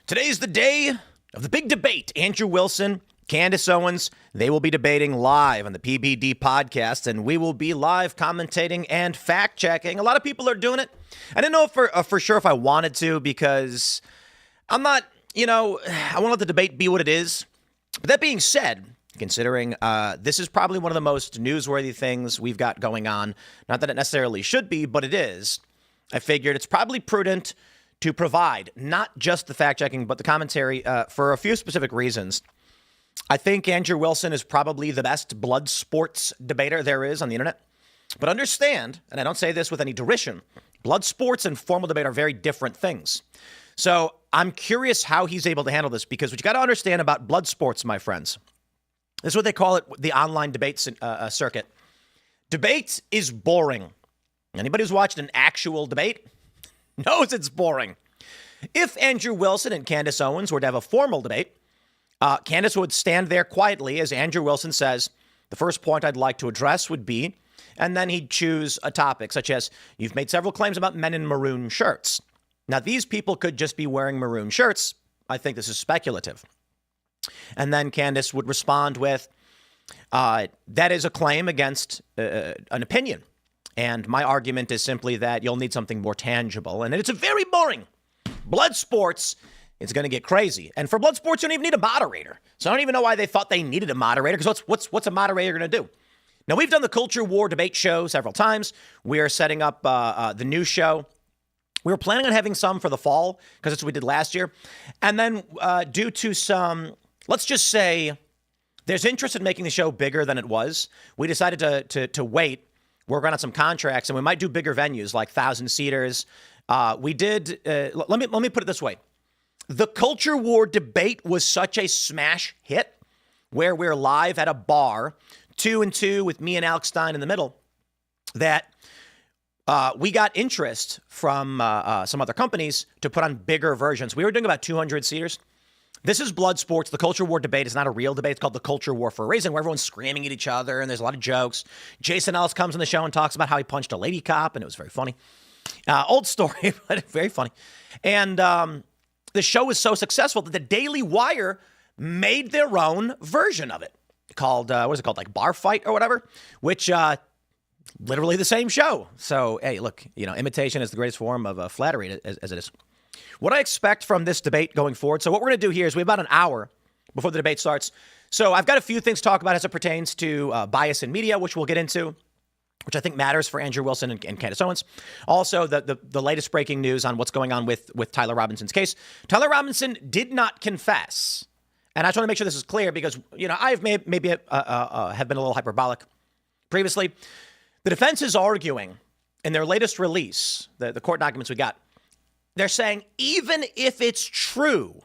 Today's the day of the big debate. Andrew Wilson, Candace Owens, they will be debating live on the PBD podcast, and we will be live commentating and fact-checking. A lot of people are doing it. I didn't know for sure if I wanted to because I'm not, I won't let the debate be what it is. But that being said, considering this is probably one of the most newsworthy things we've got going on, not that it necessarily should be, but it is, I figured it's probably prudent to provide not just the fact-checking, but the commentary for a few specific reasons. I think Andrew Wilson is probably the best blood sports debater there is on the internet. But understand, and I don't say this with any derision, blood sports and formal debate are very different things. So I'm curious how he's able to handle this, because what you got to understand about blood sports, my friends, this is what they call it, the online debate circuit. Debate is boring. Anybody who's watched an actual debate knows it's boring. If Andrew Wilson and Candace Owens were to have a formal debate, Candace would stand there quietly as Andrew Wilson says, the first point I'd like to address would be, and then he'd choose a topic such as, you've made several claims about men in maroon shirts. Now, these people could just be wearing maroon shirts. I think this is speculative. And then Candace would respond with, that is a claim against an opinion. And my argument is simply that you'll need something more tangible. And it's a very boring. Blood sports, it's going to get crazy. And for blood sports, you don't even need a moderator. So I don't even know why they thought they needed a moderator, because what's a moderator going to do? Now, we've done the Culture War debate show several times. We are setting up the new show. We were planning on having some for the fall, because that's what we did last year. And then due to some, let's just say, there's interest in making the show bigger than it was. We decided to wait. We're going on some contracts, and we might do bigger venues like 1,000-seaters. We did. Let me put it this way: the Culture War debate was such a smash hit, where we're live at a bar, 2-2 with me and Alex Stein in the middle, that we got interest from some other companies to put on bigger versions. We were doing about 200 seaters. This is blood sports. The Culture War debate is not a real debate. It's called the Culture War for a reason, where everyone's screaming at each other and there's a lot of jokes. Jason Ellis comes on the show and talks about how he punched a lady cop, and it was very funny. Old story, but very funny. And the show was so successful that the Daily Wire made their own version of it called, what is it called? Like Bar Fight or whatever, which literally the same show. So, hey, look, imitation is the greatest form of flattery as it is. What I expect from this debate going forward. So what we're going to do here is we have about an hour before the debate starts. So I've got a few things to talk about as it pertains to bias in media, which we'll get into, which I think matters for Andrew Wilson and Candace Owens. Also, the latest breaking news on what's going on with Tyler Robinson's case. Tyler Robinson did not confess. And I just want to make sure this is clear because, I've maybe have been a little hyperbolic previously. The defense is arguing in their latest release, the court documents we got, they're saying even if it's true,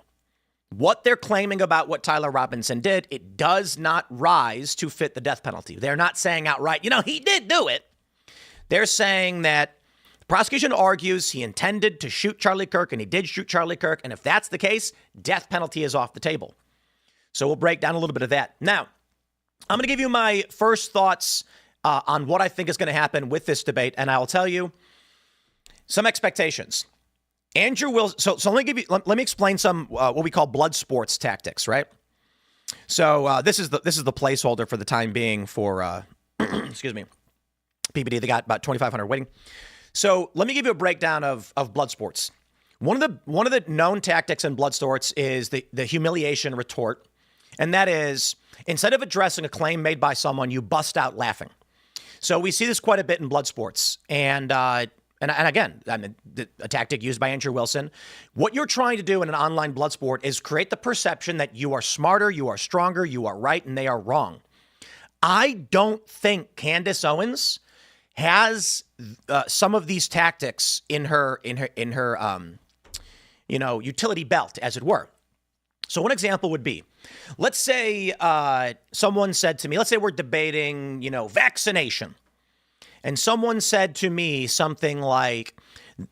what they're claiming about what Tyler Robinson did, it does not rise to fit the death penalty. They're not saying outright, he did do it. They're saying that the prosecution argues he intended to shoot Charlie Kirk, and he did shoot Charlie Kirk. And if that's the case, death penalty is off the table. So we'll break down a little bit of that. Now, I'm going to give you my first thoughts on what I think is going to happen with this debate. And I'll tell you some expectations. Andrew Wilson. So let me explain some what we call blood sports tactics, right? So this is the placeholder for the time being for excuse me, PBD. They got about 2,500 waiting. So let me give you a breakdown of blood sports. One of the known tactics in blood sports is the humiliation retort, and that is instead of addressing a claim made by someone, you bust out laughing. So we see this quite a bit in blood sports, and again, a tactic used by Andrew Wilson. What you're trying to do in an online blood sport is create the perception that you are smarter, you are stronger, you are right, and they are wrong. I don't think Candace Owens has some of these tactics in her utility belt, as it were. So one example would be, let's say someone said to me, let's say we're debating, vaccination. And someone said to me something like,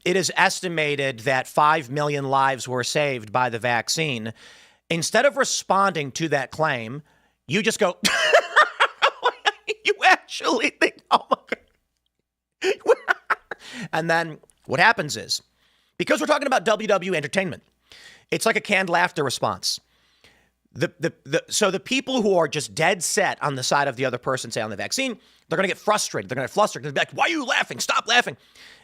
it is estimated that 5 million lives were saved by the vaccine. Instead of responding to that claim, you just go, you actually think, oh my God. And then what happens is, because we're talking about WWE entertainment, It's like a canned laughter response. So the people who are just dead set on the side of the other person, say on the vaccine, they're going to get frustrated. They're going to get flustered. They're going to be like, why are you laughing? Stop laughing.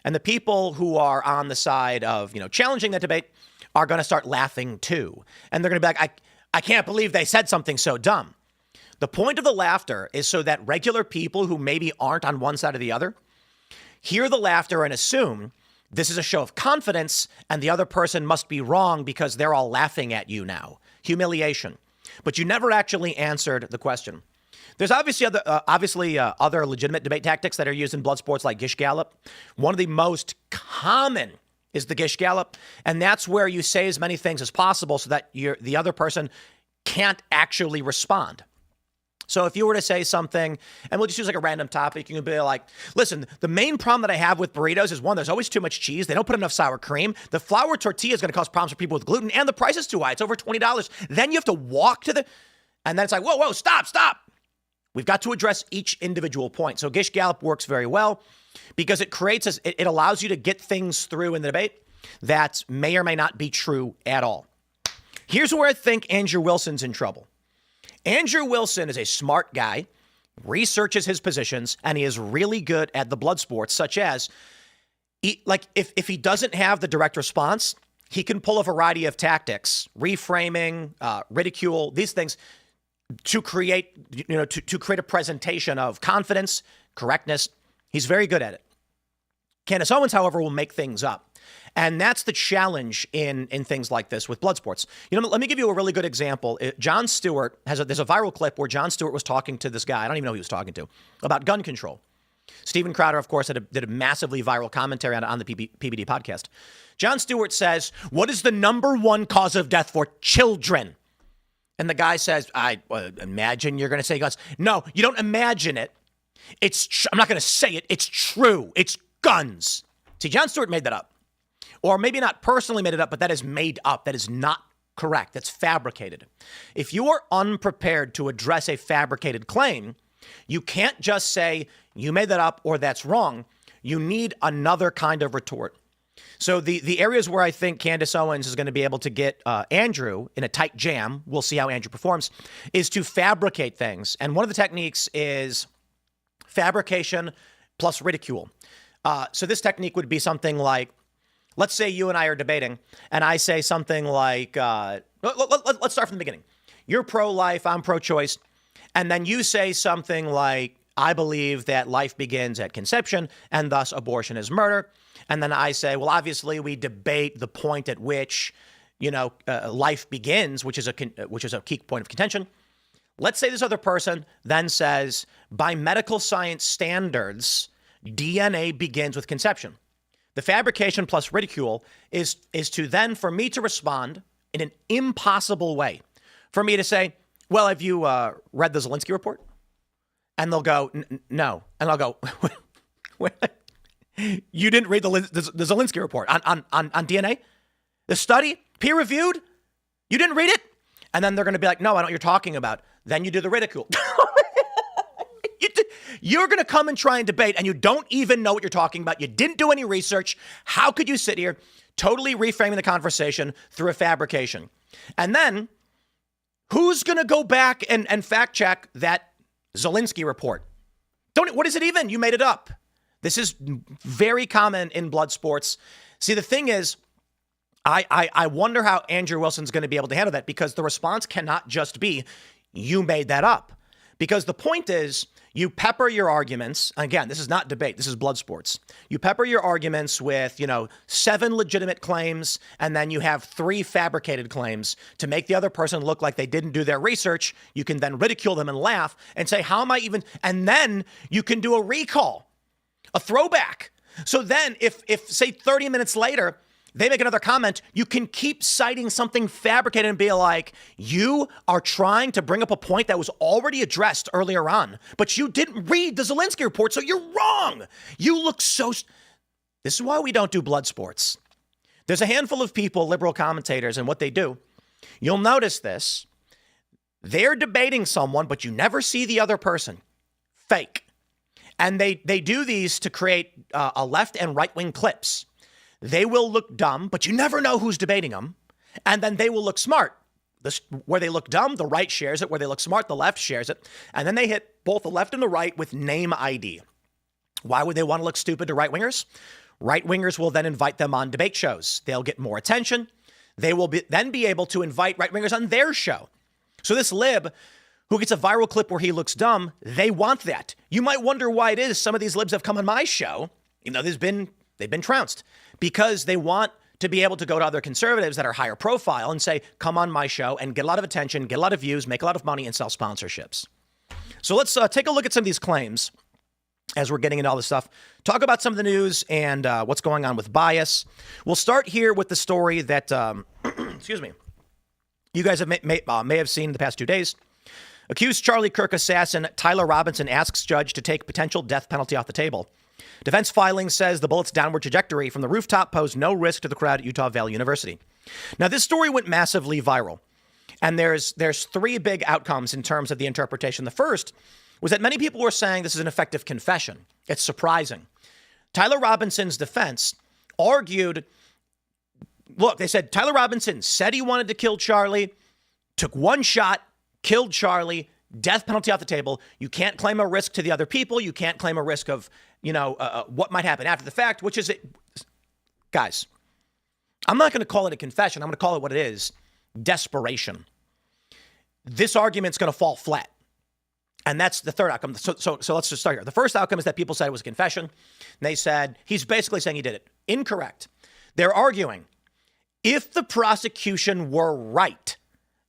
And the people who are on the side of, challenging that debate are going to start laughing too. And they're going to be like, I can't believe they said something so dumb. The point of the laughter is so that regular people who maybe aren't on one side or the other hear the laughter and assume this is a show of confidence and the other person must be wrong because they're all laughing at you now. Humiliation. But you never actually answered the question. There's obviously other legitimate debate tactics that are used in blood sports like Gish Gallop. One of the most common is the Gish Gallop, and that's where you say as many things as possible so that the other person can't actually respond. So if you were to say something, and we'll just use like a random topic, you can be like, listen, the main problem that I have with burritos is one, there's always too much cheese. They don't put enough sour cream. The flour tortilla is going to cause problems for people with gluten, and the price is too high. It's over $20. Then you have to walk to and then it's like, whoa, stop. We've got to address each individual point. So Gish Gallop works very well because it allows you to get things through in the debate that may or may not be true at all. Here's where I think Andrew Wilson's in trouble. Andrew Wilson is a smart guy, researches his positions, and he is really good at the blood sports, such as, if he doesn't have the direct response, he can pull a variety of tactics, reframing, ridicule, these things, to create a presentation of confidence, correctness. He's very good at it. Candace Owens, however, will make things up. And that's the challenge in things like this with blood sports. Let me give you a really good example. Jon Stewart there's a viral clip where Jon Stewart was talking to this guy, I don't even know who he was talking to, about gun control. Steven Crowder, of course, did a massively viral commentary on the PBD podcast. Jon Stewart says, what is the number one cause of death for children? And the guy says, I imagine you're going to say guns. No, you don't imagine it. I'm not going to say it. It's true. It's guns. See, Jon Stewart made that up. Or maybe not personally made it up, but that is made up. That is not correct. That's fabricated. If you are unprepared to address a fabricated claim, you can't just say you made that up or that's wrong. You need another kind of retort. So the areas where I think Candace Owens is going to be able to get Andrew in a tight jam, we'll see how Andrew performs, is to fabricate things. And one of the techniques is fabrication plus ridicule. So this technique would be something like, let's say you and I are debating, and I say something like, let's start from the beginning. You're pro-life, I'm pro-choice, and then you say something like, I believe that life begins at conception, and thus abortion is murder. And then I say, well, obviously we debate the point at which, life begins, which is a key point of contention. Let's say this other person then says, by medical science standards, DNA begins with conception. The fabrication plus ridicule is to then, for me to respond in an impossible way. For me to say, well, have you read the Zelensky report? And they'll go, no. And I'll go, you didn't read the Zelensky report on DNA? The study, peer reviewed? You didn't read it? And then they're going to be like, no, I don't know what you're talking about. Then you do the ridicule. You're going to come and try and debate, and you don't even know what you're talking about. You didn't do any research. How could you sit here totally reframing the conversation through a fabrication? And then who's going to go back and fact check that Zelensky report? What is it even? You made it up. This is very common in blood sports. See, the thing is, I wonder how Andrew Wilson's going to be able to handle that, because the response cannot just be, you made that up. Because the point is, you pepper your arguments. Again, this is not debate. This is blood sports. You pepper your arguments with, 7 legitimate claims, and then you have 3 fabricated claims to make the other person look like they didn't do their research. You can then ridicule them and laugh and say, how am I even? And then you can do a recall, a throwback. So then if say 30 minutes later, they make another comment, you can keep citing something fabricated and be like, you are trying to bring up a point that was already addressed earlier on, but you didn't read the Zelensky report, so you're wrong. You look so... This is why we don't do blood sports. There's a handful of people, liberal commentators, and what they do, you'll notice this. They're debating someone, but you never see the other person. Fake. And they do these to create a left and right-wing clips. They will look dumb, but you never know who's debating them. and then they will look smart. Where they look dumb, the right shares it. Where they look smart, the left shares it. And then they hit both the left and the right with name ID. Why would they want to look stupid to right-wingers? Right-wingers will then invite them on debate shows. They'll get more attention. They will then be able to invite right-wingers on their show. So this lib who gets a viral clip where he looks dumb, they want that. You might wonder why it is some of these libs have come on my show, even though they've been trounced, because they want to be able to go to other conservatives that are higher profile and say, come on my show and get a lot of attention, get a lot of views, make a lot of money, and sell sponsorships. So let's take a look at some of these claims as we're getting into all this stuff. Talk about some of the news and what's going on with bias. We'll start here with the story that, excuse me, you guys may have seen in the past 2 days. Accused Charlie Kirk assassin Tyler Robinson asks judge to take potential death penalty off the table. Defense filing says the bullet's downward trajectory from the rooftop posed no risk to the crowd at Utah Valley University. Now, this story went massively viral, and there's three big outcomes in terms of the interpretation. The first was that many people were saying this is an effective confession. It's surprising. Tyler Robinson's defense argued, look, they said Tyler Robinson said he wanted to kill Charlie, took one shot, killed Charlie, death penalty off the table. You can't claim a risk to the other people. You can't claim a risk of, what might happen after the fact, which is it. Guys, I'm not going to call it a confession. I'm going to call it what it is. Desperation. This argument's going to fall flat. And that's the third outcome. So let's just start here. The first outcome is that people said it was a confession. And they said he's basically saying he did it. Incorrect. They're arguing if the prosecution were right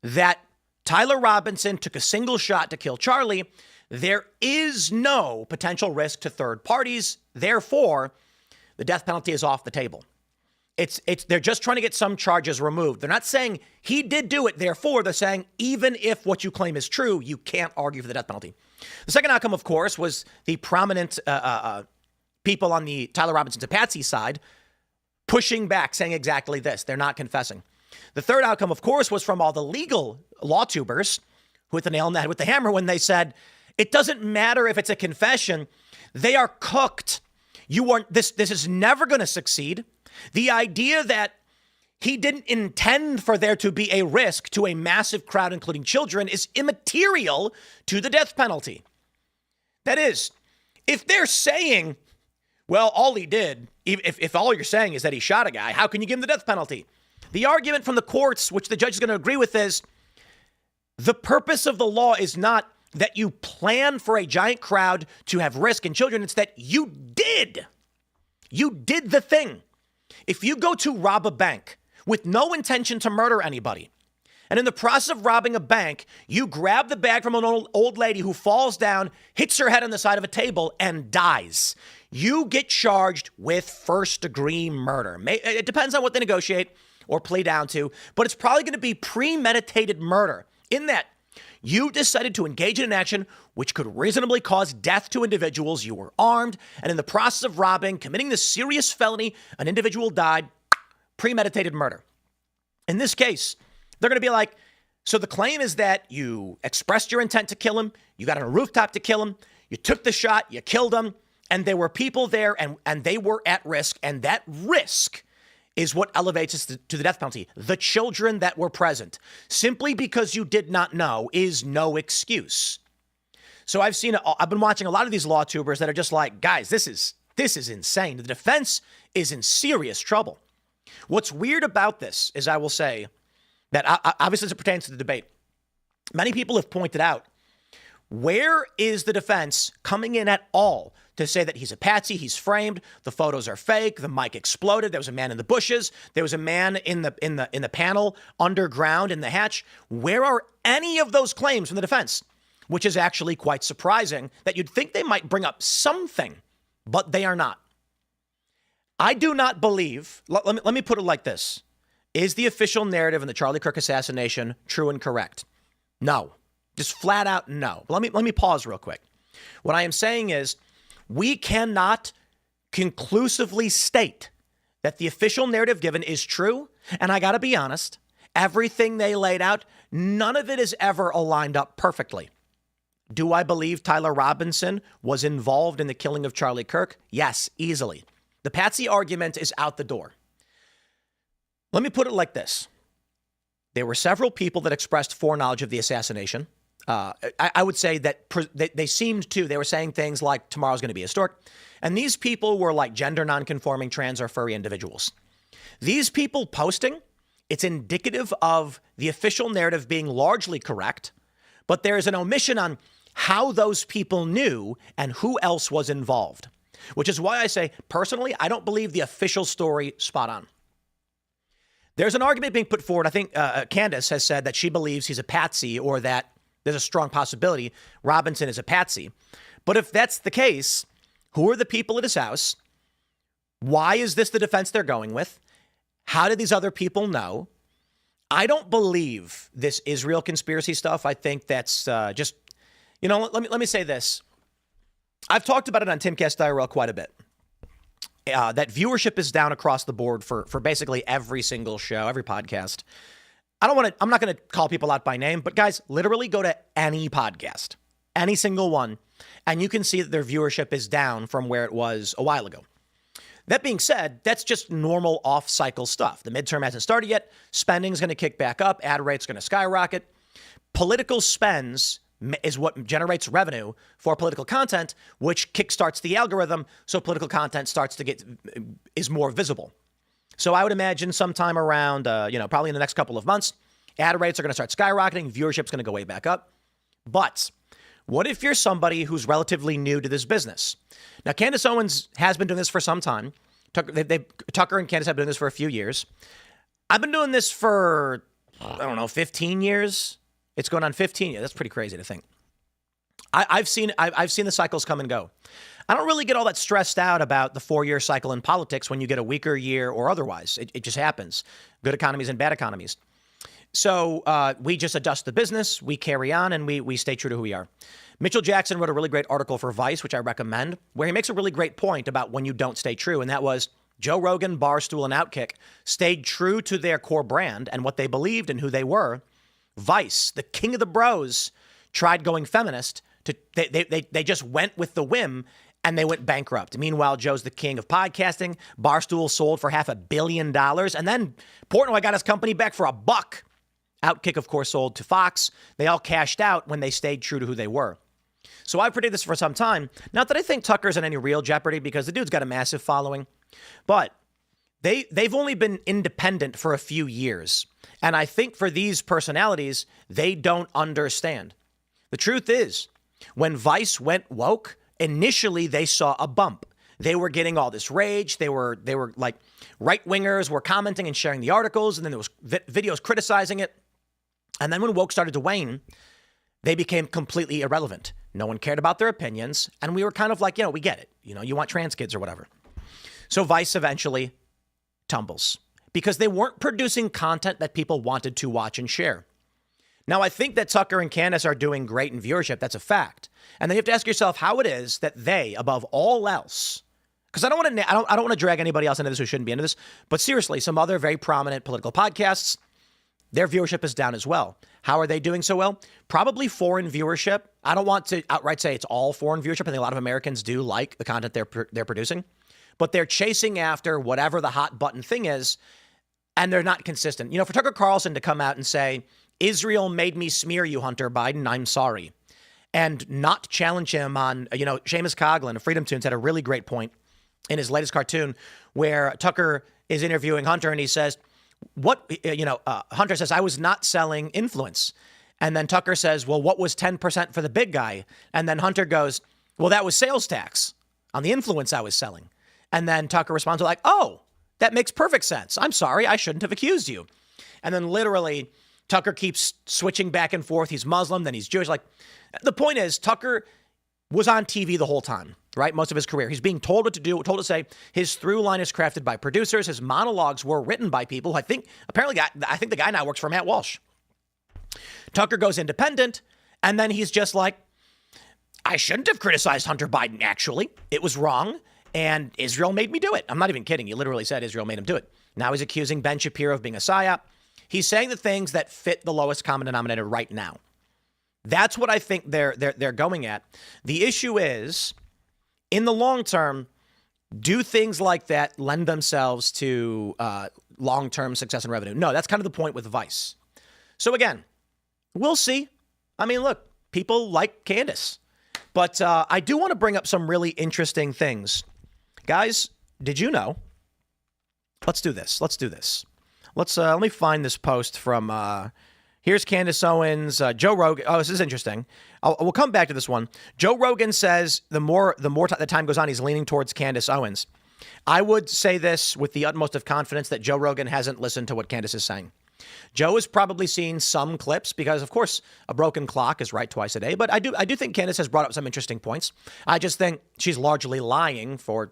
that Tyler Robinson took a single shot to kill Charlie, there is no potential risk to third parties. Therefore, the death penalty is off the table. They're just trying to get some charges removed. They're not saying he did do it. Therefore, they're saying even if what you claim is true, you can't argue for the death penalty. The second outcome, of course, was the prominent people on the Tyler Robinson to Patsy side pushing back, saying exactly this. They're not confessing. The third outcome, of course, was from all the legal law tubers who hit the nail on the head with the hammer when they said, it doesn't matter if it's a confession. They are cooked. This is never going to succeed. The idea that he didn't intend for there to be a risk to a massive crowd, including children, is immaterial to the death penalty. That is, if they're saying, well, all he did, if all you're saying is that he shot a guy, how can you give him the death penalty? The argument from the courts, which the judge is going to agree with, is the purpose of the law is not that you plan for a giant crowd to have risk in children. It's that you did. You did the thing. If you go to rob a bank with no intention to murder anybody, and in the process of robbing a bank, you grab the bag from an old lady who falls down, hits her head on the side of a table, and dies, you get charged with first-degree murder. It depends on what they negotiate or plea down to, but it's probably going to be premeditated murder in that you decided to engage in an action which could reasonably cause death to individuals. You were armed, and in the process of robbing, committing this serious felony, an individual died. Premeditated murder. In this case, they're going to be like, so the claim is that you expressed your intent to kill him, you got on a rooftop to kill him, you took the shot, you killed him, and there were people there, and they were at risk, and that risk is what elevates us to the death penalty. The children that were present. Simply because you did not know is no excuse. So I've been watching a lot of these law tubers that are just like, guys, this is insane. The defense is in serious trouble. What's weird about this is, I will say, that obviously as it pertains to the debate, many people have pointed out, where is the defense coming in at all to say that he's a patsy, he's framed, the photos are fake, the mic exploded, there was a man in the bushes, there was a man in the panel underground in the hatch? Where are any of those claims from the defense? Which is actually quite surprising, that you'd think they might bring up something, but they are not. I do not believe, let me put it like this. Is the official narrative in the Charlie Kirk assassination true and correct? No. Just flat out no. Let me pause real quick. What I am saying is, we cannot conclusively state that the official narrative given is true. And I got to be honest, everything they laid out, none of it is ever aligned up perfectly. Do I believe Tyler Robinson was involved in the killing of Charlie Kirk? Yes, easily. The patsy argument is out the door. Let me put it like this. There were several people that expressed foreknowledge of the assassination. I would say that they seemed to. They were saying things like tomorrow's going to be historic. And these people were like gender nonconforming, trans or furry individuals. These people posting, it's indicative of the official narrative being largely correct, but there's an omission on how those people knew and who else was involved, which is why I say, personally, I don't believe the official story spot on. There's an argument being put forward. I think Candace has said that she believes he's a patsy, or that there's a strong possibility Robinson is a patsy. But if that's the case, who are the people at his house? Why is this the defense they're going with? How did these other people know? I don't believe this Israel conspiracy stuff. I think that's just, let me say this. I've talked about it on Timcast IRL quite a bit. That viewership is down across the board for basically every single show, every podcast. I'm not going to call people out by name, but guys, literally go to any podcast, any single one, and you can see that their viewership is down from where it was a while ago. That being said, that's just normal off-cycle stuff. The midterm hasn't started yet. Spending is going to kick back up. Ad rates going to skyrocket. Political spends is what generates revenue for political content, which kickstarts the algorithm, so political content is more visible. So I would imagine sometime around, probably in the next couple of months, ad rates are going to start skyrocketing. Viewership's going to go way back up. But what if you're somebody who's relatively new to this business? Now, Candace Owens has been doing this for some time. Tucker and Candace have been doing this for a few years. I've been doing this for, 15 years. It's going on 15 years. That's pretty crazy to think. I've seen the cycles come and go. I don't really get all that stressed out about the 4-year cycle in politics when you get a weaker year or otherwise. It just happens. Good economies and bad economies. So we just adjust the business, we carry on, and we stay true to who we are. Mitchell Jackson wrote a really great article for Vice, which I recommend, where he makes a really great point about when you don't stay true. And that was Joe Rogan, Barstool, and Outkick stayed true to their core brand and what they believed and who they were. Vice, the king of the bros, tried going feminist. They just went with the whim, and they went bankrupt. Meanwhile, Joe's the king of podcasting. Barstool sold for $500 million. And then Portnoy got his company back for $1. Outkick, of course, sold to Fox. They all cashed out when they stayed true to who they were. So I predicted this for some time. Not that I think Tucker's in any real jeopardy, because the dude's got a massive following. But they've only been independent for a few years. And I think for these personalities, they don't understand. The truth is, when Vice went woke, initially they saw a bump. They were getting all this rage. They were like, right-wingers were commenting and sharing the articles, and then there was videos criticizing it. And then when woke started to wane, they became completely irrelevant. No one cared about their opinions. And we were kind of like, we get it. You want trans kids or whatever. So Vice eventually tumbles because they weren't producing content that people wanted to watch and share. Now, I think that Tucker and Candace are doing great in viewership. That's a fact. And then you have to ask yourself how it is that they, above all else, because I don't want to drag anybody else into this who shouldn't be into this, but seriously, some other very prominent political podcasts, their viewership is down as well. How are they doing so well? Probably foreign viewership. I don't want to outright say it's all foreign viewership. I think a lot of Americans do like the content they're producing, but they're chasing after whatever the hot button thing is, and they're not consistent. For Tucker Carlson to come out and say, Israel made me smear you, Hunter Biden, I'm sorry, and not challenge him on, Seamus Coughlin of Freedom Tunes had a really great point in his latest cartoon where Tucker is interviewing Hunter and he says, Hunter says, I was not selling influence. And then Tucker says, well, what was 10% for the big guy? And then Hunter goes, well, that was sales tax on the influence I was selling. And then Tucker responds like, oh, that makes perfect sense. I'm sorry. I shouldn't have accused you. And then literally Tucker keeps switching back and forth. He's Muslim, then he's Jewish. Like, the point is, Tucker was on TV the whole time, right? Most of his career. He's being told what to do, told to say. His through line is crafted by producers. His monologues were written by people. I think the guy now works for Matt Walsh. Tucker goes independent, and then he's just like, I shouldn't have criticized Hunter Biden, actually. It was wrong, and Israel made me do it. I'm not even kidding. He literally said Israel made him do it. Now he's accusing Ben Shapiro of being a psyop. He's saying the things that fit the lowest common denominator right now. That's what I think they're going at. The issue is, in the long term, do things like that lend themselves to long-term success and revenue? No, that's kind of the point with Vice. So again, we'll see. I mean, look, people like Candace. But I do want to bring up some really interesting things. Guys, did you know? Let's do this. Let me find this post from, here's Candace Owens, Joe Rogan. Oh, this is interesting. We'll come back to this one. Joe Rogan says the more the time goes on, he's leaning towards Candace Owens. I would say this with the utmost of confidence that Joe Rogan hasn't listened to what Candace is saying. Joe has probably seen some clips because, of course, a broken clock is right twice a day. But I do think Candace has brought up some interesting points. I just think she's largely lying for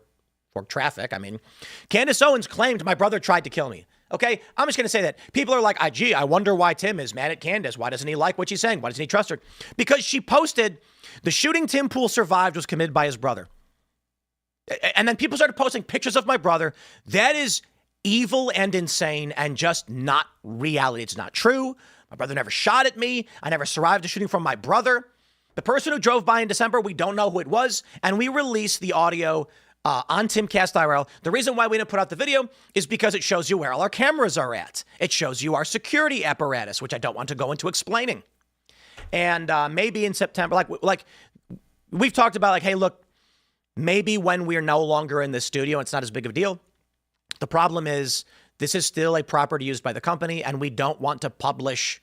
traffic. I mean, Candace Owens claimed my brother tried to kill me. Okay, I'm just going to say that. People are like, gee, I wonder why Tim is mad at Candace. Why doesn't he like what she's saying? Why doesn't he trust her? Because she posted the shooting Tim Pool survived was committed by his brother. And then people started posting pictures of my brother. That is evil and insane and just not reality. It's not true. My brother never shot at me. I never survived a shooting from my brother. The person who drove by in December, we don't know who it was. And we released the audio on Timcast IRL. The reason why we didn't put out the video is because it shows you where all our cameras are at. It shows you our security apparatus, which I don't want to go into explaining. And maybe in September, like we've talked about, like, hey, look, maybe when we're no longer in the studio, it's not as big of a deal. The problem is this is still a property used by the company, and we don't want to publish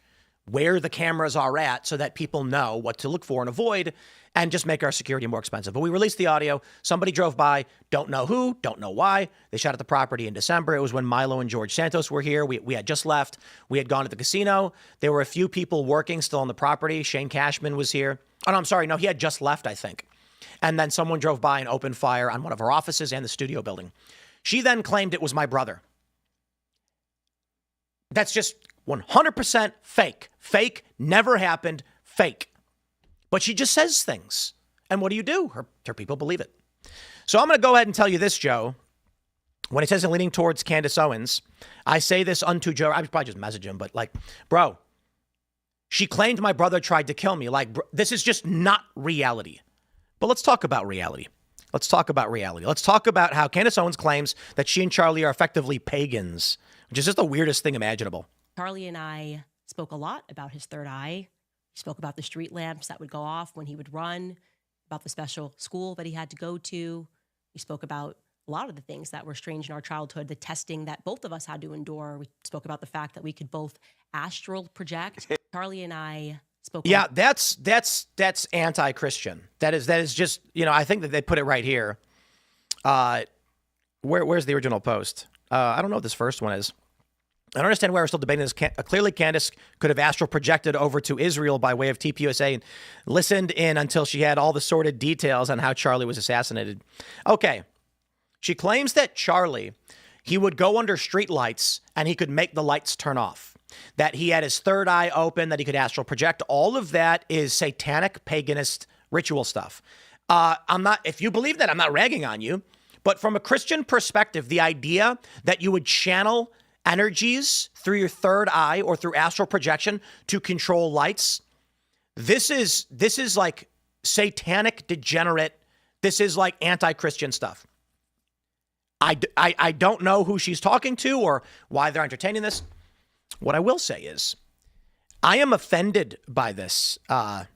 where the cameras are at so that people know what to look for and avoid and just make our security more expensive. But we released the audio. Somebody drove by, don't know who, don't know why. They shot at the property in December. It was when Milo and George Santos were here. We had just left. We had gone to the casino. There were a few people working still on the property. Shane Cashman was here. Oh, no, I'm sorry. No, he had just left, I think. And then someone drove by and opened fire on one of our offices and the studio building. She then claimed it was my brother. That's just 100% fake. Fake, never happened, fake. But she just says things. And what do? Her people believe it. So I'm going to go ahead and tell you this, Joe. When it says I'm leaning towards Candace Owens, I say this unto Joe. I would probably just message him, but like, bro, she claimed my brother tried to kill me. Like, bro, this is just not reality. But let's talk about reality. Let's talk about how Candace Owens claims that she and Charlie are effectively pagans, which is just the weirdest thing imaginable. Charlie and I spoke a lot about his third eye. He spoke about the street lamps that would go off when he would run, about the special school that he had to go to. We spoke about a lot of the things that were strange in our childhood, the testing that both of us had to endure. We spoke about the fact that we could both astral project. Charlie and I spoke. Yeah, that's anti-Christian. That is just, I think that they put it right here. Where's the original post? I don't know what this first one is. I don't understand why we're still debating this. Clearly, Candace could have astral projected over to Israel by way of TPUSA and listened in until she had all the sordid details on how Charlie was assassinated. Okay. She claims that Charlie, he would go under street lights and he could make the lights turn off. That he had his third eye open, that he could astral project. All of that is satanic, paganist ritual stuff. If you believe that, I'm not ragging on you. But from a Christian perspective, the idea that you would channel energies through your third eye or through astral projection to control lights, this is like satanic, degenerate. This is like anti-Christian stuff. I don't know who she's talking to or why they're entertaining this. What I will say is I am offended by this. I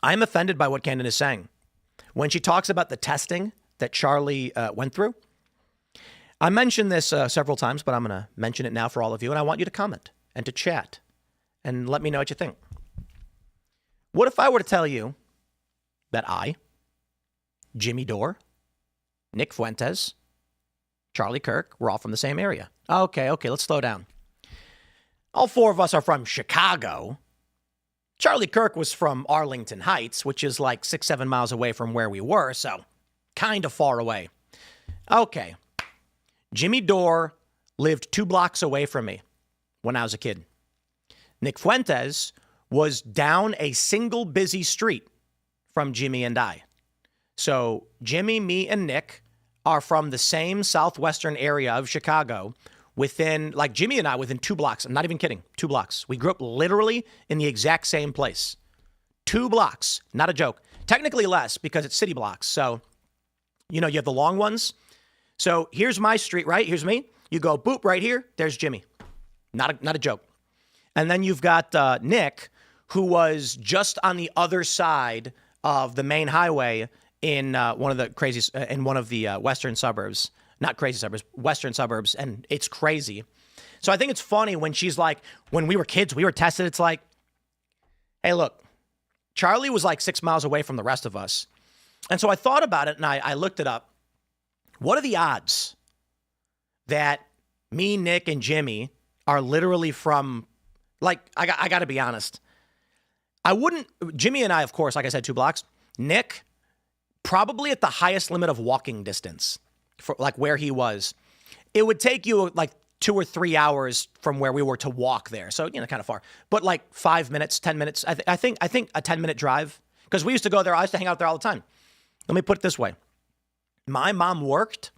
am offended by what Candace is saying. When she talks about the testing that Charlie went through, I mentioned this several times, but I'm going to mention it now for all of you, and I want you to comment and to chat and let me know what you think. What if I were to tell you that I, Jimmy Dore, Nick Fuentes, Charlie Kirk, we're all from the same area? Okay, let's slow down. All four of us are from Chicago. Charlie Kirk was from Arlington Heights, which is like 6-7 miles away from where we were, so kind of far away. Okay. Jimmy Dore lived 2 blocks away from me when I was a kid. Nick Fuentes was down a single busy street from Jimmy and I. So Jimmy, me, and Nick are from the same southwestern area of Chicago within, like Jimmy and I, within 2 blocks. I'm not even kidding. 2 blocks. We grew up literally in the exact same place. 2 blocks. Not a joke. Technically less because it's city blocks. So, you have the long ones. So here's my street, right? Here's me. You go boop right here. There's Jimmy. Not a joke. And then you've got Nick, who was just on the other side of the main highway in one of the western suburbs. Not crazy suburbs, western suburbs, and it's crazy. So I think it's funny when she's like, when we were kids, we were tested. It's like, hey, look, Charlie was like 6 miles away from the rest of us. And so I thought about it and I looked it up. What are the odds that me, Nick, and Jimmy are literally from, like, I got to be honest. Jimmy and I, of course, like I said, 2 blocks. Nick, probably at the highest limit of walking distance for like where he was. It would take you like 2 or 3 hours from where we were to walk there. So, kind of far, but like 5 minutes, 10 minutes. I think a 10-minute drive, because we used to go there. I used to hang out there all the time. Let me put it this way. My mom worked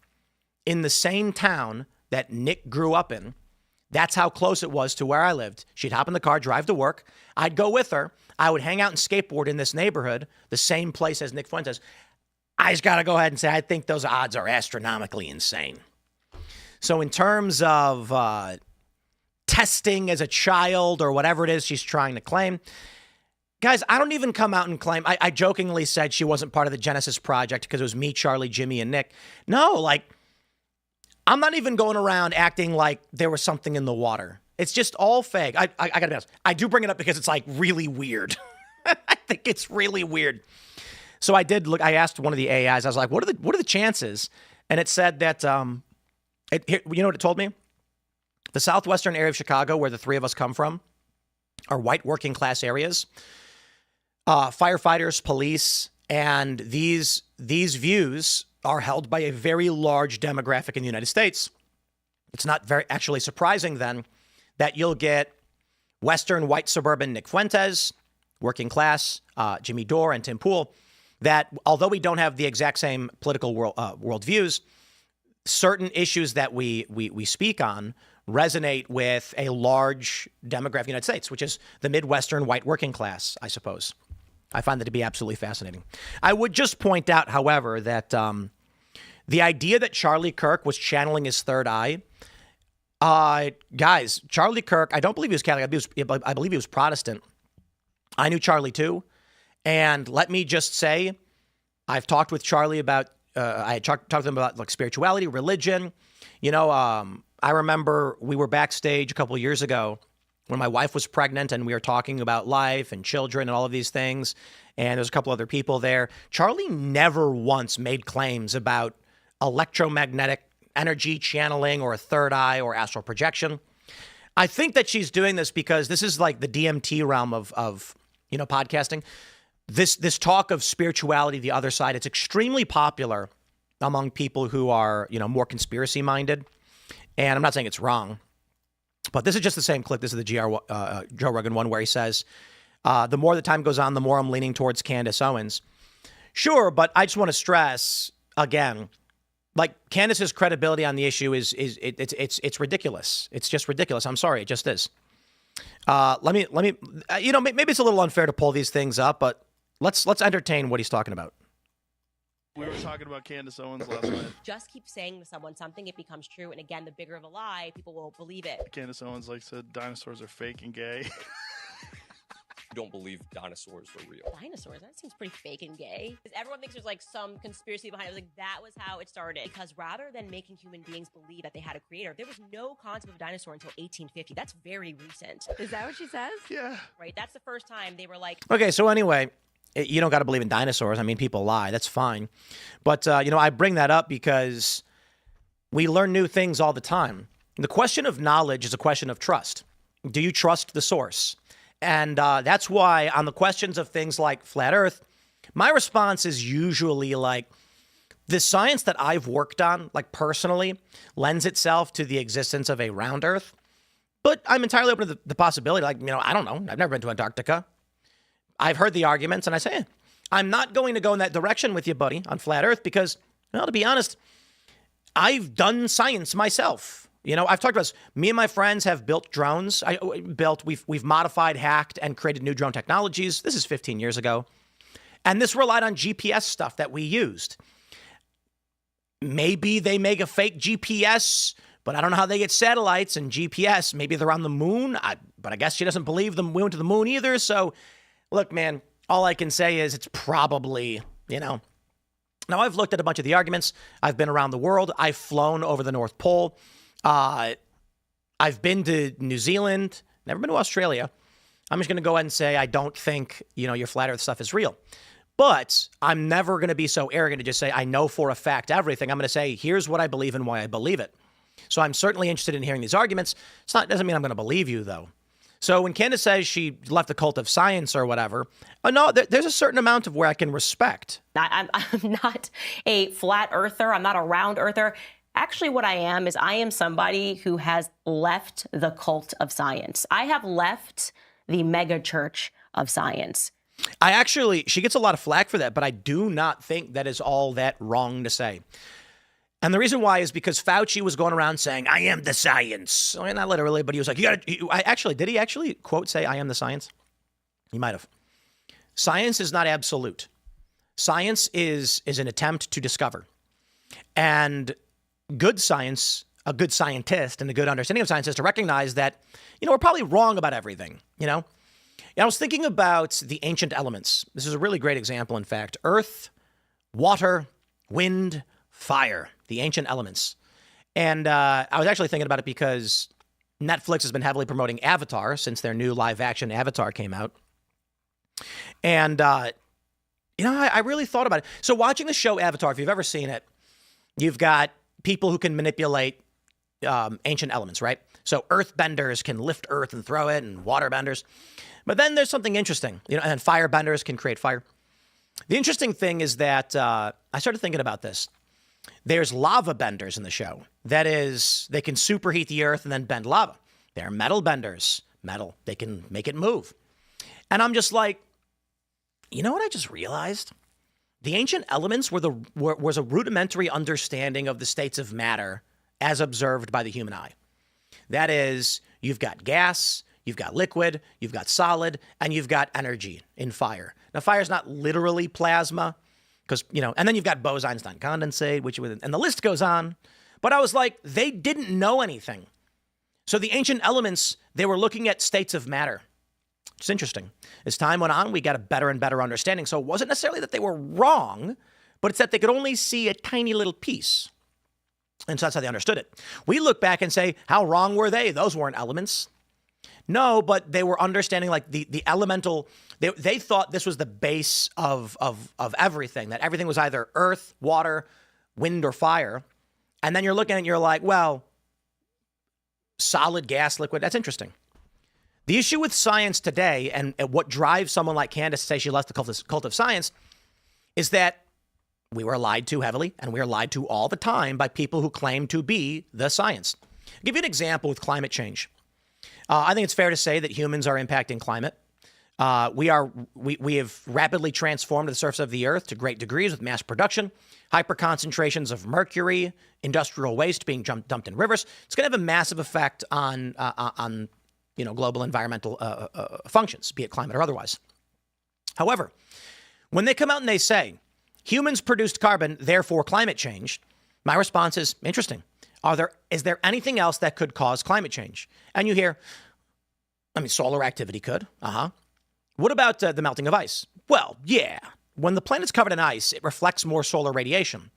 in the same town that Nick grew up in. That's how close it was to where I lived. She'd hop in the car, drive to work. I'd go with her. I would hang out and skateboard in this neighborhood, the same place as Nick Fuentes. I just got to go ahead and say, I think those odds are astronomically insane. So in terms of testing as a child or whatever it is she's trying to claim, guys, I don't even come out and claim. I jokingly said she wasn't part of the Genesis Project because it was me, Charlie, Jimmy, and Nick. No, like, I'm not even going around acting like there was something in the water. It's just all fake. I got to be honest. I do bring it up because it's like really weird. I think it's really weird. So I did look. I asked one of the AIs. I was like, "What are the chances?" And it said that you know what it told me? The southwestern area of Chicago, where the 3 of us come from, are white working class areas. Firefighters, police, and these views are held by a very large demographic in the United States. It's not very actually surprising then that you'll get Western white suburban Nick Fuentes, working class Jimmy Dore and Tim Pool, that although we don't have the exact same political world views, certain issues that we speak on resonate with a large demographic in the United States, which is the Midwestern white working class, I suppose. I find that to be absolutely fascinating. I would just point out, however, that the idea that Charlie Kirk was channeling his third eye, guys, Charlie Kirk, I don't believe he was Catholic. I believe he was Protestant. I knew Charlie too. And let me just say, I've talked with Charlie about, I talked to him about like spirituality, religion. I remember we were backstage a couple of years ago when my wife was pregnant and we were talking about life and children and all of these things. And there's a couple other people there. Charlie never once made claims about electromagnetic energy channeling or a third eye or astral projection. I think that she's doing this because this is like the DMT realm of podcasting. This talk of spirituality, the other side, it's extremely popular among people who are, more conspiracy minded. And I'm not saying it's wrong, but this is just the same clip. This is the Joe Rogan one where he says, the more the time goes on, the more I'm leaning towards Candace Owens. Sure, but I just want to stress again, like Candace's credibility on the issue it's ridiculous. It's just ridiculous. I'm sorry, it just is. Let me. Maybe it's a little unfair to pull these things up, but let's entertain what he's talking about. We were talking about Candace Owens last night. Just keep saying to someone something, it becomes true. And again, the bigger of a lie, people will believe it. Candace Owens said dinosaurs are fake and gay. Don't believe dinosaurs were real. Dinosaurs? That seems pretty fake and gay. Because everyone thinks there's like some conspiracy behind it. It was like, that was how it started. Because rather than making human beings believe that they had a creator, there was no concept of a dinosaur until 1850. That's very recent. Is that what she says? Yeah. Right? That's the first time they were like... Okay, so anyway... You don't got to believe in dinosaurs. I mean, people lie. That's fine. But, I bring that up because we learn new things all the time. The question of knowledge is a question of trust. Do you trust the source? And that's why on the questions of things like flat Earth, my response is usually like, the science that I've worked on, like personally, lends itself to the existence of a round Earth. But I'm entirely open to the possibility. Like, I don't know. I've never been to Antarctica. I've heard the arguments, and I say, I'm not going to go in that direction with you, buddy, on flat Earth, because, to be honest, I've done science myself. I've talked about this. Me and my friends have built drones. We've modified, hacked, and created new drone technologies. This is 15 years ago. And this relied on GPS stuff that we used. Maybe they make a fake GPS, But I don't know how they get satellites and GPS. Maybe they're on the moon. But I guess she doesn't believe we went to the moon either. So, look, man, all I can say is it's probably, Now, I've looked at a bunch of the arguments. I've been around the world. I've flown over the North Pole. I've been to New Zealand. Never been to Australia. I'm just going to go ahead and say I don't think, your flat earth stuff is real. But I'm never going to be so arrogant to just say I know for a fact everything. I'm going to say, here's what I believe and why I believe it. So I'm certainly interested in hearing these arguments. Doesn't mean I'm going to believe you, though. So when Candace says she left the cult of science or whatever, no, there's a certain amount of where I can respect. I'm not a flat earther. I'm not a round earther. Actually, what I am somebody who has left the cult of science. I have left the mega church of science. She gets a lot of flack for that, but I do not think that is all that wrong to say. And the reason why is because Fauci was going around saying, I am the science. Well, not literally, but he was like, did he actually quote say, I am the science? He might have. Science is not absolute. Science is an attempt to discover. And good science, a good scientist and a good understanding of science is to recognize that, we're probably wrong about everything, I was thinking about the ancient elements. This is a really great example, in fact. Earth, water, wind, fire, the ancient elements. And I was actually thinking about it because Netflix has been heavily promoting Avatar since their new live-action Avatar came out. And, I really thought about it. So watching the show Avatar, if you've ever seen it, you've got people who can manipulate ancient elements, right? So earthbenders can lift earth and throw it, and waterbenders. But then there's something interesting, and then firebenders can create fire. The interesting thing is that I started thinking about this. There's lava benders in the show. That is, they can superheat the earth and then bend lava. There are metal benders. Metal, they can make it move. And I'm just like, you know what I just realized? The ancient elements was a rudimentary understanding of the states of matter as observed by the human eye. That is, you've got gas, you've got liquid, you've got solid, and you've got energy in fire. Now, fire is not literally plasma, because, and then you've got Bose-Einstein condensate, and the list goes on. But I was like, they didn't know anything. So the ancient elements, they were looking at states of matter. It's interesting. As time went on, we got a better and better understanding. So it wasn't necessarily that they were wrong, but it's that they could only see a tiny little piece. And so that's how they understood it. We look back and say, how wrong were they? Those weren't elements. No, but they were understanding like the elemental, they thought this was the base of everything, that everything was either earth, water, wind, or fire. And then you're looking and you're like, well, solid, gas, liquid, that's interesting. The issue with science today and what drives someone like Candace to say she left the cult of science is that we were lied to heavily, and we are lied to all the time by people who claim to be the science. I'll give you an example with climate change. I think it's fair to say that humans are impacting climate. We have rapidly transformed the surface of the earth to great degrees with mass production, hyper concentrations of mercury, industrial waste being dumped in rivers. It's going to have a massive effect on global environmental functions, be it climate or otherwise. However, when they come out and they say humans produced carbon, therefore climate change, my response is interesting. Is there anything else that could cause climate change? And you hear, solar activity could. What about the melting of ice? Well, yeah. When the planet's covered in ice, it reflects more solar radiation.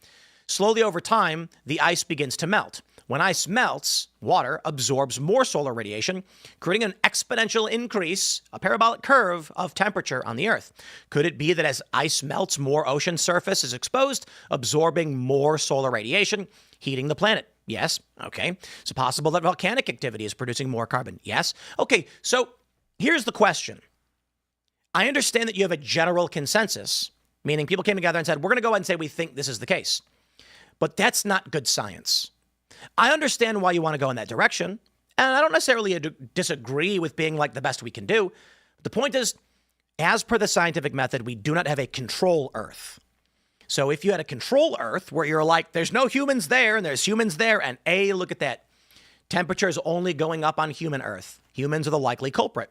Slowly over time, the ice begins to melt. When ice melts, water absorbs more solar radiation, creating an exponential increase, a parabolic curve of temperature on the Earth. Could it be that as ice melts, more ocean surface is exposed, absorbing more solar radiation, heating the planet? Yes. Okay. Is it possible that volcanic activity is producing more carbon? Yes. Okay. So here's the question. I understand that you have a general consensus, meaning people came together and said, we're going to go ahead and say we think this is the case. But that's not good science. I understand why you want to go in that direction, and I don't necessarily disagree with being like the best we can do. The point is, as per the scientific method, we do not have a control Earth. So if you had a control Earth where you're like, there's no humans there and there's humans there, and look at that. Temperature is only going up on human Earth. Humans are the likely culprit.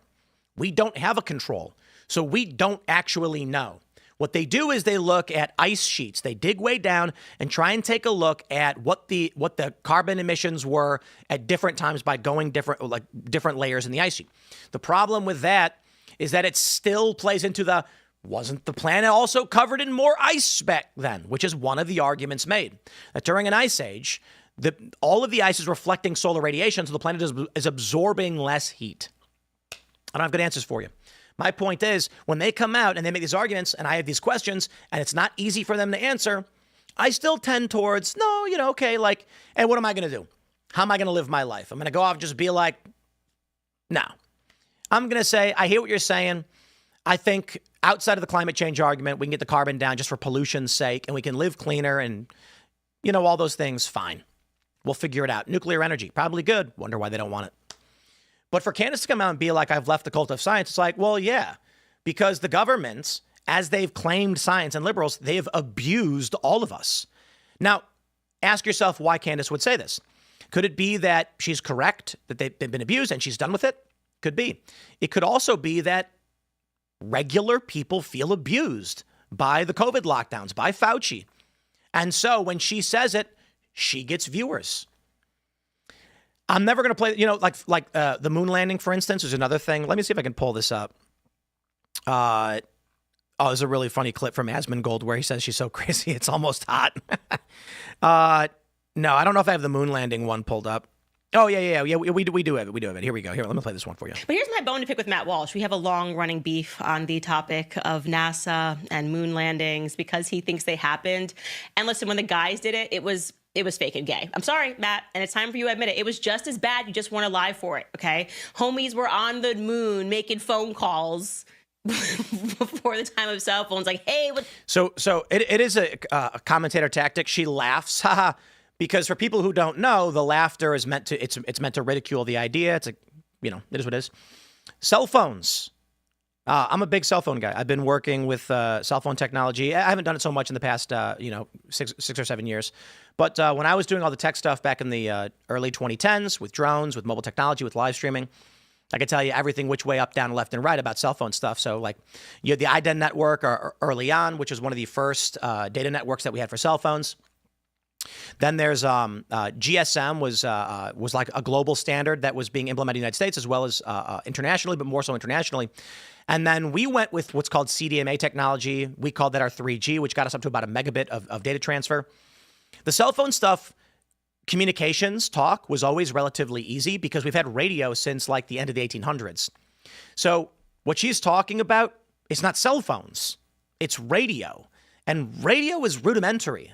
We don't have a control, so we don't actually know. What they do is they look at ice sheets. They dig way down and try and take a look at what the carbon emissions were at different times by going different layers in the ice sheet. The problem with that is that it still plays into wasn't the planet also covered in more ice back then, which is one of the arguments made. That during an ice age, all of the ice is reflecting solar radiation, so the planet is absorbing less heat. I don't have good answers for you. My point is, when they come out and they make these arguments and I have these questions and it's not easy for them to answer, I still tend towards, no, okay, and what am I going to do? How am I going to live my life? I'm going to go off and just be like, no. I'm going to say, I hear what you're saying. I think outside of the climate change argument, we can get the carbon down just for pollution's sake and we can live cleaner and, all those things, fine. We'll figure it out. Nuclear energy, probably good. Wonder why they don't want it. But for Candace to come out and be like, I've left the cult of science, it's like, well, yeah, because the governments, as they've claimed science and liberals, they've abused all of us. Now, ask yourself why Candace would say this. Could it be that she's correct, that they've been abused and she's done with it? Could be. It could also be that regular people feel abused by the COVID lockdowns, by Fauci. And so when she says it, she gets viewers. I'm never going to play, like the moon landing, for instance, is another thing. Let me see if I can pull this up. There's a really funny clip from Asmongold where he says she's so crazy, it's almost hot. No, I don't know if I have the moon landing one pulled up. Oh, yeah, we do have it. Here we go. Here, let me play this one for you. But here's my bone to pick with Matt Walsh. We have a long-running beef on the topic of NASA and moon landings because he thinks they happened. And listen, when the guys did it, it was fake and gay. I'm sorry, Matt, and it's time for you to admit it. It was just as bad. You just weren't alive for it, okay? Homies were on the moon making phone calls before the time of cell phones. Like, hey, what? So it is a commentator tactic. She laughs, haha, because for people who don't know, the laughter is meant to ridicule the idea. It's it is what it is. Cell phones. I'm a big cell phone guy. I've been working with cell phone technology. I haven't done it so much in the past, 6 or 7 years. But when I was doing all the tech stuff back in the early 2010s with drones, with mobile technology, with live streaming, I could tell you everything which way, up, down, left, and right about cell phone stuff. So like you had the IDEN network early on, which was one of the first data networks that we had for cell phones. Then there's GSM was like a global standard that was being implemented in the United States as well as internationally, but more so internationally. And then we went with what's called CDMA technology. We called that our 3G, which got us up to about a megabit of data transfer. The cell phone stuff, communications talk was always relatively easy because we've had radio since like the end of the 1800s. So what she's talking about is not cell phones, it's radio. And radio is rudimentary.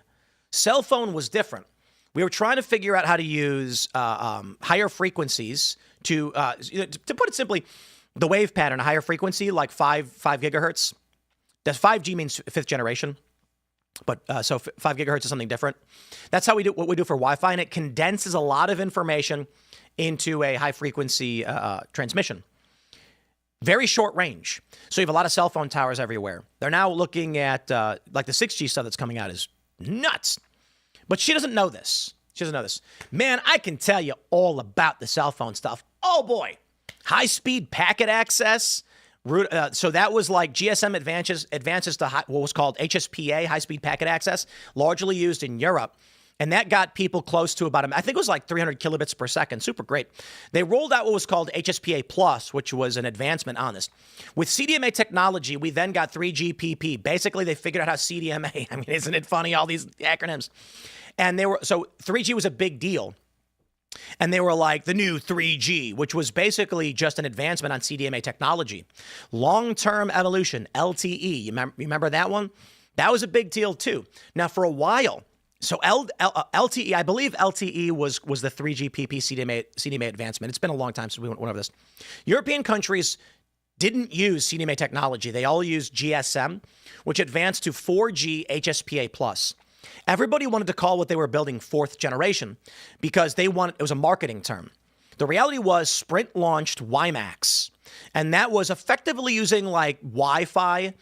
Cell phone was different. We were trying to figure out how to use higher frequencies to put it simply, the wave pattern, a higher frequency, like 5 gigahertz. That's 5G means fifth generation. But so 5 gigahertz is something different. That's how we do what we do for Wi-Fi, and it condenses a lot of information into a high frequency transmission. Very short range. So you have a lot of cell phone towers everywhere. They're now looking at like the 6G stuff that's coming out is nuts. But she doesn't know this. She doesn't know this. Man, I can tell you all about the cell phone stuff. Oh boy. High-speed packet access. So that was like GSM advances to what was called HSPA, high-speed packet access, largely used in Europe. And that got people close to about, I think it was like 300 kilobits per second. Super great. They rolled out what was called HSPA Plus, which was an advancement on this. With CDMA technology, we then got 3GPP. Basically, they figured out how CDMA, I mean, isn't it funny, all these acronyms? And so 3G was a big deal. And they were like the new 3G, which was basically just an advancement on CDMA technology. Long-term evolution, LTE. You remember that one? That was a big deal too. Now, for a while, so LTE, I believe LTE was the 3GPP CDMA advancement. It's been a long time since we went over this. European countries didn't use CDMA technology. They all used GSM, which advanced to 4G HSPA plus. Everybody wanted to call what they were building fourth generation because it was a marketing term. The reality was Sprint launched WiMAX, and that was effectively using like Wi-Fi,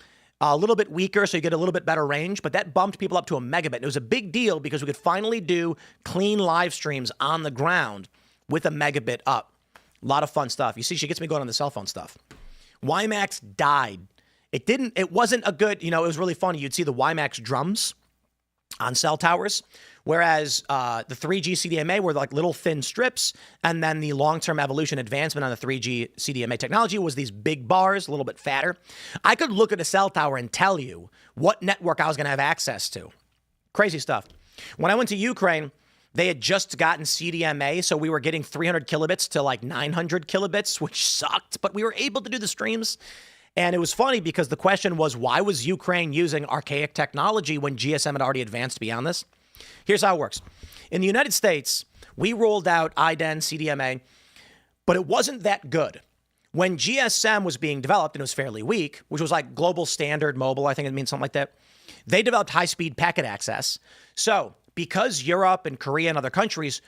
a little bit weaker so you get a little bit better range, but that bumped people up to a megabit. It was a big deal because we could finally do clean live streams on the ground with a megabit up. A lot of fun stuff. You see, she gets me going on the cell phone stuff. WiMAX died It wasn't a good, it was really funny. You'd see the WiMAX drums on cell towers, whereas the 3G CDMA were like little thin strips, and then the long-term evolution advancement on the 3G CDMA technology was these big bars, a little bit fatter. I could look at a cell tower and tell you what network I was going to have access to. Crazy stuff. When I went to Ukraine, they had just gotten CDMA, so we were getting 300 kilobits to like 900 kilobits, which sucked, but we were able to do the streams. And it was funny because the question was, why was Ukraine using archaic technology when GSM had already advanced beyond this? Here's how it works. In the United States, we rolled out IDEN, CDMA, but it wasn't that good. When GSM was being developed, and it was fairly weak, which was like global standard mobile, I think it means something like that, they developed high-speed packet access. So because Europe and Korea and other countries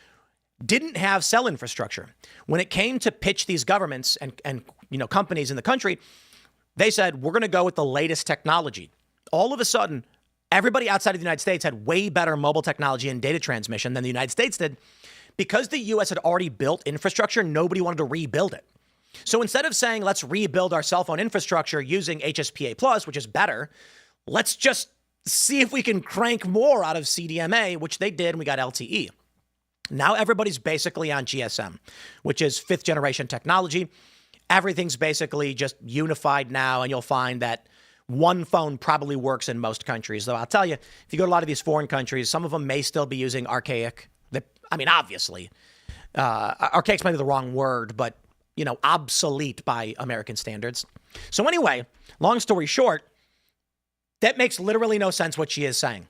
didn't have cell infrastructure, when it came to pitch these governments and companies in the country, they said, we're going to go with the latest technology. All of a sudden, everybody outside of the United States had way better mobile technology and data transmission than the United States did. Because the U.S. had already built infrastructure, nobody wanted to rebuild it. So instead of saying, let's rebuild our cell phone infrastructure using HSPA+, which is better, let's just see if we can crank more out of CDMA, which they did, and we got LTE. Now everybody's basically on GSM, which is fifth generation technology. Everything's basically just unified now, and you'll find that one phone probably works in most countries. Though I'll tell you, if you go to a lot of these foreign countries, some of them may still be using archaic. Obviously, archaic's maybe the wrong word, but, obsolete by American standards. So anyway, long story short, that makes literally no sense what she is saying.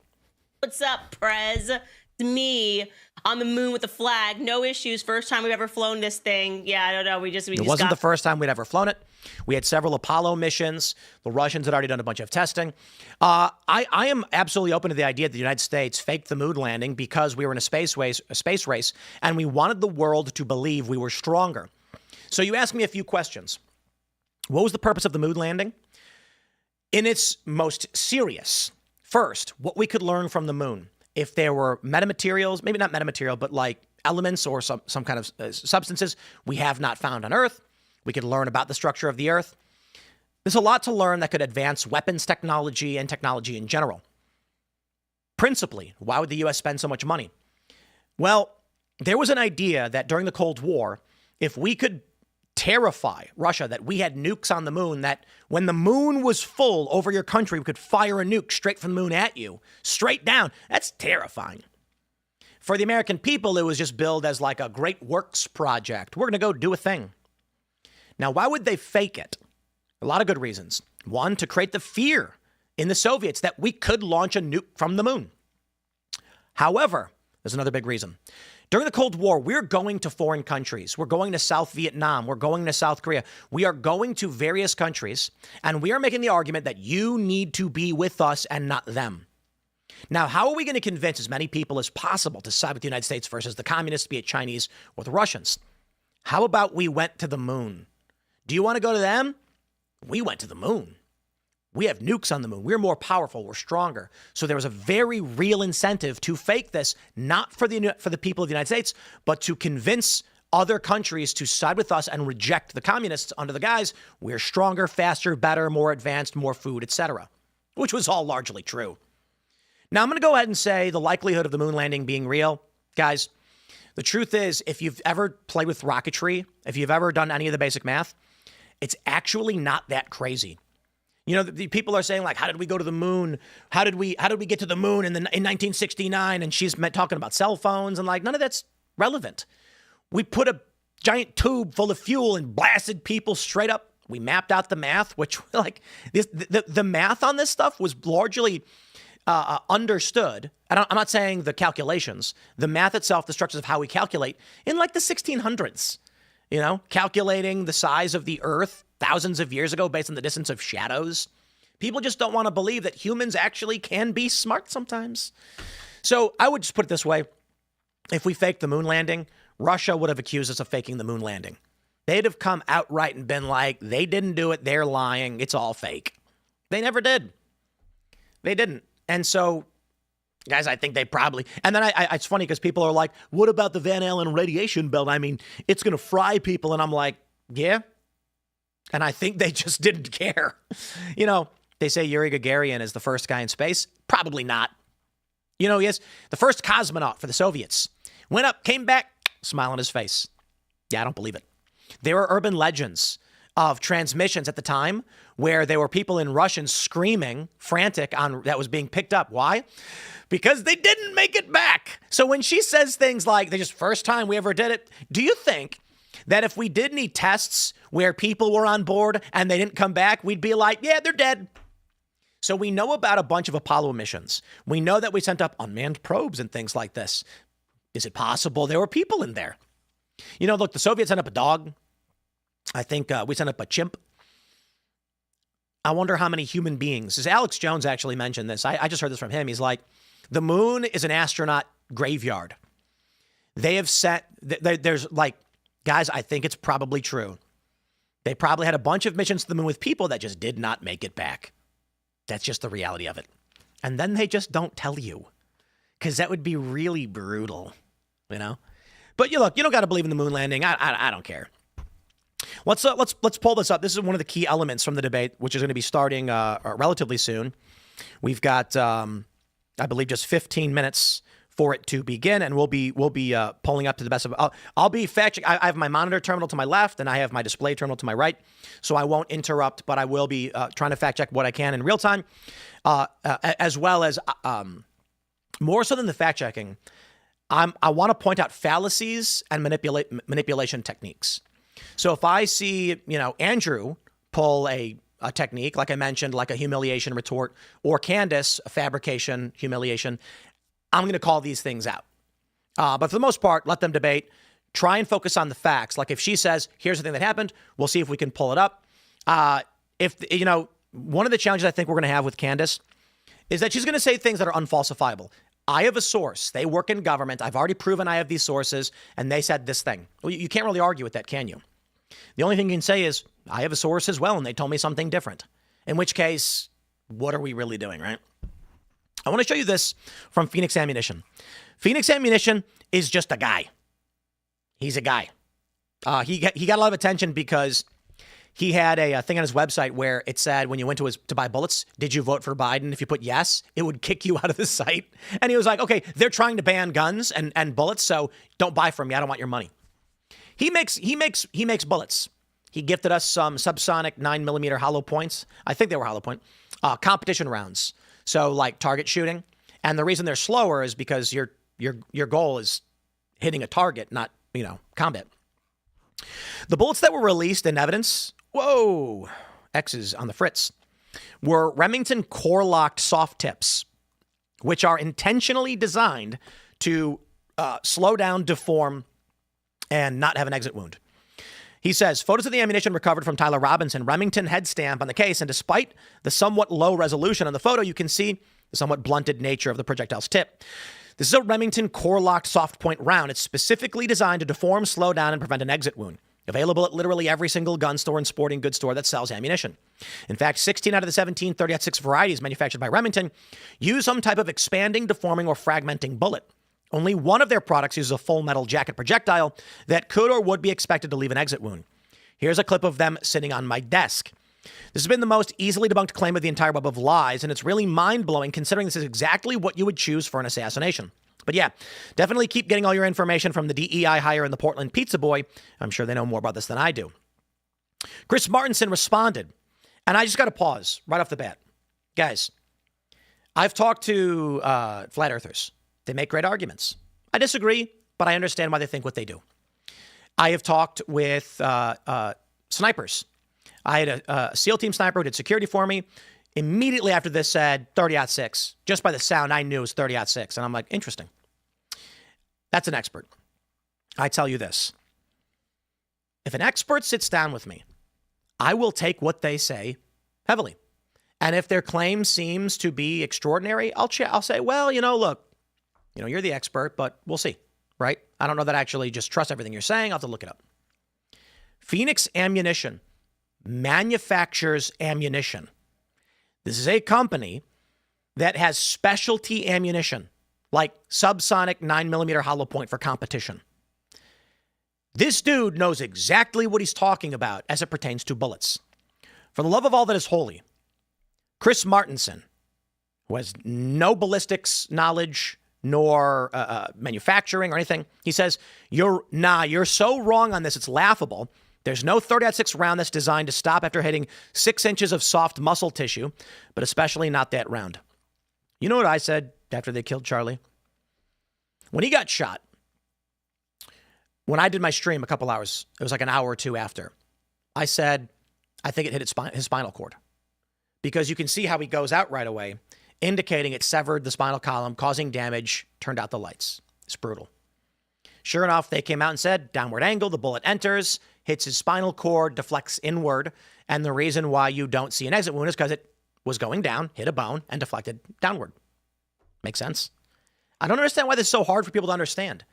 What's up, Prez? It's me on the moon with the flag. No issues. First time we've ever flown this thing. Yeah, I don't know. It wasn't the first time we'd ever flown it. We had several Apollo missions. The Russians had already done a bunch of testing. I am absolutely open to the idea that the United States faked the moon landing because we were in a space race, and we wanted the world to believe we were stronger. So you asked me a few questions. What was the purpose of the moon landing? In its most serious, first, what we could learn from the moon. If there were metamaterials, maybe not metamaterial, but like elements or some kind of substances we have not found on Earth, we could learn about the structure of the Earth. There's a lot to learn that could advance weapons technology and technology in general. Principally, why would the U.S. spend so much money? Well, there was an idea that during the Cold War, if we could terrify Russia that we had nukes on the moon, that when the moon was full over your country, we could fire a nuke straight from the moon at you, straight down. That's terrifying. For the American people, it was just billed as like a great works project. We're going to go do a thing. Now, why would they fake it? A lot of good reasons. One, to create the fear in the Soviets that we could launch a nuke from the moon. However, there's another big reason. During the Cold War, we're going to foreign countries. We're going to South Vietnam. We're going to South Korea. We are going to various countries, and we are making the argument that you need to be with us and not them. Now, how are we going to convince as many people as possible to side with the United States versus the communists, be it Chinese or the Russians? How about we went to the moon? Do you want to go to them? We went to the moon. We have nukes on the moon. We're more powerful. We're stronger. So there was a very real incentive to fake this, not for the people of the United States, but to convince other countries to side with us and reject the communists under the guise we're stronger, faster, better, more advanced, more food, etc., which was all largely true. Now, I'm going to go ahead and say the likelihood of the moon landing being real, guys, the truth is, if you've ever played with rocketry, if you've ever done any of the basic math, it's actually not that crazy. The people are saying, like, how did we go to the moon? How did we get to the moon in 1969? And she's talking about cell phones and like, none of that's relevant. We put a giant tube full of fuel and blasted people straight up. We mapped out the math, which the math on this stuff was largely understood. I'm not saying the calculations, the math itself, the structures of how we calculate in like the 1600s, calculating the size of the Earth thousands of years ago based on the distance of shadows. People just don't want to believe that humans actually can be smart sometimes. So I would just put it this way. If we faked the moon landing, Russia would have accused us of faking the moon landing. They'd have come outright and been like, they didn't do it. They're lying. It's all fake. They never did. They didn't. And so, guys, I think they probably, and then it's funny because people are like, what about the Van Allen radiation belt? I mean, it's going to fry people. And I'm like, yeah, And I think they just didn't care. You know, they say Yuri Gagarin is the first guy in space. Probably not. You know, he is the first cosmonaut for the Soviets. Went up, came back, smile on his face. Yeah, I don't believe it. There were urban legends of transmissions at the time where there were people in Russian screaming, frantic, on that was being picked up. Why? Because they didn't make it back. So when she says things like, "They just first time we ever did it," do you think that if we did any tests where people were on board and they didn't come back, we'd be like, yeah, they're dead? So we know about a bunch of Apollo missions. We know that we sent up unmanned probes and things like this. Is it possible there were people in there? You know, look, the Soviets sent up a dog. I think we sent up a chimp. I wonder how many human beings. As Alex Jones actually mentioned this. I just heard this from him. He's like, the moon is an astronaut graveyard. They have set, there's like, guys, I think it's probably true. They probably had a bunch of missions to the moon with people that just did not make it back. That's just the reality of it. And then they just don't tell you, because that would be really brutal, you know? But you look, you don't got to believe in the moon landing. I don't care. Let's pull this up. This is one of the key elements from the debate, which is going to be starting relatively soon. We've got, I believe, just 15 minutes for it to begin, and we'll be pulling up to the best of. I'll be fact check. I have my monitor terminal to my left, and I have my display terminal to my right, so I won't interrupt. But I will be trying to fact check what I can in real time, as well as more so than the fact checking. I want to point out fallacies and manipulation techniques. So if I see, you know, Andrew pull a technique, like I mentioned, like a humiliation retort, or Candace, a fabrication, humiliation, I'm going to call these things out. But for the most part, let them debate. Try and focus on the facts. Like if she says, here's the thing that happened, we'll see if we can pull it up. You know, one of the challenges I think we're going to have with Candace is that she's going to say things that are unfalsifiable. I have a source. They work in government. I've already proven I have these sources, and they said this thing. Well, you can't really argue with that, can you? The only thing you can say is, I have a source as well, and they told me something different. In which case, what are we really doing, right? I want to show you this from Phoenix Ammunition. Phoenix Ammunition is just a guy. He's a guy. He got a lot of attention because he had a thing on his website where it said when you went to buy bullets, did you vote for Biden? If you put yes, it would kick you out of the site. And he was like, okay, they're trying to ban guns and bullets, so don't buy from me. I don't want your money. He makes bullets. He gifted us some subsonic 9mm hollow points. I think they were hollow point competition rounds. So like target shooting. And the reason they're slower is because your goal is hitting a target, not, you know, combat. The bullets that were released in evidence, whoa, X's on the fritz, were Remington core-locked soft tips, which are intentionally designed to slow down, deform, and not have an exit wound. He says, photos of the ammunition recovered from Tyler Robinson, Remington head stamp on the case, and despite the somewhat low resolution on the photo, you can see the somewhat blunted nature of the projectile's tip. This is a Remington core-locked soft point round. It's specifically designed to deform, slow down, and prevent an exit wound. Available at literally every single gun store and sporting goods store that sells ammunition. In fact, 16 out of the 17 30-06 varieties manufactured by Remington use some type of expanding, deforming, or fragmenting bullet. Only one of their products uses a full metal jacket projectile that could or would be expected to leave an exit wound. Here's a clip of them sitting on my desk. This has been the most easily debunked claim of the entire web of lies, and it's really mind-blowing considering this is exactly what you would choose for an assassination. But yeah, definitely keep getting all your information from the DEI hire and the Portland Pizza Boy. I'm sure they know more about this than I do. Chris Martinson responded, and I just got to pause right off the bat. Guys, I've talked to flat earthers. They make great arguments. I disagree, but I understand why they think what they do. I have talked with snipers. I had a SEAL team sniper who did security for me. Immediately after this said 30-06. Just by the sound, I knew it was 30-06. And I'm like, interesting. That's an expert. I tell you this. If an expert sits down with me, I will take what they say heavily. And if their claim seems to be extraordinary, I'll say, well, look, you're the expert, but we'll see, right? I don't know that I actually just trust everything you're saying. I'll have to look it up. Phoenix Ammunition manufactures ammunition. This is a company that has specialty ammunition, like subsonic 9mm hollow point for competition. This dude knows exactly what he's talking about as it pertains to bullets. For the love of all that is holy, Chris Martenson, who has no ballistics knowledge nor manufacturing or anything, he says, you're so wrong on this. It's laughable. There's no 30-06 round that's designed to stop after hitting 6 inches of soft muscle tissue, but especially not that round. You know what I said after they killed Charlie? When he got shot, when I did my stream a couple hours, it was like an hour or two after, I said, I think it hit his spinal cord. Because you can see how he goes out right away, indicating it severed the spinal column, causing damage, turned out the lights. It's brutal. Sure enough, they came out and said, downward angle, the bullet enters, hits his spinal cord, deflects inward, and the reason why you don't see an exit wound is because it was going down, hit a bone, and deflected downward. Makes sense? I don't understand why this is so hard for people to understand.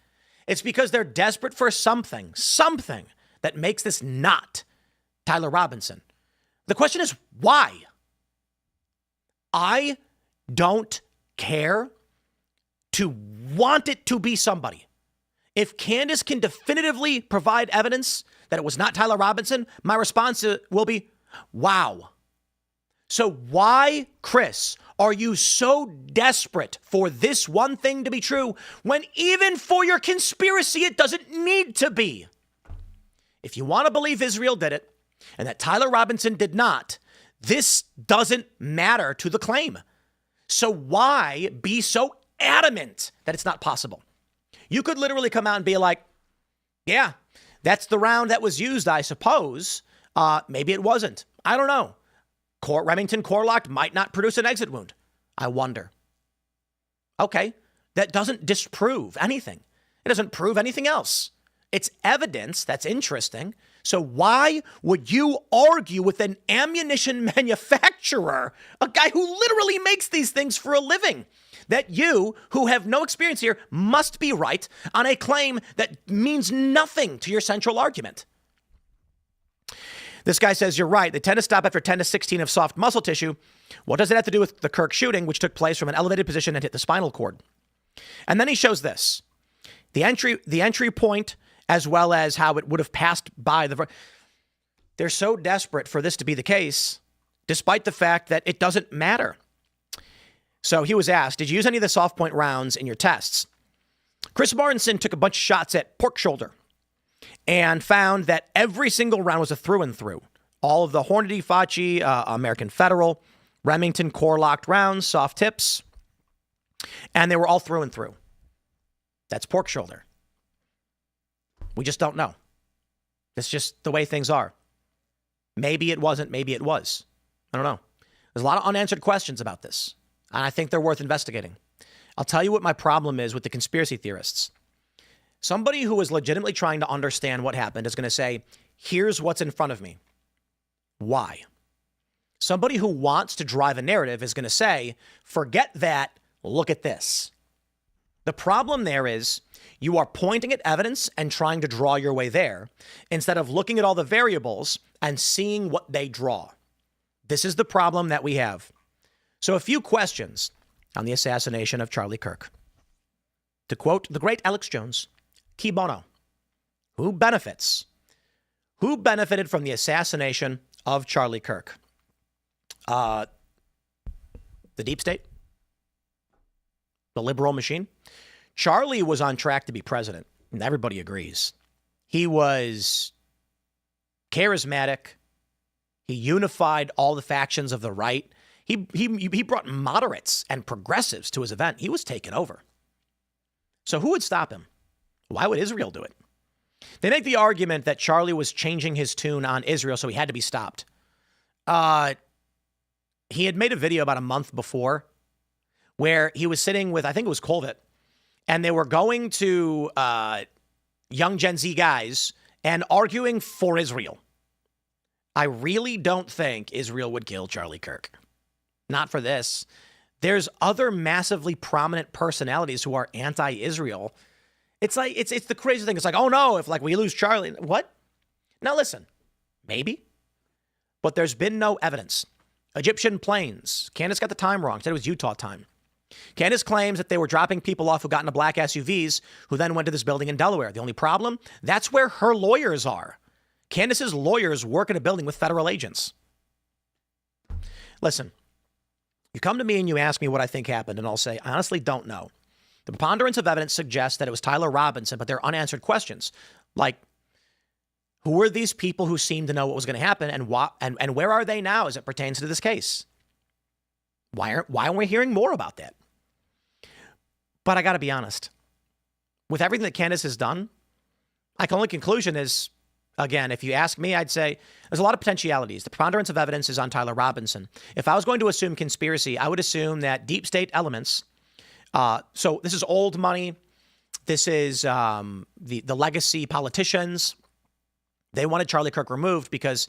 It's because they're desperate for something that makes this not Tyler Robinson. The question is, why? I don't care to want it to be somebody. If Candace can definitively provide evidence that it was not Tyler Robinson, my response will be, wow. So why, Chris, are you so desperate for this one thing to be true when even for your conspiracy, it doesn't need to be? If you want to believe Israel did it and that Tyler Robinson did not, this doesn't matter to the claim. So why be so adamant that it's not possible? You could literally come out and be like, yeah, that's the round that was used, I suppose. Maybe it wasn't. I don't know. Remington core-locked might not produce an exit wound. I wonder. Okay, that doesn't disprove anything. It doesn't prove anything else. It's evidence that's interesting. So why would you argue with an ammunition manufacturer, a guy who literally makes these things for a living, that you, who have no experience here, must be right on a claim that means nothing to your central argument? This guy says, you're right. They tend to stop after 10-16 of soft muscle tissue. What does it have to do with the Kirk shooting, which took place from an elevated position and hit the spinal cord? And then he shows this. The entry point, as well as how it would have passed by the... They're so desperate for this to be the case, despite the fact that it doesn't matter. So he was asked, did you use any of the soft point rounds in your tests? Chris Martenson took a bunch of shots at pork shoulder and found that every single round was a through and through. All of the Hornady, Facci, American Federal, Remington core-locked rounds, soft tips, and they were all through and through. That's pork shoulder. We just don't know. It's just the way things are. Maybe it wasn't, maybe it was. I don't know. There's a lot of unanswered questions about this, and I think they're worth investigating. I'll tell you what my problem is with the conspiracy theorists. Somebody who is legitimately trying to understand what happened is going to say, here's what's in front of me. Why? Somebody who wants to drive a narrative is going to say, forget that, look at this. The problem there is you are pointing at evidence and trying to draw your way there instead of looking at all the variables and seeing what they draw. This is the problem that we have. So a few questions on the assassination of Charlie Kirk. To quote the great Alex Jones, Key bono. Who benefits? Who benefited from the assassination of Charlie Kirk? The deep state? The liberal machine? Charlie was on track to be president, and everybody agrees. He was charismatic. He unified all the factions of the right. He brought moderates and progressives to his event. He was taken over. So who would stop him? Why would Israel do it? They make the argument that Charlie was changing his tune on Israel, so he had to be stopped. He had made a video about a month before where he was sitting with, I think it was Colvett, and they were going to young Gen Z guys and arguing for Israel. I really don't think Israel would kill Charlie Kirk. Not for this. There's other massively prominent personalities who are anti-Israel. It's like, it's the crazy thing. It's like, oh no, if like we lose Charlie, what? Now listen, maybe, but there's been no evidence. Egyptian planes. Candace got the time wrong. Said it was Utah time. Candace claims that they were dropping people off who got into black SUVs who then went to this building in Delaware. The only problem? That's where her lawyers are. Candace's lawyers work in a building with federal agents. Listen, you come to me and you ask me what I think happened, and I'll say, I honestly don't know. The preponderance of evidence suggests that it was Tyler Robinson, but they're unanswered questions. Like, who are these people who seem to know what was going to happen, and where are they now as it pertains to this case? Why aren't we hearing more about that? But I got to be honest. With everything that Candace has done, my only conclusion is, again, if you ask me, I'd say there's a lot of potentialities. The preponderance of evidence is on Tyler Robinson. If I was going to assume conspiracy, I would assume that deep state elements. So this is old money. This is the legacy politicians. They wanted Charlie Kirk removed because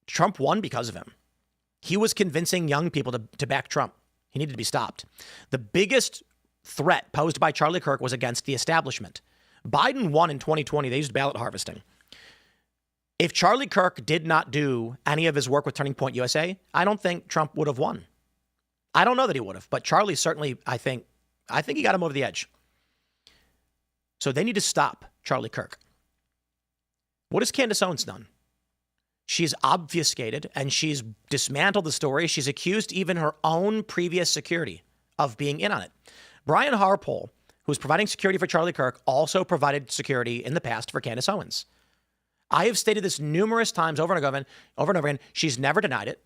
Trump won because of him. He was convincing young people to back Trump. He needed to be stopped. The biggest threat posed by Charlie Kirk was against the establishment. Biden won in 2020. They used ballot harvesting. If Charlie Kirk did not do any of his work with Turning Point USA, I don't think Trump would have won. I don't know that he would have, but Charlie certainly, I think he got him over the edge. So they need to stop Charlie Kirk. What has Candace Owens done? She's obfuscated and she's dismantled the story. She's accused even her own previous security of being in on it. Brian Harpole, who's providing security for Charlie Kirk, also provided security in the past for Candace Owens. I have stated this numerous times over and over again. She's never denied it.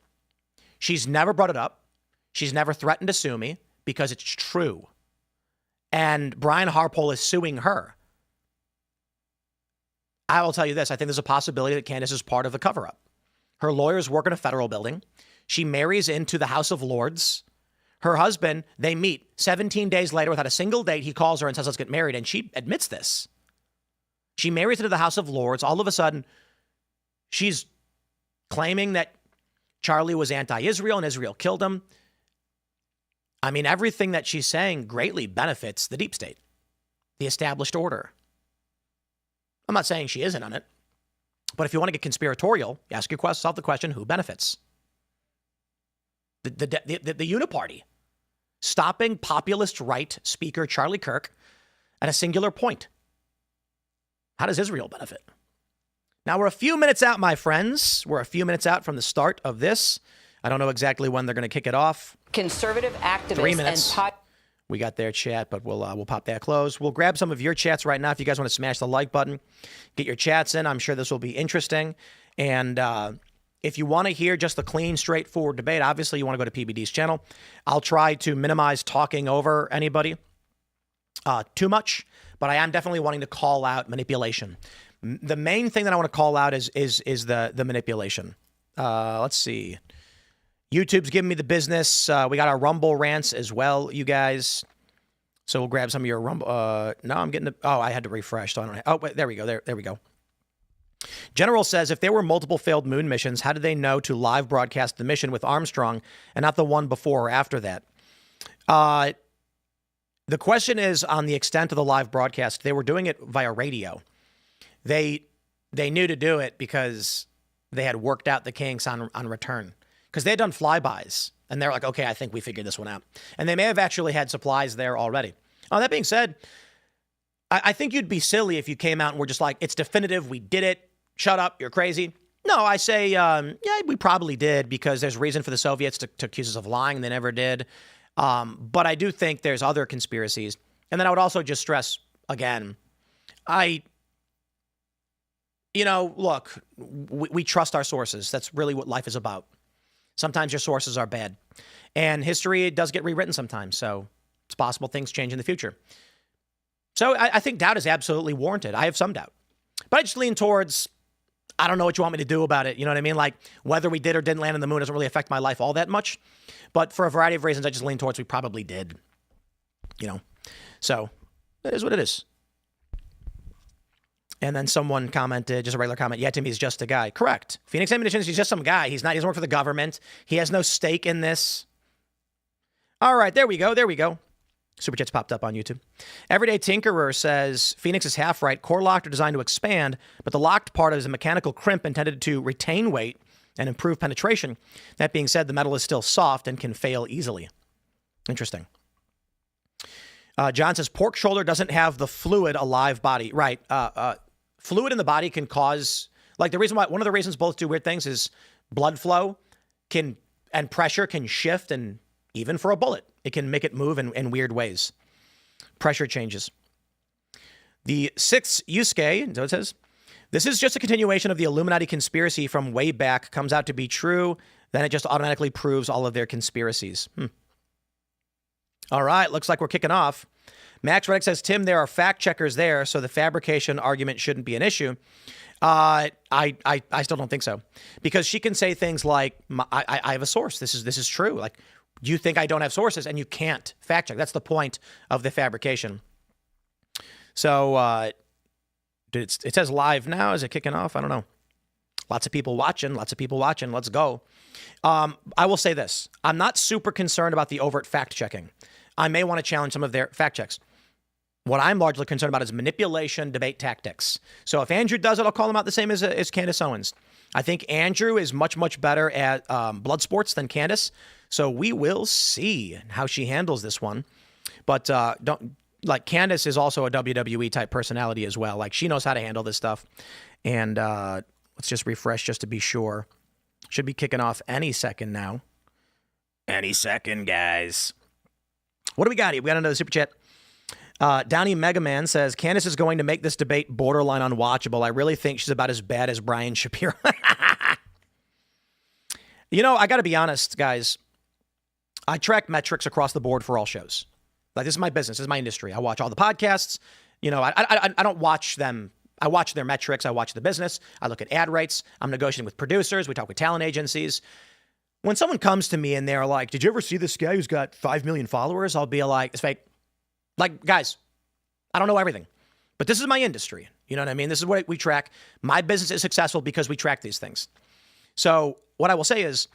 She's never brought it up. She's never threatened to sue me because it's true. And Brian Harpole is suing her. I will tell you this. I think there's a possibility that Candace is part of the cover-up. Her lawyers work in a federal building. She marries into the House of Lords. Her husband, they meet 17 days later without a single date. He calls her and says, let's get married. And she admits this. She marries into the House of Lords. All of a sudden, she's claiming that Charlie was anti-Israel and Israel killed him. I mean, everything that she's saying greatly benefits the deep state, the established order. I'm not saying she isn't on it, but if you want to get conspiratorial, ask yourself the question, who benefits? The uniparty, stopping populist right speaker Charlie Kirk at a singular point. How does Israel benefit? Now, we're a few minutes out, my friends. We're a few minutes out from the start of this. I don't know exactly when they're going to kick it off. Conservative activists 3 minutes. We got their chat, but we'll pop that close. We'll grab some of your chats right now. If you guys want to smash the like button, get your chats in. I'm sure this will be interesting. And if you want to hear just the clean, straightforward debate, obviously you want to go to PBD's channel. I'll try to minimize talking over anybody too much, but I am definitely wanting to call out manipulation. The main thing that I want to call out is the manipulation. Let's see. YouTube's giving me the business. We got our Rumble rants as well, you guys. So we'll grab some of your Rumble. No, I'm getting I had to refresh. So I don't. Oh, wait, there we go. There we go. General says, if there were multiple failed moon missions, how did they know to live broadcast the mission with Armstrong and not the one before or after that? The question is on the extent of the live broadcast. They were doing it via radio. They knew to do it because they had worked out the kinks on return. Because they had done flybys, and they're like, okay, I think we figured this one out. And they may have actually had supplies there already. That being said, I think you'd be silly if you came out and were just like, it's definitive, we did it, shut up, you're crazy. No, I say, yeah, we probably did, because there's reason for the Soviets to accuse us of lying. They never did. But I do think there's other conspiracies. And then I would also just stress, again, look, we trust our sources. That's really what life is about. Sometimes your sources are bad. And history does get rewritten sometimes. So it's possible things change in the future. So I think doubt is absolutely warranted. I have some doubt. But I just lean towards, I don't know what you want me to do about it. You know what I mean? Like, whether we did or didn't land on the moon doesn't really affect my life all that much. But for a variety of reasons, I just lean towards we probably did. So it is what it is. And then someone commented, just a regular comment, yeah, Timmy is just a guy. Correct. Phoenix Ammunition, he's just some guy. He doesn't work for the government. He has no stake in this. All right, there we go. Super Chats popped up on YouTube. Everyday Tinkerer says, Phoenix is half right. Core locked are designed to expand, but the locked part is a mechanical crimp intended to retain weight and improve penetration. That being said, the metal is still soft and can fail easily. Interesting. John says pork shoulder doesn't have the fluid a live body. Right. Fluid in the body can cause, like the reason why, one of the reasons both do weird things is blood flow and pressure can shift, and even for a bullet, it can make it move in weird ways. Pressure changes. The sixth Yusuke, so it says, this is just a continuation of the Illuminati conspiracy from way back, comes out to be true, then it just automatically proves all of their conspiracies. All right, looks like we're kicking off. Max Reddick says, Tim, there are fact checkers there, so the fabrication argument shouldn't be an issue. I still don't think so, because she can say things like, I have a source. This is true. Like, you think I don't have sources, and you can't fact check. That's the point of the fabrication. So it says live now. Is it kicking off? I don't know. Lots of people watching. Let's go. I will say this. I'm not super concerned about the overt fact checking. I may want to challenge some of their fact checks. What I'm largely concerned about is manipulation, debate tactics. So if Andrew does it, I'll call him out the same as Candace Owens. I think Andrew is much, much better at blood sports than Candace. So we will see how she handles this one. But Candace is also a WWE type personality as well. Like, she knows how to handle this stuff. And let's just refresh just to be sure. Should be kicking off any second now. Any second, guys. What do we got here? We got another super chat. Downey Mega Man says, Candace is going to make this debate borderline unwatchable. I really think she's about as bad as Brian Shapiro. You know, I got to be honest, guys. I track metrics across the board for all shows. Like, this is my business. This is my industry. I watch all the podcasts. You know, I don't watch them. I watch their metrics. I watch the business. I look at ad rates. I'm negotiating with producers. We talk with talent agencies. When someone comes to me and they're like, did you ever see this guy who's got 5 million followers? I'll be like, it's fake. Like, guys, I don't know everything, but this is my industry. You know what I mean? This is what we track. My business is successful because we track these things. So what I will say is,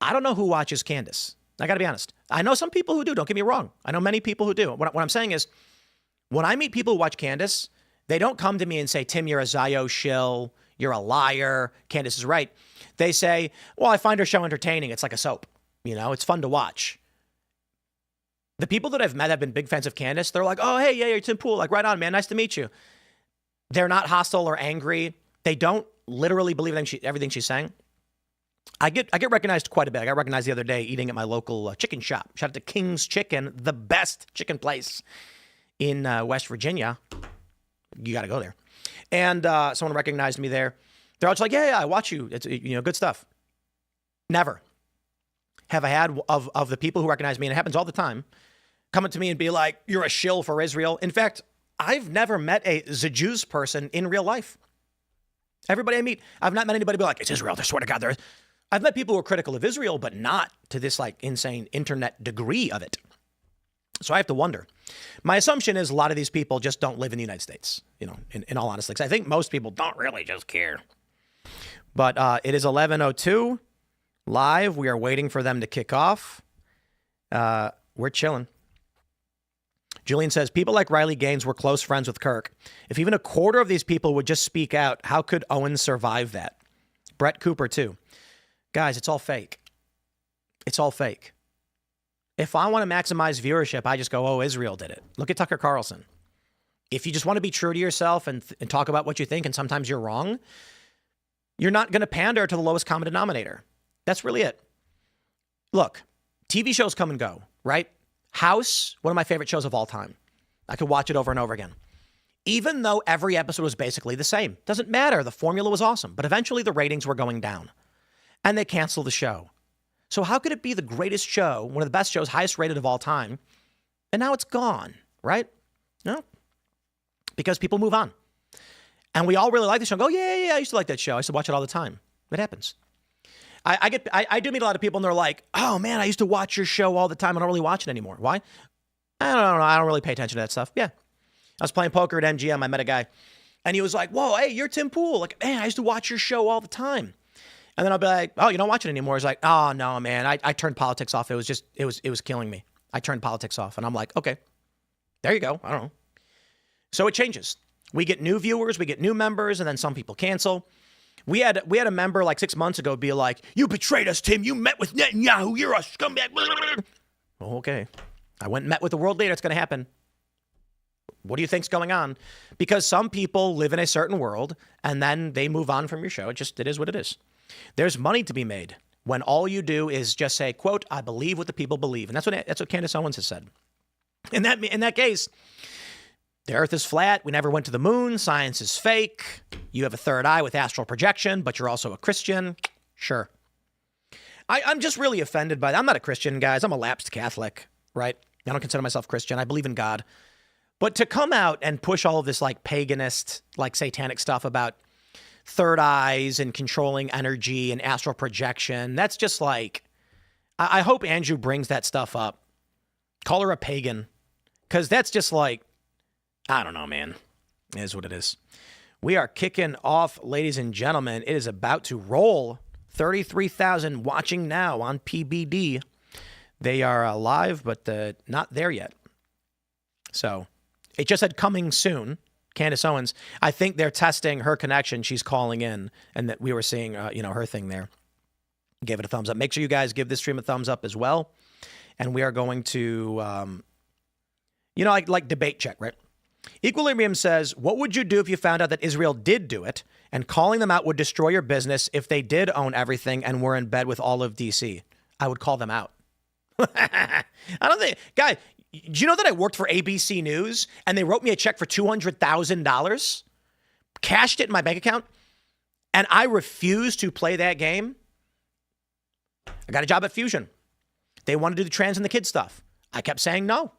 I don't know who watches Candace. I got to be honest. I know some people who do. Don't get me wrong. I know many people who do. What I'm saying is, when I meet people who watch Candace, they don't come to me and say, Tim, you're a Zio shill. You're a liar. Candace is right. They say, well, I find her show entertaining. It's like a soap. You know, it's fun to watch. The people that I've met have been big fans of Candace. They're like, oh, hey, yeah, you're Tim Pool. Like, right on, man. Nice to meet you. They're not hostile or angry. They don't literally believe everything she's saying. I get recognized quite a bit. I got recognized the other day eating at my local chicken shop. Shout out to King's Chicken, the best chicken place in West Virginia. You got to go there. And someone recognized me there. They're all just like, yeah, I watch you. It's, you know, good stuff. Never have I had of the people who recognize me, and it happens all the time, coming to me and be like, you're a shill for Israel. In fact, I've never met a Jews person in real life. Everybody I meet, I've not met anybody be like, it's Israel. I swear to God, I've met people who are critical of Israel, but not to this like insane internet degree of it. So I have to wonder. My assumption is a lot of these people just don't live in the United States, you know, in all honesty. 'Cause I think most people don't really just care. But it is 11:02 live. We are waiting for them to kick off. We're chilling. Julian says, people like Riley Gaines were close friends with Kirk. If even a quarter of these people would just speak out, how could Owens survive that? Brett Cooper, too. Guys, it's all fake. It's all fake. If I want to maximize viewership, I just go, oh, Israel did it. Look at Tucker Carlson. If you just want to be true to yourself and talk about what you think, and sometimes you're wrong, you're not going to pander to the lowest common denominator. That's really it. Look, TV shows come and go, right? House, one of my favorite shows of all time. I could watch it over and over again. Even though every episode was basically the same. Doesn't matter. The formula was awesome. But eventually the ratings were going down. And they canceled the show. So how could it be the greatest show, one of the best shows, highest rated of all time, and now it's gone, right? No. Because people move on. And we all really like the show and go, yeah, I used to like that show. I used to watch it all the time. It happens. I do meet a lot of people and they're like, oh man, I used to watch your show all the time. I don't really watch it anymore. Why? I don't know. I don't really pay attention to that stuff. Yeah. I was playing poker at MGM. I met a guy and he was like, whoa, hey, you're Tim Pool. Like, man, I used to watch your show all the time. And then I'll be like, oh, you don't watch it anymore. He's like, oh no, man, I turned politics off. It was killing me. I turned politics off. And I'm like, okay, there you go. I don't know. So it changes. We get new viewers, we get new members, and then some people cancel. We had a member like 6 months ago be like, you betrayed us, Tim. You met with Netanyahu. You're a scumbag. Okay. I went and met with the world leader. It's going to happen. What do you think's going on? Because some people live in a certain world and then they move on from your show. It is what it is. There's money to be made when all you do is just say, quote, I believe what the people believe. And that's what Candace Owens has said. In that case, the earth is flat. We never went to the moon. Science is fake. You have a third eye with astral projection, but you're also a Christian. Sure. I'm just really offended by that. I'm not a Christian, guys. I'm a lapsed Catholic, right? I don't consider myself Christian. I believe in God. But to come out and push all of this like paganist, like satanic stuff about third eyes and controlling energy and astral projection, that's just like, I hope Andrew brings that stuff up. Call her a pagan. Because that's just like, I don't know, man. It is what it is. We are kicking off, ladies and gentlemen. It is about to roll. 33,000 watching now on PBD. They are live, but not there yet. So it just said coming soon. Candace Owens. I think they're testing her connection. She's calling in, and that we were seeing, her thing there. Gave it a thumbs up. Make sure you guys give this stream a thumbs up as well. And we are going to, like debate check, right? Equilibrium says, what would you do if you found out that Israel did do it, and calling them out would destroy your business if they did own everything and were in bed with all of DC? I would call them out. I don't think, guy, do you know that I worked for ABC News and they wrote me a check for $200,000, cashed it in my bank account, and I refused to play that game? I got a job at Fusion. They wanted to do the trans and the kid stuff. I kept saying no.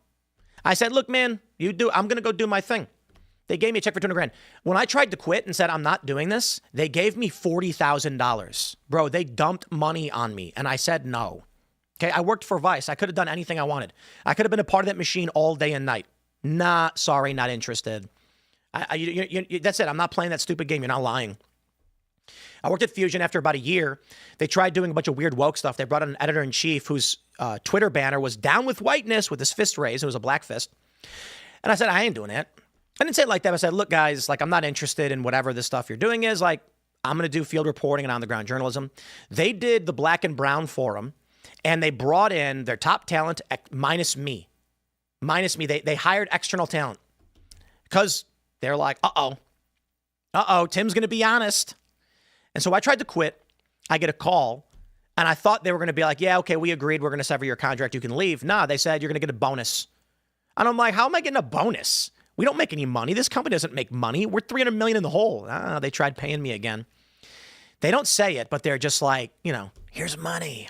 I said, look, man, I'm going to go do my thing. They gave me a check for $200,000. When I tried to quit and said, I'm not doing this, they gave me $40,000. Bro, they dumped money on me. And I said no. Okay, I worked for Vice. I could have done anything I wanted. I could have been a part of that machine all day and night. Nah, sorry, not interested. That's it. I'm not playing that stupid game. You're not lying. I worked at Fusion after about a year. They tried doing a bunch of weird woke stuff. They brought in an editor-in-chief whose Twitter banner was down with whiteness with his fist raised. It was a black fist. And I said, I ain't doing that. I didn't say it like that. I said, look, guys, like, I'm not interested in whatever this stuff you're doing is. Like, I'm going to do field reporting and on-the-ground journalism. They did the Black and Brown Forum, and they brought in their top talent minus me. They hired external talent because they're like, uh-oh, Tim's going to be honest. And so I tried to quit. I get a call, and I thought they were going to be like, yeah, okay, we agreed. We're going to sever your contract. You can leave. Nah, they said you're going to get a bonus. And I'm like, how am I getting a bonus? We don't make any money. This company doesn't make money. We're $300 million in the hole. They tried paying me again. They don't say it, but they're just like, here's money.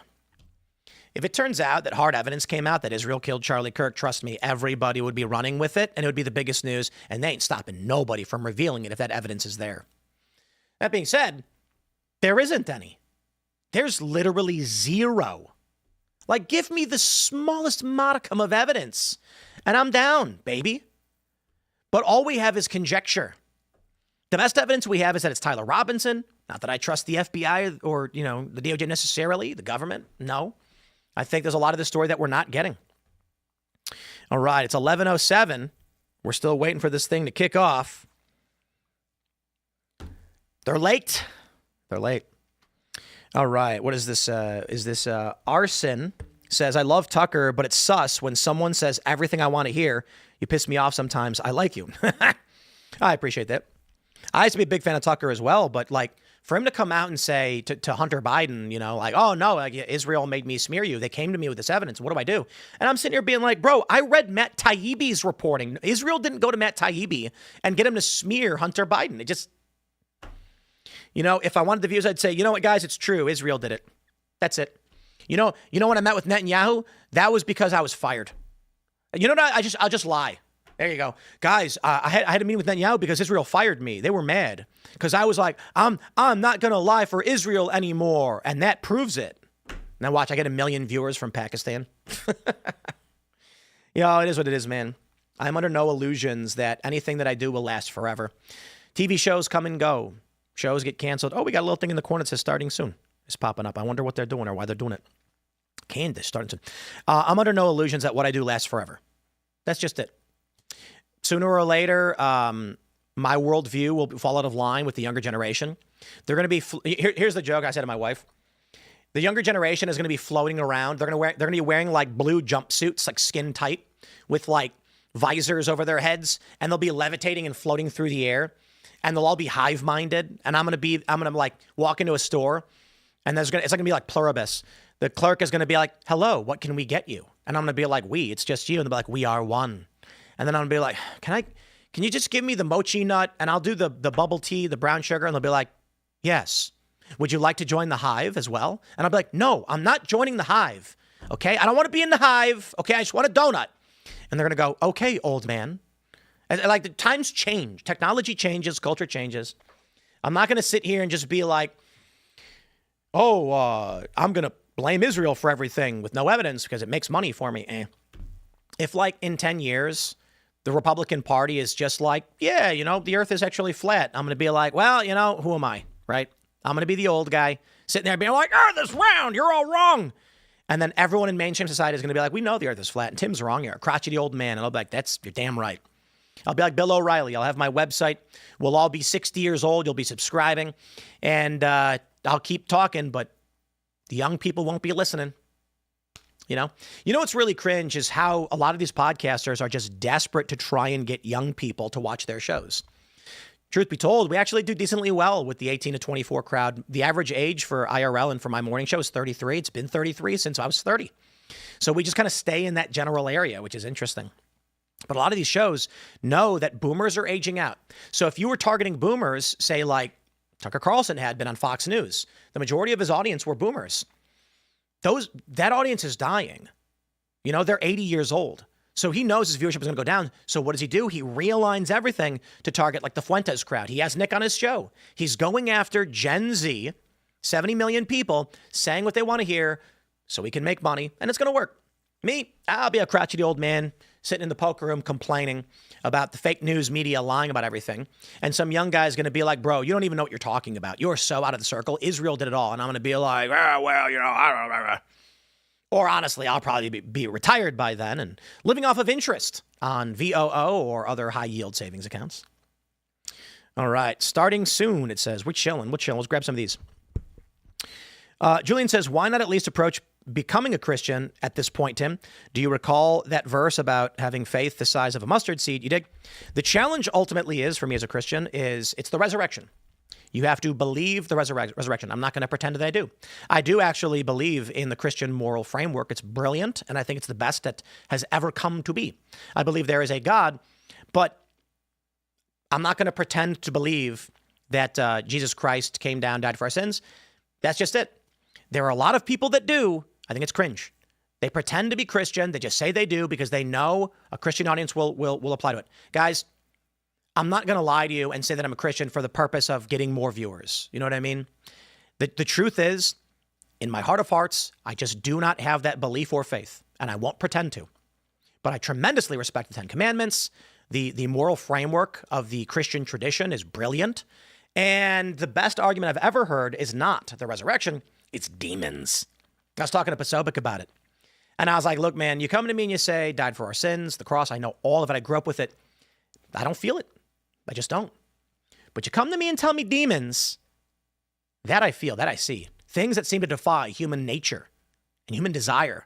If it turns out that hard evidence came out that Israel killed Charlie Kirk, trust me, everybody would be running with it, and it would be the biggest news, and they ain't stopping nobody from revealing it if that evidence is there. That being said, there isn't any. There's literally zero. Like, give me the smallest modicum of evidence, and I'm down, baby. But all we have is conjecture. The best evidence we have is that it's Tyler Robinson. Not that I trust the FBI or, the DOJ necessarily, the government. No. I think there's a lot of the story that we're not getting. All right, it's 11:07. We're still waiting for this thing to kick off. They're late. All right, what is this? Is this Arson says, I love Tucker, but it's sus when someone says everything I want to hear. You piss me off sometimes. I like you. I appreciate that. I used to be a big fan of Tucker as well, but like for him to come out and say to Hunter Biden, like, oh no, like Israel made me smear you. They came to me with this evidence. What do I do? And I'm sitting here being like, bro, I read Matt Taibbi's reporting. Israel didn't go to Matt Taibbi and get him to smear Hunter Biden. It just, if I wanted the views, I'd say, you know what, guys, it's true. Israel did it. That's it. You know when I met with Netanyahu, that was because I was fired. You know what? I'll just lie. There you go. Guys, I had a meeting with Netanyahu because Israel fired me. They were mad because I was like, I'm not going to lie for Israel anymore. And that proves it. Now watch, I get 1 million viewers from Pakistan. It is what it is, man. I'm under no illusions that anything that I do will last forever. TV shows come and go. Shows get canceled. Oh, we got a little thing in the corner that says starting soon. It's popping up. I wonder what they're doing or why they're doing it. Candace starting soon. I'm under no illusions that what I do lasts forever. That's just it. Sooner or later, my worldview will fall out of line with the younger generation. They're going to be... Here's the joke I said to my wife. The younger generation is going to be floating around. They're going to be wearing like blue jumpsuits, like skin tight, with like visors over their heads, and they'll be levitating and floating through the air, and they'll all be hive minded. And I'm going to like walk into a store, and it's going to be like pluribus. The clerk is going to be like, "Hello, what can we get you?" And I'm going to be like, it's just you. And they'll be like, "We are one." And then I'm going to be like, can you just give me the mochi nut, and I'll do the bubble tea, the brown sugar? And they'll be like, "Yes. Would you like to join the hive as well?" And I'll be like, "No, I'm not joining the hive. Okay. I don't want to be in the hive. Okay. I just want a donut." And they're going to go, "Okay, old man." And like the times change, technology changes, culture changes. I'm not going to sit here and just be like, I'm going to blame Israel for everything with no evidence because it makes money for me. If like in 10 years, the Republican Party is just like, the earth is actually flat, I'm going to be like, well, who am I, right? I'm going to be the old guy sitting there being like, "Earth is round, you're all wrong." And then everyone in mainstream society is going to be like, "We know the earth is flat, and Tim's wrong. You're a crotchety old man." And I'll be like, you're damn right. I'll be like Bill O'Reilly. I'll have my website. We'll all be 60 years old. You'll be subscribing. And I'll keep talking, but the young people won't be listening. You know what's really cringe is how a lot of these podcasters are just desperate to try and get young people to watch their shows. Truth be told, we actually do decently well with the 18 to 24 crowd. The average age for IRL and for my morning show is 33. It's been 33 since I was 30. So we just kind of stay in that general area, which is interesting. But a lot of these shows know that boomers are aging out. So if you were targeting boomers, say like Tucker Carlson had been on Fox News, the majority of his audience were boomers. That audience is dying. They're 80 years old. So he knows his viewership is going to go down. So what does he do? He realigns everything to target like the Fuentes crowd. He has Nick on his show. He's going after Gen Z, 70 million people saying what they want to hear so he can make money. And it's going to work. Me, I'll be a crotchety old man sitting in the poker room complaining about the fake news media lying about everything. And some young guy is going to be like, "Bro, you don't even know what you're talking about. You're so out of the circle. Israel did it all." And I'm going to be like, Or honestly, I'll probably be retired by then and living off of interest on VOO or other high-yield savings accounts. All right. Starting soon, it says. We're chilling. Let's grab some of these. Julian says, why not at least approach becoming a Christian at this point, Tim? Do you recall that verse about having faith the size of a mustard seed? You dig? The challenge ultimately is, for me as a Christian, it's the resurrection. You have to believe the resurrection. I'm not going to pretend that I do. I do actually believe in the Christian moral framework. It's brilliant, and I think it's the best that has ever come to be. I believe there is a God, but I'm not going to pretend to believe that Jesus Christ came down, died for our sins. That's just it. There are a lot of people that do. I think it's cringe. They pretend to be Christian. They just say they do because they know a Christian audience will apply to it. Guys, I'm not going to lie to you and say that I'm a Christian for the purpose of getting more viewers. You know what I mean? The truth is, in my heart of hearts, I just do not have that belief or faith, and I won't pretend to. But I tremendously respect the Ten Commandments. The moral framework of the Christian tradition is brilliant. And the best argument I've ever heard is not the resurrection, it's demons. I was talking to Pasobik about it. And I was like, look, man, you come to me and you say, died for our sins, the cross, I know all of it, I grew up with it. I don't feel it. I just don't. But you come to me and tell me demons, that I feel, that I see. Things that seem to defy human nature and human desire.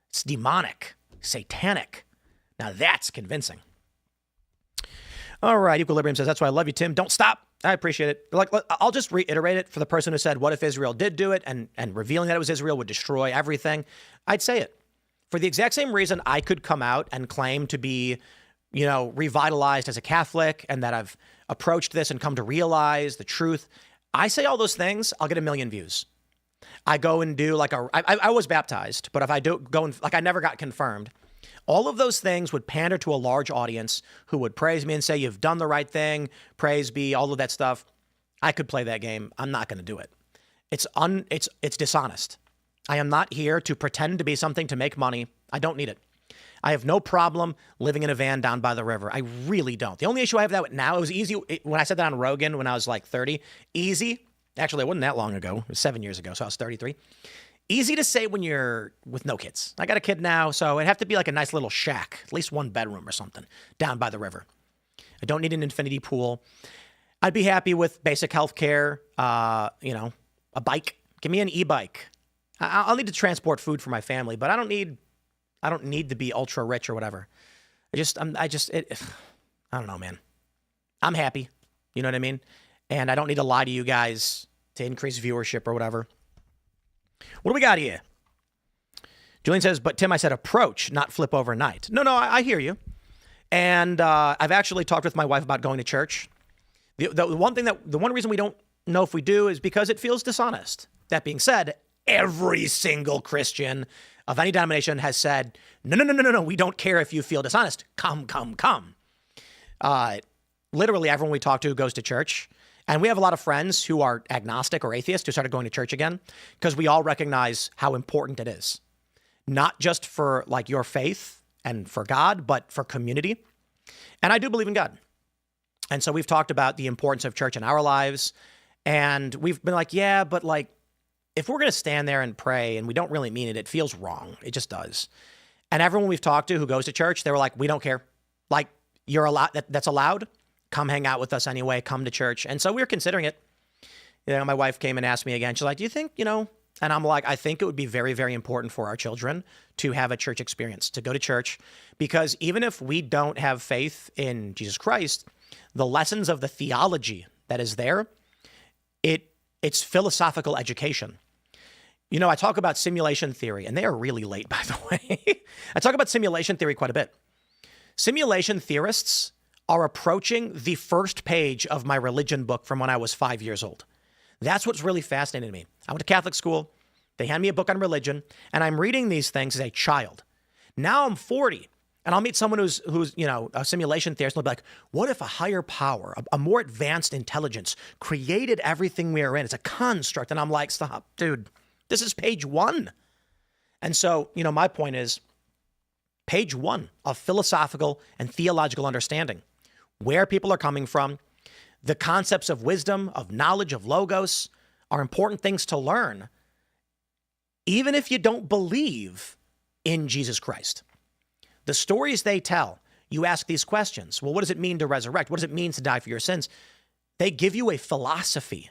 It's demonic, satanic. Now that's convincing. All right, Equilibrium says, that's why I love you, Tim. Don't stop. I appreciate it. Like, I'll just reiterate it for the person who said, what if Israel did do it and revealing that it was Israel would destroy everything? I'd say it. For the exact same reason I could come out and claim to be revitalized as a Catholic and that I've approached this and come to realize the truth. I say all those things, I'll get 1 million views. I go and do I was baptized, but if I do go and I never got confirmed, all of those things would pander to a large audience who would praise me and say, you've done the right thing, praise be, all of that stuff. I could play that game. I'm not going to do it. It's dishonest. I am not here to pretend to be something to make money. I don't need it. I have no problem living in a van down by the river. I really don't. The only issue I have that now, it was easy when I said that on Rogan when I was like 30. Easy. Actually, it wasn't that long ago. It was 7 years ago, so I was 33. Easy to say when you're with no kids. I got a kid now, so it'd have to be like a nice little shack, at least 1 bedroom or something, down by the river. I don't need an infinity pool. I'd be happy with basic health care, a bike. Give me an e-bike. I'll need to transport food for my family, but I don't need to be ultra rich or whatever. I don't know, man. I'm happy. You know what I mean? And I don't need to lie to you guys to increase viewership or whatever. What do we got here? Julian says, but Tim, I said approach, not flip overnight. No, I hear you. And I've actually talked with my wife about going to church. The one reason we don't know if we do is because it feels dishonest. That being said, every single Christian of any denomination has said, no, we don't care if you feel dishonest. Come. Literally everyone we talk to goes to church. And we have a lot of friends who are agnostic or atheist who started going to church again because we all recognize how important it is. Not just for like your faith and for God, but for community. And I do believe in God. And so we've talked about the importance of church in our lives. And we've been like, yeah, but like, if we're going to stand there and pray and we don't really mean it, it feels wrong. It just does. And everyone we've talked to who goes to church, they were like, we don't care. Like, you're allowed, that's allowed. Come hang out with us anyway. Come to church. And so we were considering it. You know, my wife came and asked me again. She's like, do you think, and I'm like, I think it would be very, very important for our children to have a church experience, to go to church, because even if we don't have faith in Jesus Christ, the lessons of the theology that is there, it's philosophical education. I talk about simulation theory, and they are really late, by the way. I talk about simulation theory quite a bit. Simulation theorists are approaching the first page of my religion book from when I was 5 years old. That's what's really fascinating to me. I went to Catholic school. They hand me a book on religion, and I'm reading these things as a child. Now I'm 40, and I'll meet someone who's a simulation theorist, and they'll be like, what if a higher power, a more advanced intelligence created everything we are in? It's a construct. And I'm like, stop, dude. This is page 1. And so, my point is page 1 of philosophical and theological understanding, where people are coming from, the concepts of wisdom, of knowledge, of logos are important things to learn, even if you don't believe in Jesus Christ. The stories they tell, you ask these questions. Well, what does it mean to resurrect? What does it mean to die for your sins? They give you a philosophy.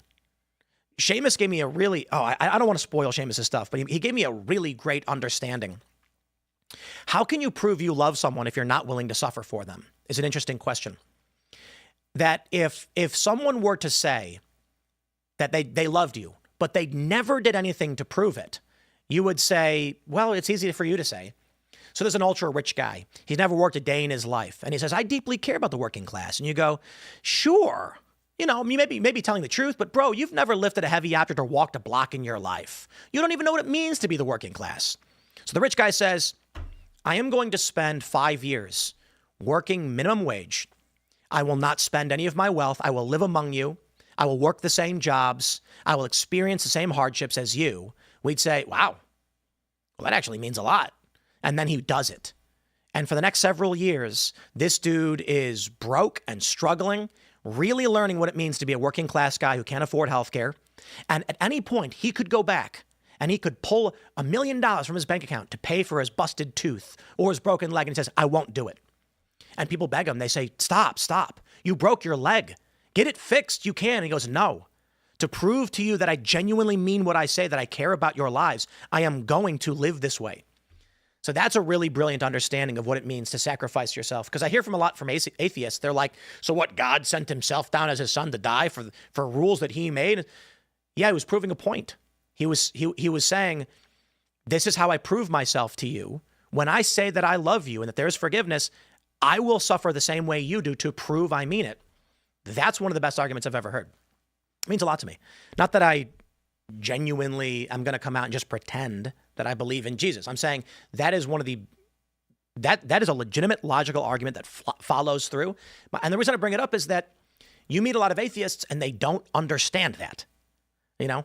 Seamus gave me a really, I don't want to spoil Seamus' stuff, but he gave me a really great understanding. How can you prove you love someone if you're not willing to suffer for them? Is an interesting question. That if someone were to say that they loved you, but they never did anything to prove it, you would say, well, it's easy for you to say. So there's an ultra rich guy. He's never worked a day in his life. And he says, I deeply care about the working class. And you go, sure. You may be telling the truth, but bro, you've never lifted a heavy object or walked a block in your life. You don't even know what it means to be the working class. So the rich guy says, I am going to spend 5 years working minimum wage. I will not spend any of my wealth. I will live among you. I will work the same jobs. I will experience the same hardships as you. We'd say, wow, well, that actually means a lot. And then he does it. And for the next several years, this dude is broke and struggling, really learning what it means to be a working class guy who can't afford healthcare. And at any point, he could go back and he could pull $1 million from his bank account to pay for his busted tooth or his broken leg. And he says, I won't do it. And people beg him. They say, stop. You broke your leg. Get it fixed. You can. And he goes, no. To prove to you that I genuinely mean what I say, that I care about your lives, I am going to live this way. So that's a really brilliant understanding of what it means to sacrifice yourself. Because I hear from a lot from atheists. They're like, so what, God sent himself down as his son to die for rules that he made? Yeah, he was proving a point. He was saying, this is how I prove myself to you. When I say that I love you and that there's forgiveness, I will suffer the same way you do to prove I mean it. That's one of the best arguments I've ever heard. It means a lot to me. Not that I genuinely am going to come out and just pretend that I believe in Jesus. I'm saying that is that is a legitimate logical argument that follows through. And the reason I bring it up is that you meet a lot of atheists and they don't understand that. You know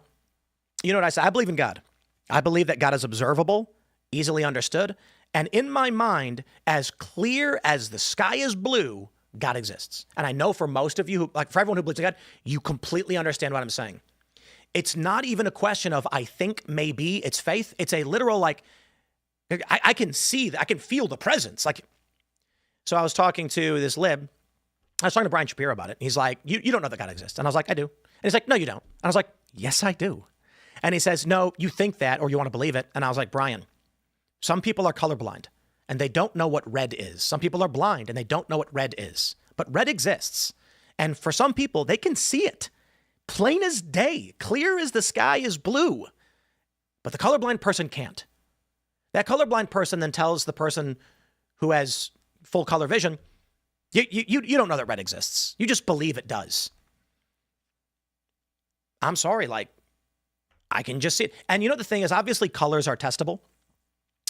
what I say? I believe in God. I believe that God is observable, easily understood. And in my mind, as clear as the sky is blue, God exists. And I know for most of you, for everyone who believes in God, you completely understand what I'm saying. It's not even a question of I think maybe, it's faith. It's a literal, I can see, I can feel the presence. So I was talking to this lib. I was talking to Brian Shapiro about it. He's like, you don't know that God exists. And I was like, I do. And he's like, no, you don't. And I was like, yes, I do. And he says, no, you think that, or you want to believe it. And I was like, Brian, some people are colorblind and they don't know what red is. Some people are blind and they don't know what red is. But red exists. And for some people, they can see it. Plain as day, clear as the sky is blue. But the colorblind person can't. That colorblind person then tells the person who has full color vision, you don't know that red exists. You just believe it does. I'm sorry, like, I can just see it. And you know, the thing is, obviously colors are testable.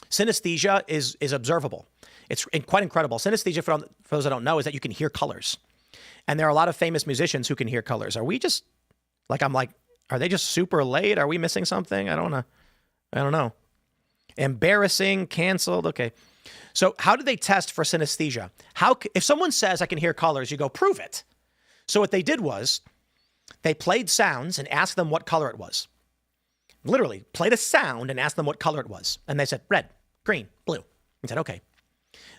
Synesthesia is observable. It's quite incredible. Synesthesia, for those that don't know, is that you can hear colors. And there are a lot of famous musicians who can hear colors. Are we just, like, I'm like, are they just super late? Are we missing something? I don't know. Embarrassing, canceled. Okay. So how do they test for synesthesia? If someone says I can hear colors, you go, prove it. So what they did was they played sounds and asked them what color it was. Literally played a sound and asked them what color it was. And they said, red, green, blue. I said, okay.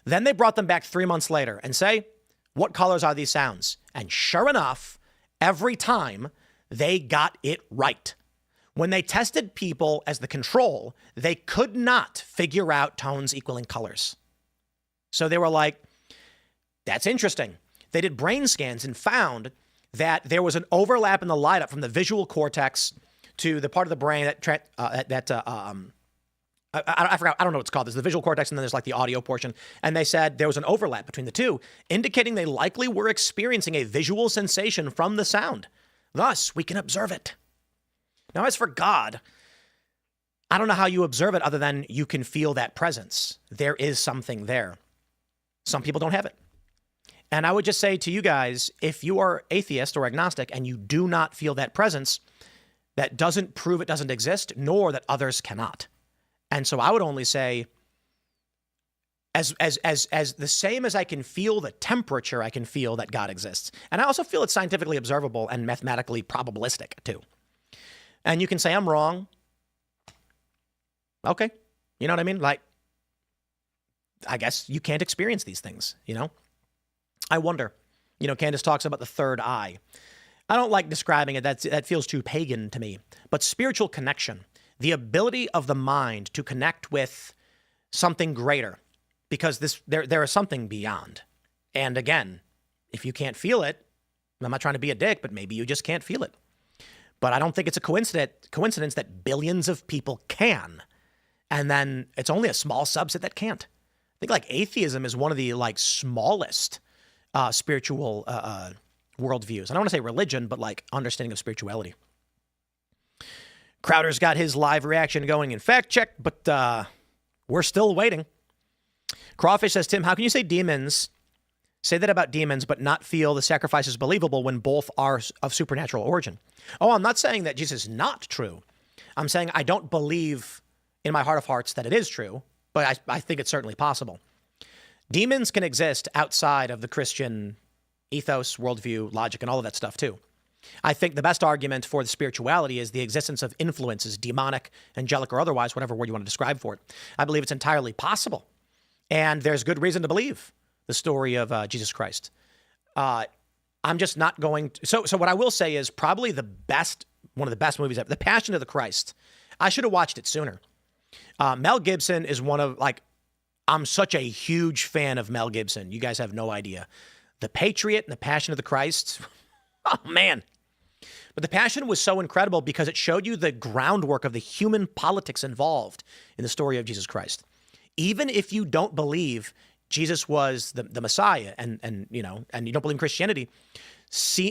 Then they brought them back 3 months later and say, what colors are these sounds? And sure enough, every time they got it right. When they tested people as the control, they could not figure out tones equaling colors. So they were like, that's interesting. They did brain scans and found that there was an overlap in the light up from the visual cortex to the part of the brain I forgot, I don't know what it's called. There's the visual cortex and then there's like the audio portion. And they said there was an overlap between the two, indicating they likely were experiencing a visual sensation from the sound. Thus, we can observe it. Now, as for God, I don't know how you observe it other than you can feel that presence. There is something there. Some people don't have it. And I would just say to you guys, if you are atheist or agnostic and you do not feel that presence, that doesn't prove it doesn't exist, nor that others cannot. And so I would only say, as the same as I can feel the temperature, I can feel that God exists. And I also feel it's scientifically observable and mathematically probabilistic too. And you can say, I'm wrong. Okay. You know what I mean? Like, I guess you can't experience these things, you know? I wonder. You know, Candace talks about the third eye. I don't like describing it. That feels too pagan to me. But spiritual connection, the ability of the mind to connect with something greater, because there is something beyond. And again, if you can't feel it, I'm not trying to be a dick, but maybe you just can't feel it. But I don't think it's a coincidence that billions of people can. And then it's only a small subset that can't. I think like atheism is one of the like smallest spiritual worldviews. I don't want to say religion, but like understanding of spirituality. Crowder's got his live reaction going in fact check, but we're still waiting. Crawfish says, Tim, how can you say that about demons, but not feel the sacrifice is believable when both are of supernatural origin? Oh, I'm not saying that Jesus is not true. I'm saying I don't believe in my heart of hearts that it is true, but I think it's certainly possible. Demons can exist outside of the Christian ethos, worldview, logic, and all of that stuff too. I think the best argument for the spirituality is the existence of influences, demonic, angelic, or otherwise, whatever word you want to describe for it. I believe it's entirely possible. And there's good reason to believe the story of Jesus Christ. I'm just not going to. So what I will say is probably one of the best movies ever, The Passion of the Christ. I should have watched it sooner. Mel Gibson is I'm such a huge fan of Mel Gibson. You guys have no idea. The Patriot and The Passion of the Christ. Oh, man. But The Passion was so incredible because it showed you the groundwork of the human politics involved in the story of Jesus Christ. Even if you don't believe Jesus was the Messiah and you don't believe in Christianity,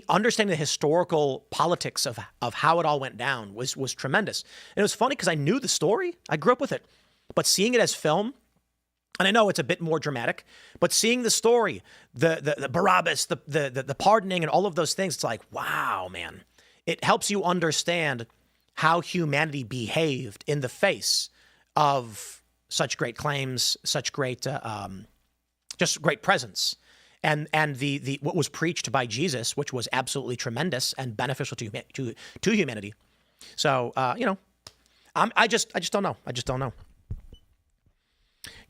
understanding the historical politics of how it all went down was tremendous. And it was funny because I knew the story. I grew up with it. But seeing it as film, and I know it's a bit more dramatic, but seeing the story, the Barabbas, the pardoning and all of those things, it's like, wow, man. It helps you understand how humanity behaved in the face of such great claims, such great, just great presence. And the what was preached by Jesus, which was absolutely tremendous and beneficial to humanity. So, I just don't know. I just don't know.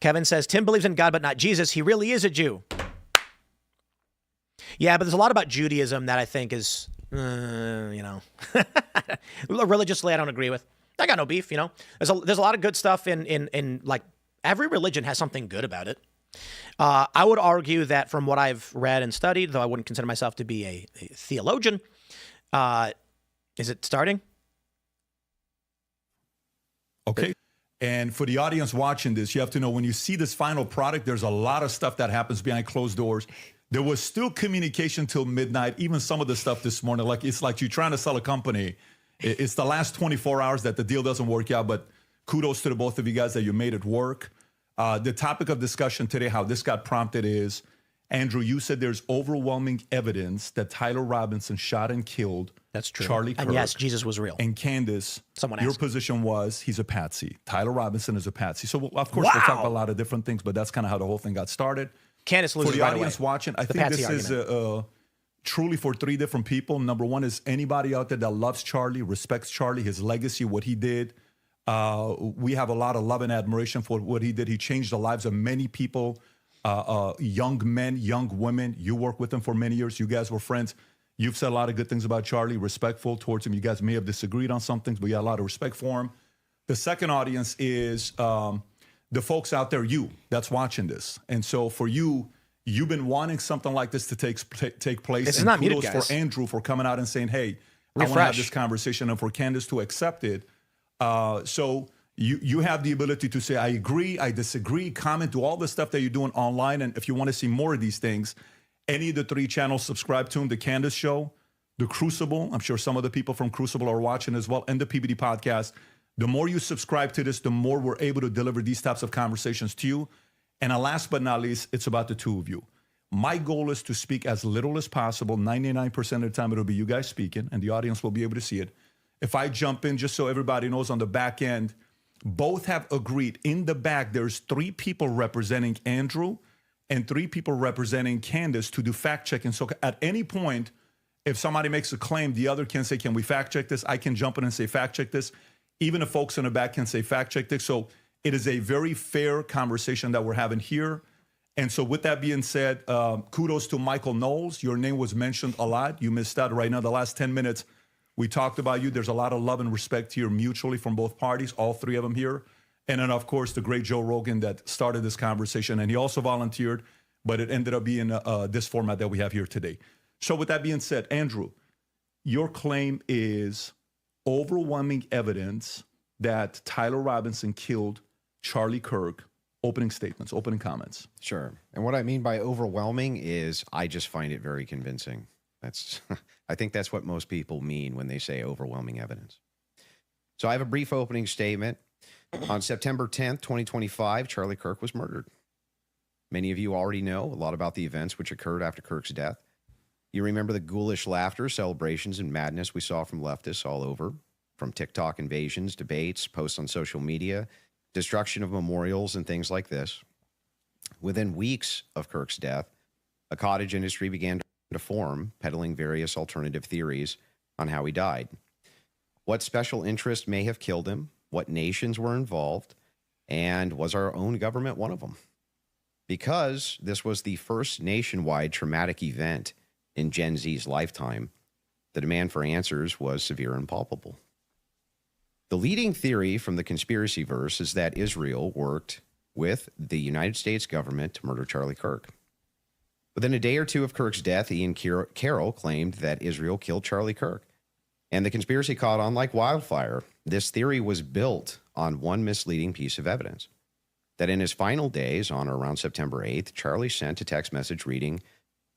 Kevin says, Tim believes in God, but not Jesus. He really is a Jew. Yeah, but there's a lot about Judaism that I think is, religiously, I don't agree with. I got no beef. You know, there's a lot of good stuff in like every religion has something good about it. I would argue that from what I've read and studied, though I wouldn't consider myself to be a theologian. Is it starting? Okay. And for the audience watching this, you have to know when you see this final product, there's a lot of stuff that happens behind closed doors. There was still communication till midnight, even some of the stuff this morning. Like it's like you're trying to sell a company. It's the last 24 hours that the deal doesn't work out, but kudos to the both of you guys that you made it work. The topic of discussion today, how this got prompted is, Andrew, you said there's overwhelming evidence that Tyler Robinson shot and killed That's true. Charlie Kirk. And yes, Jesus was real. And Candace, Someone your asked. position was he's a patsy. Tyler Robinson is a patsy. So, of course, we'll talk about a lot of different things, but that's kind of how the whole thing got started. Candace loses For the right audience away. watching, I The think patsy this is truly for three different people. Number one is anybody out there that loves Charlie, respects Charlie, his legacy, what he did. We have a lot of love and admiration for what he did. He changed the lives of many people, young men, young women. You worked with him for many years. You guys were friends. You've said a lot of good things about Charlie, respectful towards him. You guys may have disagreed on some things, but you had a lot of respect for him. The second audience is the folks out there, you, that's watching this. And so for you, you've been wanting something like this to take place. This is and not kudos muted, guys. for Andrew for coming out and saying, hey, I want to have this conversation, and for Candace to accept it. So you have the ability to say, I agree, I disagree, comment, do all the stuff that you're doing online. And if you want to see more of these things, any of the three channels, subscribe to them, The Candace Show, The Crucible. I'm sure some of the people from Crucible are watching as well, and the PBD Podcast. The more you subscribe to this, the more we're able to deliver these types of conversations to you. And last but not least, it's about the two of you. My goal is to speak as little as possible. 99% of the time, it'll be you guys speaking, and the audience will be able to see it. If I jump in, just so everybody knows on the back end, both have agreed. In the back, there's 3 people representing Andrew and 3 people representing Candace to do fact checking. So at any point, if somebody makes a claim, the other can say, can we fact check this? I can jump in and say, fact check this. Even the folks in the back can say, fact check this. So it is a very fair conversation that we're having here. And so with that being said, kudos to Michael Knowles. Your name was mentioned a lot. You missed out right now. The last 10 minutes, we talked about you. There's a lot of love and respect here mutually from both parties, all 3 of them here. And then, of course, the great Joe Rogan that started this conversation. And he also volunteered, but it ended up being this format that we have here today. So with that being said, Andrew, your claim is overwhelming evidence that Tyler Robinson killed Charlie Kirk. Opening statements, opening comments. Sure. And what I mean by overwhelming is I just find it very convincing. I think that's what most people mean when they say overwhelming evidence. So I have a brief opening statement. On September 10th, 2025, Charlie Kirk was murdered. Many of you already know a lot about the events which occurred after Kirk's death. You remember the ghoulish laughter, celebrations, and madness we saw from leftists all over, from TikTok invasions, debates, posts on social media, destruction of memorials, and things like this. Within weeks of Kirk's death, a cottage industry began to form, peddling various alternative theories on how he died. What special interest may have killed him, what nations were involved, and was our own government one of them? Because this was the first nationwide traumatic event in Gen Z's lifetime, the demand for answers was severe and palpable. The leading theory from the conspiracy verse is that Israel worked with the United States government to murder Charlie Kirk. Within a day or two of Kirk's death, Ian Carroll claimed that Israel killed Charlie Kirk, and the conspiracy caught on like wildfire. This theory was built on one misleading piece of evidence, that in his final days, on or around September 8th, Charlie sent a text message reading,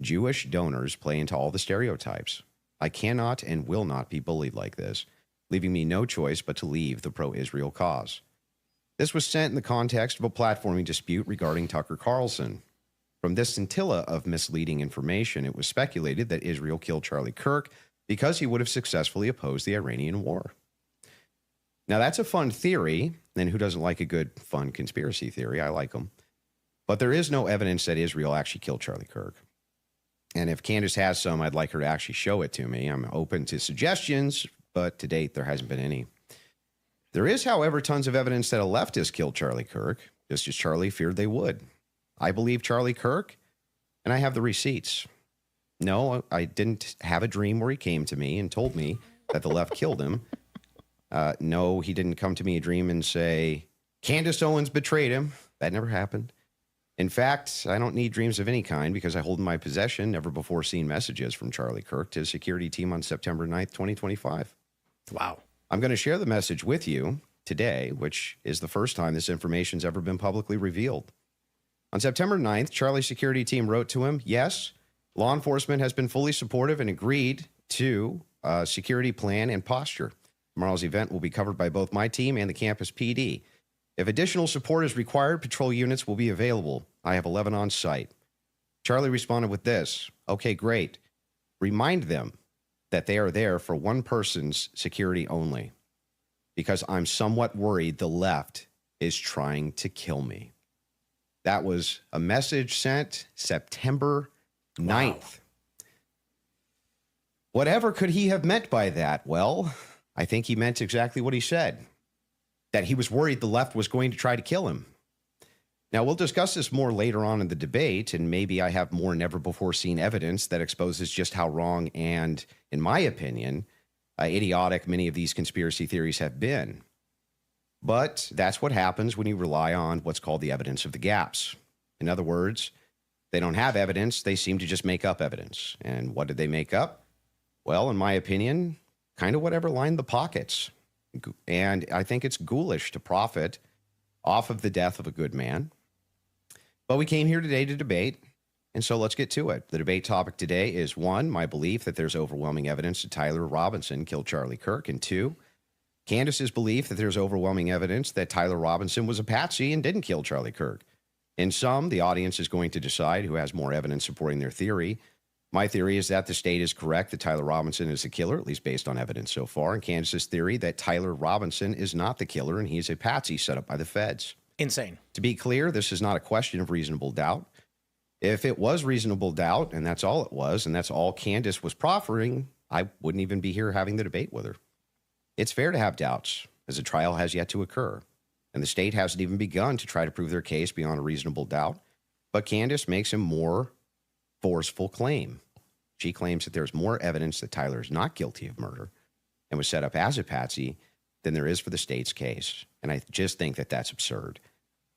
"Jewish donors play into all the stereotypes. I cannot and will not be bullied like this, leaving me no choice but to leave the pro-Israel cause." This was sent in the context of a platforming dispute regarding Tucker Carlson. From this scintilla of misleading information, it was speculated that Israel killed Charlie Kirk because he would have successfully opposed the Iranian war. Now, that's a fun theory, and who doesn't like a good, fun conspiracy theory? I like them. But there is no evidence that Israel actually killed Charlie Kirk. And if Candace has some, I'd like her to actually show it to me. I'm open to suggestions, but to date, there hasn't been any. There is, however, tons of evidence that a leftist killed Charlie Kirk, just as Charlie feared they would. I believe Charlie Kirk, and I have the receipts. No, I didn't have a dream where he came to me and told me that the left killed him. No, he didn't come to me a dream and say, Candace Owens betrayed him. That never happened. In fact, I don't need dreams of any kind because I hold in my possession never before seen messages from Charlie Kirk to his security team on September 9th, 2025. Wow. I'm going to share the message with you today, which is the first time this information's ever been publicly revealed. On September 9th, Charlie's security team wrote to him, yes, law enforcement has been fully supportive and agreed to a security plan and posture. Tomorrow's event will be covered by both my team and the campus PD. If additional support is required, patrol units will be available. I have 11 on site. Charlie responded with this. Okay, great. Remind them that they are there for one person's security only, because I'm somewhat worried the left is trying to kill me. That was a message sent September 9th. Wow. Whatever could he have meant by that? Well, I think he meant exactly what he said, that he was worried the left was going to try to kill him. Now, we'll discuss this more later on in the debate, and maybe I have more never-before-seen evidence that exposes just how wrong and, in my opinion, idiotic many of these conspiracy theories have been. But that's what happens when you rely on what's called the evidence of the gaps. In other words, they don't have evidence, they seem to just make up evidence. And what did they make up? Well, in my opinion, kind of whatever lined the pockets. And I think it's ghoulish to profit off of the death of a good man. But we came here today to debate, and so let's get to it. The debate topic today is, 1, my belief that there's overwhelming evidence that Tyler Robinson killed Charlie Kirk, and 2, Candace's belief that there's overwhelming evidence that Tyler Robinson was a patsy and didn't kill Charlie Kirk. In sum, the audience is going to decide who has more evidence supporting their theory. My theory is that the state is correct that Tyler Robinson is the killer, at least based on evidence so far, and Candace's theory that Tyler Robinson is not the killer and he's a patsy set up by the feds. Insane. To be clear, this is not a question of reasonable doubt. If it was reasonable doubt, and that's all it was, and that's all Candace was proffering, I wouldn't even be here having the debate with her. It's fair to have doubts, as a trial has yet to occur, and the state hasn't even begun to try to prove their case beyond a reasonable doubt, but Candace makes a more forceful claim. She claims that there's more evidence that Tyler is not guilty of murder and was set up as a patsy than there is for the state's case. And I just think that that's absurd.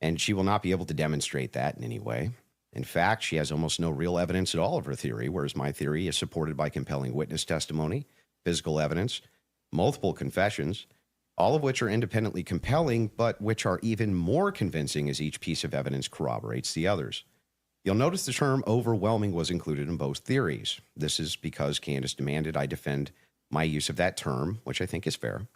And she will not be able to demonstrate that in any way. In fact, she has almost no real evidence at all of her theory, whereas my theory is supported by compelling witness testimony, physical evidence, multiple confessions, all of which are independently compelling, but which are even more convincing as each piece of evidence corroborates the others. You'll notice the term overwhelming was included in both theories. This is because Candace demanded I defend my use of that term, which I think is fair,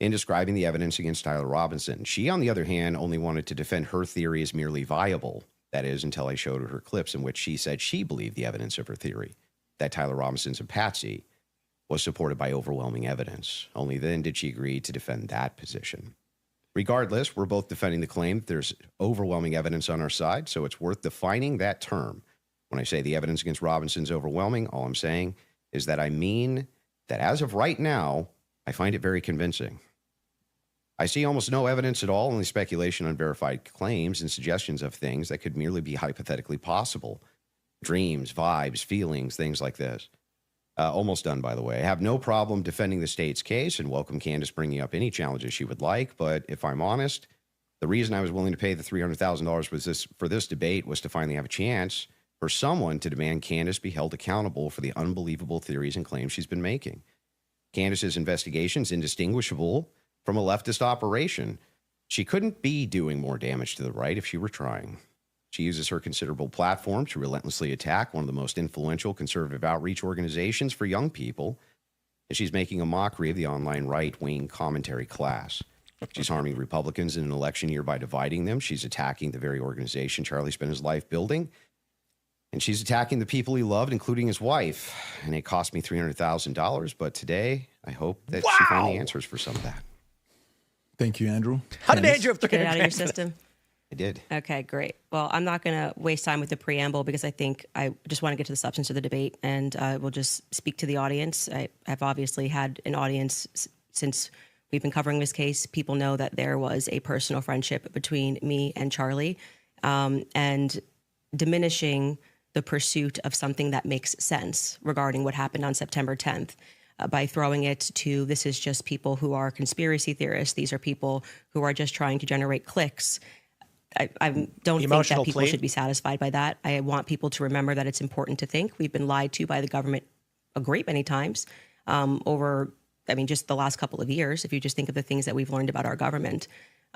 in describing the evidence against Tyler Robinson. She, on the other hand, only wanted to defend her theory as merely viable. That is, until I showed her clips in which she said she believed the evidence of her theory, that Tyler Robinson's a patsy, was supported by overwhelming evidence. Only then did she agree to defend that position. Regardless, we're both defending the claim that there's overwhelming evidence on our side, so it's worth defining that term. When I say the evidence against Robinson's overwhelming, all I'm saying is that I mean that as of right now, I find it very convincing. I see almost no evidence at all, only speculation on verified claims and suggestions of things that could merely be hypothetically possible. Dreams, vibes, feelings, things like this. Almost done, by the way. I have no problem defending the state's case and welcome Candace bringing up any challenges she would like. But if I'm honest, the reason I was willing to pay the $300,000 for this debate was to finally have a chance for someone to demand Candace be held accountable for the unbelievable theories and claims she's been making. Candace's investigation is indistinguishable from a leftist operation. She couldn't be doing more damage to the right if she were trying. She uses her considerable platform to relentlessly attack one of the most influential conservative outreach organizations for young people, and she's making a mockery of the online right-wing commentary class. She's harming Republicans in an election year by dividing them. She's attacking the very organization Charlie spent his life building, and she's attacking the people he loved, including his wife. And it cost me $300,000, but today I hope that she finally answers for some of that. Thank you, Andrew. How did Andrew have Get it out of your system? I did. Okay, great. Well, I'm not going to waste time with the preamble because I think I just want to get to the substance of the debate, and we'll just speak to the audience. I've obviously had an audience since we've been covering this case. People know that there was a personal friendship between me and Charlie, and diminishing the pursuit of something that makes sense regarding what happened on September 10th. by throwing it to this is just people who are conspiracy theorists. These are people who are just trying to generate clicks. I don't think Emotional that people plea. should be satisfied by that. I want people to remember that it's important to think. We've been lied to by the government a great many times over, just the last couple of years, if you just think of the things that we've learned about our government.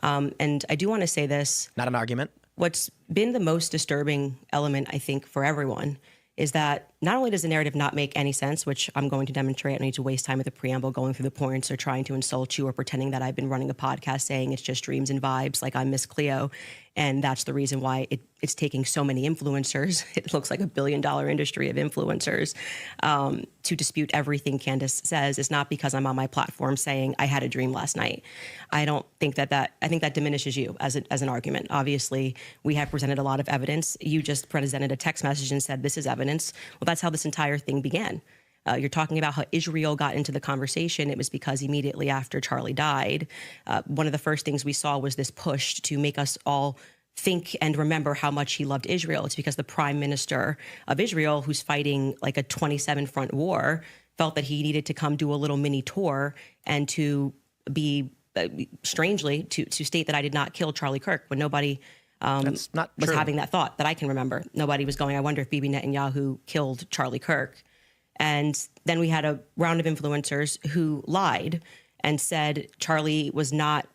And I do want to say this. Not an argument. What's been the most disturbing element, I think, for everyone is that not only does the narrative not make any sense, which I'm going to demonstrate, I don't need to waste time with the preamble going through the points or trying to insult you or pretending that I've been running a podcast saying it's just dreams and vibes like I'm Miss Cleo. And that's the reason why it's taking so many influencers. It looks like $1 billion industry of influencers to dispute everything Candace says. It's not because I'm on my platform saying I had a dream last night. I don't think I think that diminishes you as an argument. Obviously, we have presented a lot of evidence. You just presented a text message and said this is evidence. Well, that's how this entire thing began. You're talking about how Israel got into the conversation. It was because immediately after Charlie died, one of the first things we saw was this push to make us all think and remember how much he loved Israel. It's because the prime minister of Israel, who's fighting like a 27-front war, felt that he needed to come do a little mini tour and to be, strangely, to state that I did not kill Charlie Kirk when nobody That's not was true. having that thought that I can remember. Nobody was going, I wonder if Bibi Netanyahu killed Charlie Kirk. And then we had a round of influencers who lied and said Charlie was not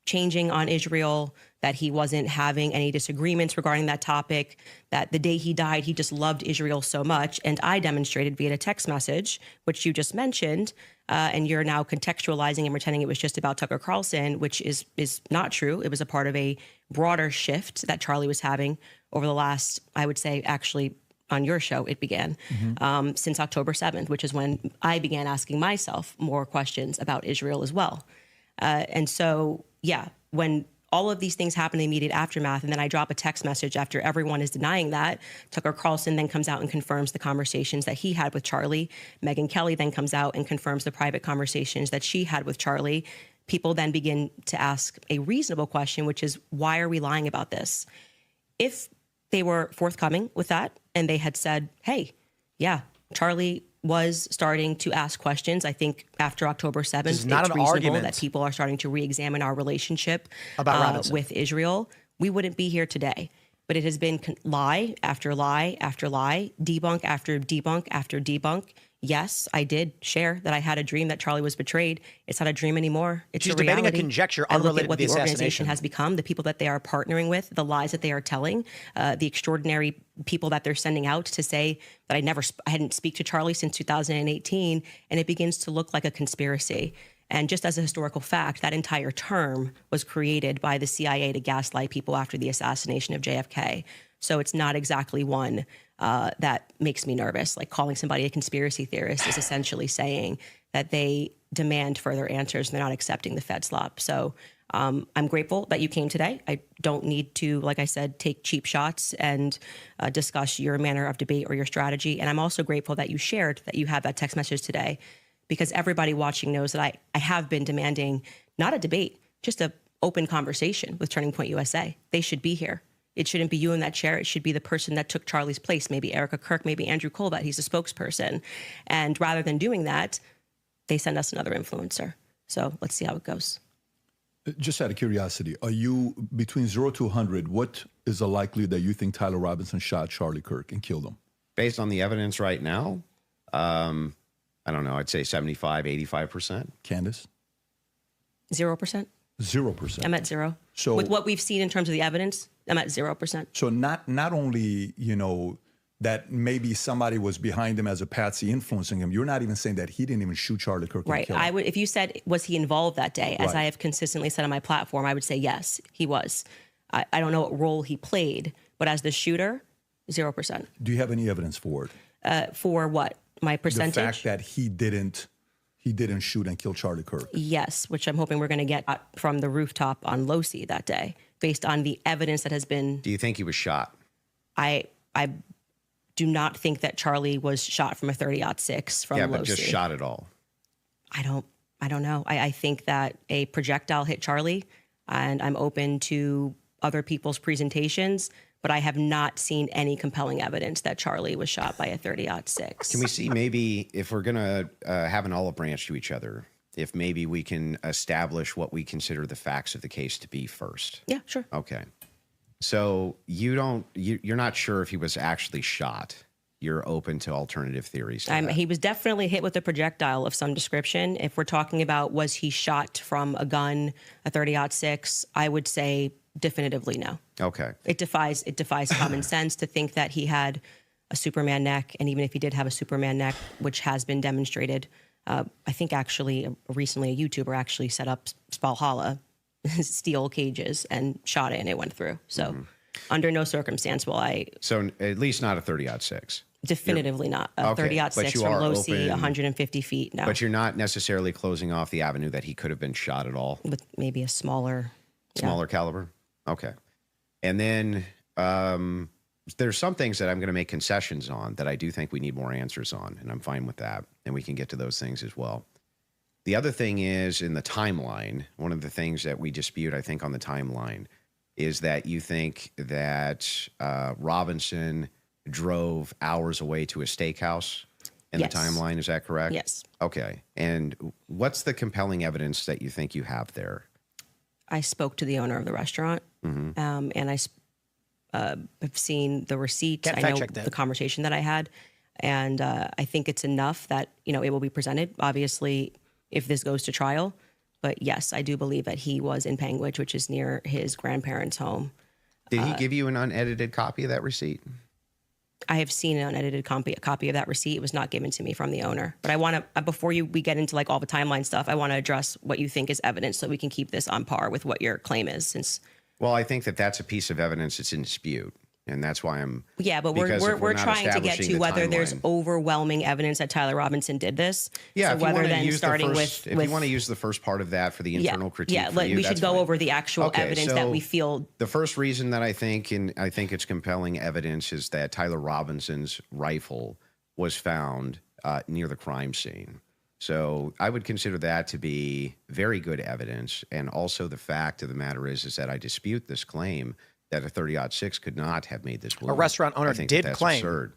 changing on Israel, that he wasn't having any disagreements regarding that topic, that the day he died, he just loved Israel so much. And I demonstrated via a text message, which you just mentioned, and you're now contextualizing and pretending it was just about Tucker Carlson, which is not true. It was a part of a broader shift that Charlie was having over the last, I would say, actually, on your show, it began since October 7th, which is when I began asking myself more questions about Israel as well. And so, yeah, when all of these things happen in the immediate aftermath, and then I drop a text message after everyone is denying that, Tucker Carlson then comes out and confirms the conversations that he had with Charlie. Megyn Kelly then comes out and confirms the private conversations that she had with Charlie. People then begin to ask a reasonable question, which is, why are we lying about this? If they were forthcoming with that, and they had said, hey, yeah, Charlie was starting to ask questions. I think after October 7th, is not it's an reasonable argument that people are starting to re-examine our relationship About Robinson. with Israel. We wouldn't be here today. But it has been lie after lie after lie, debunk after debunk after debunk. Yes, I did share that I had a dream that Charlie was betrayed. It's not a dream anymore. It's She's a debating a reality. conjecture I look unrelated at what to the the organization assassination. has become, the people that they are partnering with, the lies that they are telling, the extraordinary people that they're sending out to say that I hadn't speak to Charlie since 2018, and it begins to look like a conspiracy. And just as a historical fact, that entire term was created by the CIA to gaslight people after the assassination of JFK. So it's not exactly one that makes me nervous. Like calling somebody a conspiracy theorist is essentially saying that they demand further answers and they're not accepting the Fed slop. So I'm grateful that you came today. I don't need to, like I said, take cheap shots and discuss your manner of debate or your strategy. And I'm also grateful that you shared that you had that text message today, because everybody watching knows that I have been demanding not a debate, just an open conversation with Turning Point USA. They should be here. It shouldn't be you in that chair. It should be the person that took Charlie's place, maybe Erica Kirk, maybe Andrew Colbert. He's a spokesperson. And rather than doing that, they send us another influencer. So let's see how it goes. Just out of curiosity, are you between 0 to 100? What is the likelihood that you think Tyler Robinson shot Charlie Kirk and killed him? Based on the evidence right now, I don't know. I'd say 75, 85%. Candace? 0%. 0%. I'm at 0. So with what we've seen in terms of the evidence, I'm at 0%. So not only, that maybe somebody was behind him as a patsy influencing him, you're not even saying that he didn't even shoot Charlie Kirk. Right. And kill him. If you said, was he involved that day, as Right. I have consistently said on my platform, I would say yes, he was. I don't know what role he played, but as the shooter, 0%. Do you have any evidence for it? For what? My percentage? The fact that he didn't shoot and kill Charlie Kirk. Yes, which I'm hoping we're going to get from the rooftop on Losi that day, based on the evidence that has been. Do you think he was shot? I do not think that Charlie was shot from a 30-06 from Yeah, Losi. but just shot at all. I don't know. I think that a projectile hit Charlie, and I'm open to other people's presentations, but I have not seen any compelling evidence that Charlie was shot by a 30-06. Can we see maybe if we're going to have an olive branch to each other, if maybe we can establish what we consider the facts of the case to be first? Yeah, sure. Okay. So you're not sure if he was actually shot. You're open to alternative theories. He was definitely hit with a projectile of some description. If we're talking about was he shot from a gun, a 30-06, I would say definitively no. Okay. It defies common sense to think that he had a Superman neck, and even if he did have a Superman neck, which has been demonstrated, I think actually recently a YouTuber actually set up Spalhala steel cages and shot it, and it went through. So under no circumstance will I. So at least not a 30-06. Definitively not a Okay, 30-06 you from are low C, open- 150 feet. No, But you're not necessarily closing off the avenue that he could have been shot at all. with maybe a smaller. Smaller caliber. Okay. And then there's some things that I'm going to make concessions on that I do think we need more answers on, and I'm fine with that. And we can get to those things as well. The other thing is in the timeline, one of the things that we dispute, I think, on the timeline is that you think that Robinson drove hours away to a steakhouse in Yes. the timeline. Is that correct? Yes. Okay. And what's the compelling evidence that you think you have there? I spoke to the owner of the restaurant, and I have seen the receipts. Can't I fact know check that. the conversation that I had, and I think it's enough that it will be presented. Obviously, if this goes to trial, but yes, I do believe that he was in Panguitch, which is near his grandparents' home. Did he give you an unedited copy of that receipt? I have seen an unedited copy of that receipt. It was not given to me from the owner. But I want to, before we get into like all the timeline stuff, I want to address what you think is evidence so we can keep this on par with what your claim is. Since Well, I think that that's a piece of evidence that's in dispute, and that's why I'm. yeah, but because if we're not trying to get establishing to the whether there's timeline- overwhelming evidence that Tyler Robinson did this. Yeah, So if you whether want to then use starting the first, with if you want to use the first part of that for the internal critique, yeah, for you, we should that's go fine. over the actual Okay, evidence that so we feel. The first reason that I think, and I think it's compelling evidence, is that Tyler Robinson's rifle was found near the crime scene. So I would consider that to be very good evidence. And also the fact of the matter is that I dispute this claim that a 30-06 could not have made this wound. restaurant owner I think did that's claim absurd.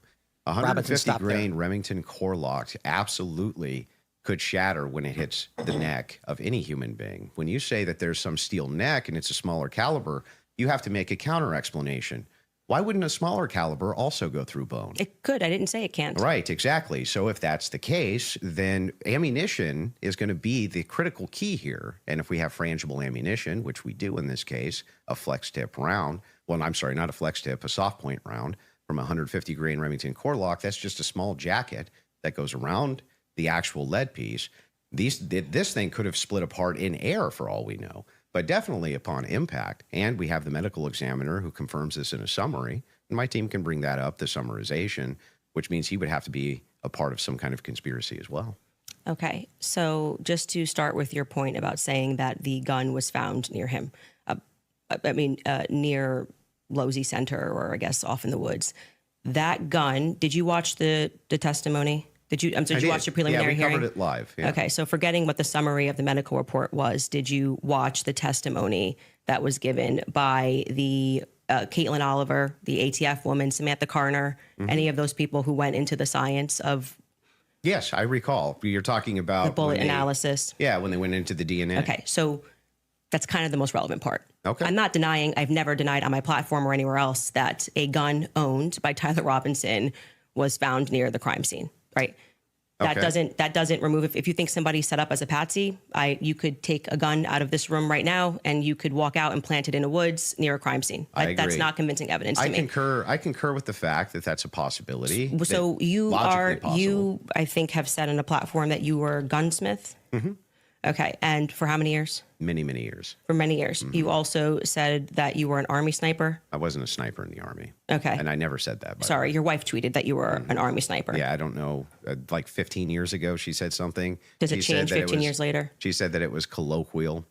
Robinson 150 stopped there. grain Remington core lock absolutely could shatter when it hits the neck of any human being. When you say that there's some steel neck and it's a smaller caliber, you have to make a counter explanation. Why wouldn't a smaller caliber also go through bone? It could. I didn't say it can't. Right, exactly. So if that's the case, then ammunition is going to be the critical key here. And if we have frangible ammunition, which we do in this case, a flex tip round, well, I'm sorry, not a flex tip, a soft point round from a 150 grain Remington core lock, that's just a small jacket that goes around the actual lead piece. This thing could have split apart in air for all we know, but definitely upon impact. And we have the medical examiner who confirms this in a summary. And my team can bring that up, the summarization, which means he would have to be a part of some kind of conspiracy as well. Okay. So just to start with your point about saying that the gun was found near him, near Losey Center, or I guess off in the woods. That gun, did you watch the testimony? Did you watch the preliminary hearing? Yeah, we covered it live. Yeah. Okay, so forgetting what the summary of the medical report was, did you watch the testimony that was given by the Caitlin Oliver, the ATF woman, Samantha Carner, any of those people who went into the science of Yes, I recall. You're talking about the bullet when they- analysis? Yeah, when they went into the DNA. Okay, so that's kind of the most relevant part. Okay. I'm not denying, I've never denied on my platform or anywhere else that a gun owned by Tyler Robinson was found near the crime scene, right? That Okay. doesn't remove, if you think somebody set up as a patsy, you could take a gun out of this room right now and you could walk out and plant it in the woods near a crime scene. I That's agree. not convincing evidence to I me. concur with the fact that that's a possibility. So that you logically possible. I think, have said on a platform that you were a gunsmith. Mm-hmm. Okay, and for how many years? many years. For many years. Mm-hmm. You also said that you were an Army sniper. I wasn't a sniper in the Army. Okay. And I never said that. by the Sorry, way. your wife tweeted that you were an Army sniper. Yeah, I don't know. Like 15 years ago, she said something. Does it She said change that 15 years later? She said that it was colloquial.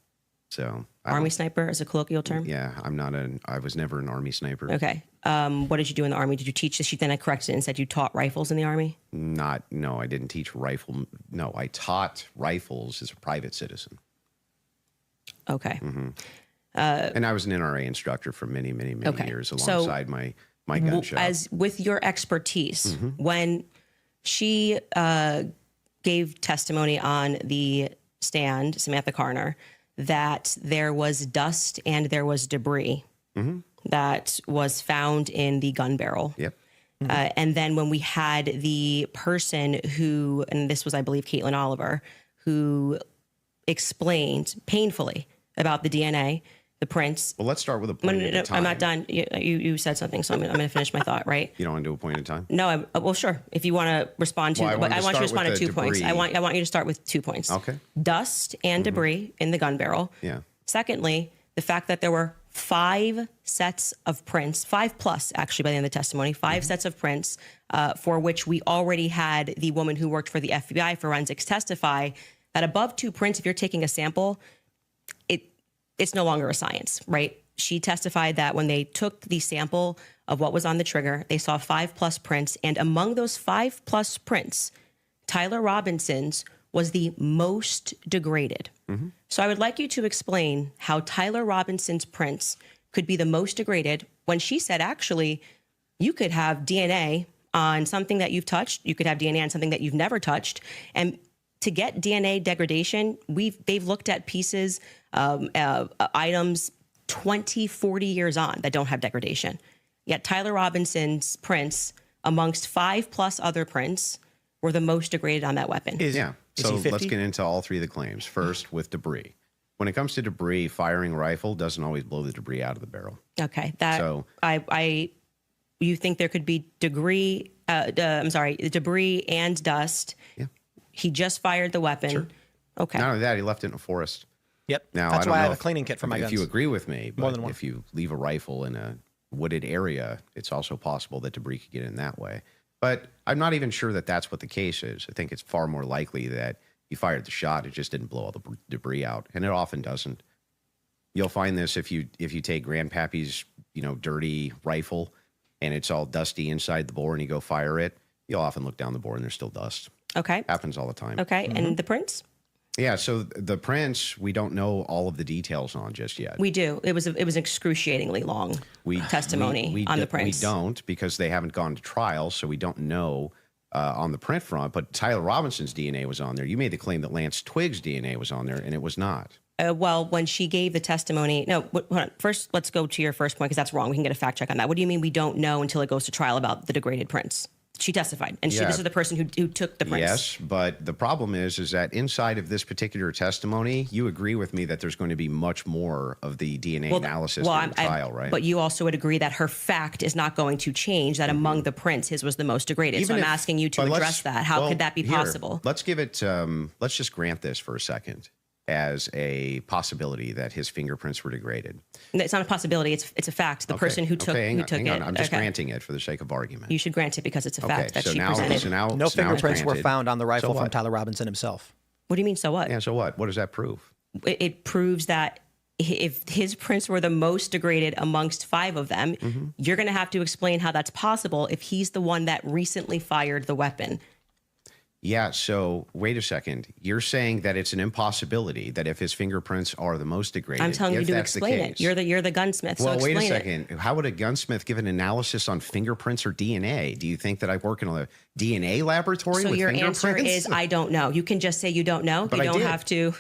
So Army sniper is a colloquial term? Yeah, I was never an Army sniper. Okay. What did you do in the Army? Did you teach? She then I corrected it and said you taught rifles in the Army? No, I didn't teach rifle. No, I taught rifles as a private citizen. Okay. And I was an NRA instructor for many, many, many years alongside my gun shop. As with your expertise, when she gave testimony on the stand, Samantha Carner, that there was dust and there was debris that was found in the gun barrel. Yep. And then when we had the person who, and this was, I believe, Caitlin Oliver, who explained painfully about the DNA, the prints. Well, let's start with a point at a time. I'm not done. You said something, so I'm going to finish my thought, right? You don't want to do a point at a time? No, well, sure. If you want to respond to, but I want you to respond to 2 points. I want you to start with 2 points. Okay. Dust and debris in the gun barrel. Yeah. Secondly, the fact that there were 5 sets of prints, 5 plus actually by the end of the testimony, 5 sets of prints for which we already had the woman who worked for the FBI forensics testify that above 2 prints, if you're taking a sample, it's no longer a science, right? She testified that when they took the sample of what was on the trigger, they saw 5 plus prints. And among those 5 plus prints, Tyler Robinson's was the most degraded. So I would like you to explain how Tyler Robinson's prints could be the most degraded when she said, actually, you could have DNA on something that you've touched. You could have DNA on something that you've never touched. And to get DNA degradation, they've looked at pieces, items 20, 40 years on that don't have degradation. Yet Tyler Robinson's prints, amongst 5 plus other prints, were the most degraded on that weapon. So let's get into all 3 of the claims. First, with debris. When it comes to debris, firing rifle doesn't always blow the debris out of the barrel. Okay, you think there could be debris and dust. Yeah. He just fired the weapon. Sure. Okay. Not only that, he left it in a forest. Yep. Now, that's I don't why I know have a cleaning kit for my guns. If you agree with me, More but than one. if you leave a rifle in a wooded area, it's also possible that debris could get in that way. But I'm not even sure that that's what the case is. I think it's far more likely that he fired the shot, it just didn't blow all the debris out, and it often doesn't. You'll find this if you take Grandpappy's dirty rifle, and it's all dusty inside the bore, and you go fire it. You'll often look down the bore, and there's still dust. Okay. Happens all the time. Okay, and the prints? Yeah, so the prints, we don't know all of the details on just yet. We do. It was excruciatingly long testimony on the prints. We don't, because they haven't gone to trial, so we don't know on the print front. But Tyler Robinson's DNA was on there. You made the claim that Lance Twiggs' DNA was on there, and it was not. Well, when she gave the testimony, hold on. First, let's go to your first point, because that's wrong. We can get a fact check on that. What do you mean we don't know until it goes to trial about the degraded prints? She testified, and this is the person who took the prints. Yes, but the problem is that inside of this particular testimony, you agree with me that there's going to be much more of the DNA analysis during the trial, right? But you also would agree that her fact is not going to change, that among the prints, his was the most degraded. So I'm asking you to address that. How could that be possible? Let's give it, let's just grant this for a second as a possibility that his fingerprints were degraded. It's not a possibility. It's a fact. The person who took it. I'm just granting it for the sake of argument. You should grant it because it's a fact that so she now, presented. So now, no fingerprints were granted. found on the rifle So from Tyler Robinson himself. What do you mean, so what? Yeah, so what? What does that prove? It proves that if his prints were the most degraded amongst 5 of them, you're going to have to explain how that's possible if he's the one that recently fired the weapon. Yeah, so wait a second. You're saying that it's an impossibility that if his fingerprints are the most degraded, I'm telling you to explain it. You're the gunsmith. Well, so wait a explain second. it. How would a gunsmith give an analysis on fingerprints or DNA? Do you think that I work in a DNA laboratory So with your fingerprints? answer is I don't know. You can just say you don't know. But you I don't did. have to.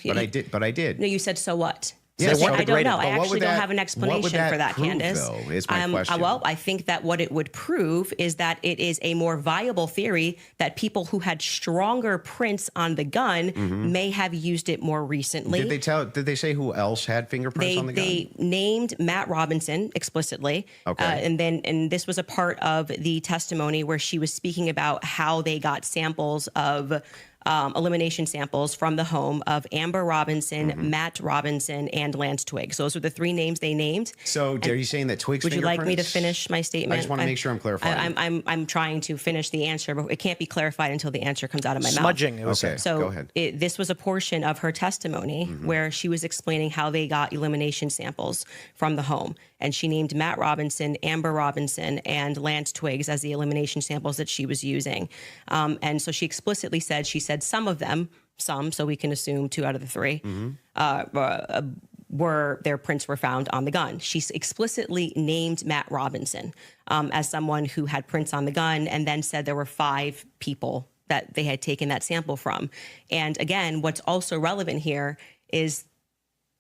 But I did. No, you said so what? Yeah, So so I don't know. but I what actually would don't that- have an explanation what would that for that, prove, Candace. though, is my question. Well, I think that what it would prove is that it is a more viable theory that people who had stronger prints on the gun may have used it more recently. Did they say who else had fingerprints on the gun? They named Matt Robinson explicitly. Okay. And this was a part of the testimony where she was speaking about how they got samples of elimination samples from the home of Amber Robinson, Matt Robinson, and Lance Twiggs. Those were the 3 names they named. So are you saying that Twiggs' Would you like me to fingerprints- finish my statement? I just want to make sure I'm clarifying. I'm trying to finish the answer, but it can't be clarified until the answer comes out of my mouth. Smudging, it was Okay. said. So Go ahead. this was a portion of her testimony where she was explaining how they got elimination samples from the home. And she named Matt Robinson, Amber Robinson, and Lance Twiggs as the elimination samples that she was using. And so she explicitly said, some of them, so we can assume 2 out of the 3, their prints were found on the gun. She explicitly named Matt Robinson as someone who had prints on the gun, and then said there were 5 people that they had taken that sample from. And again, what's also relevant here is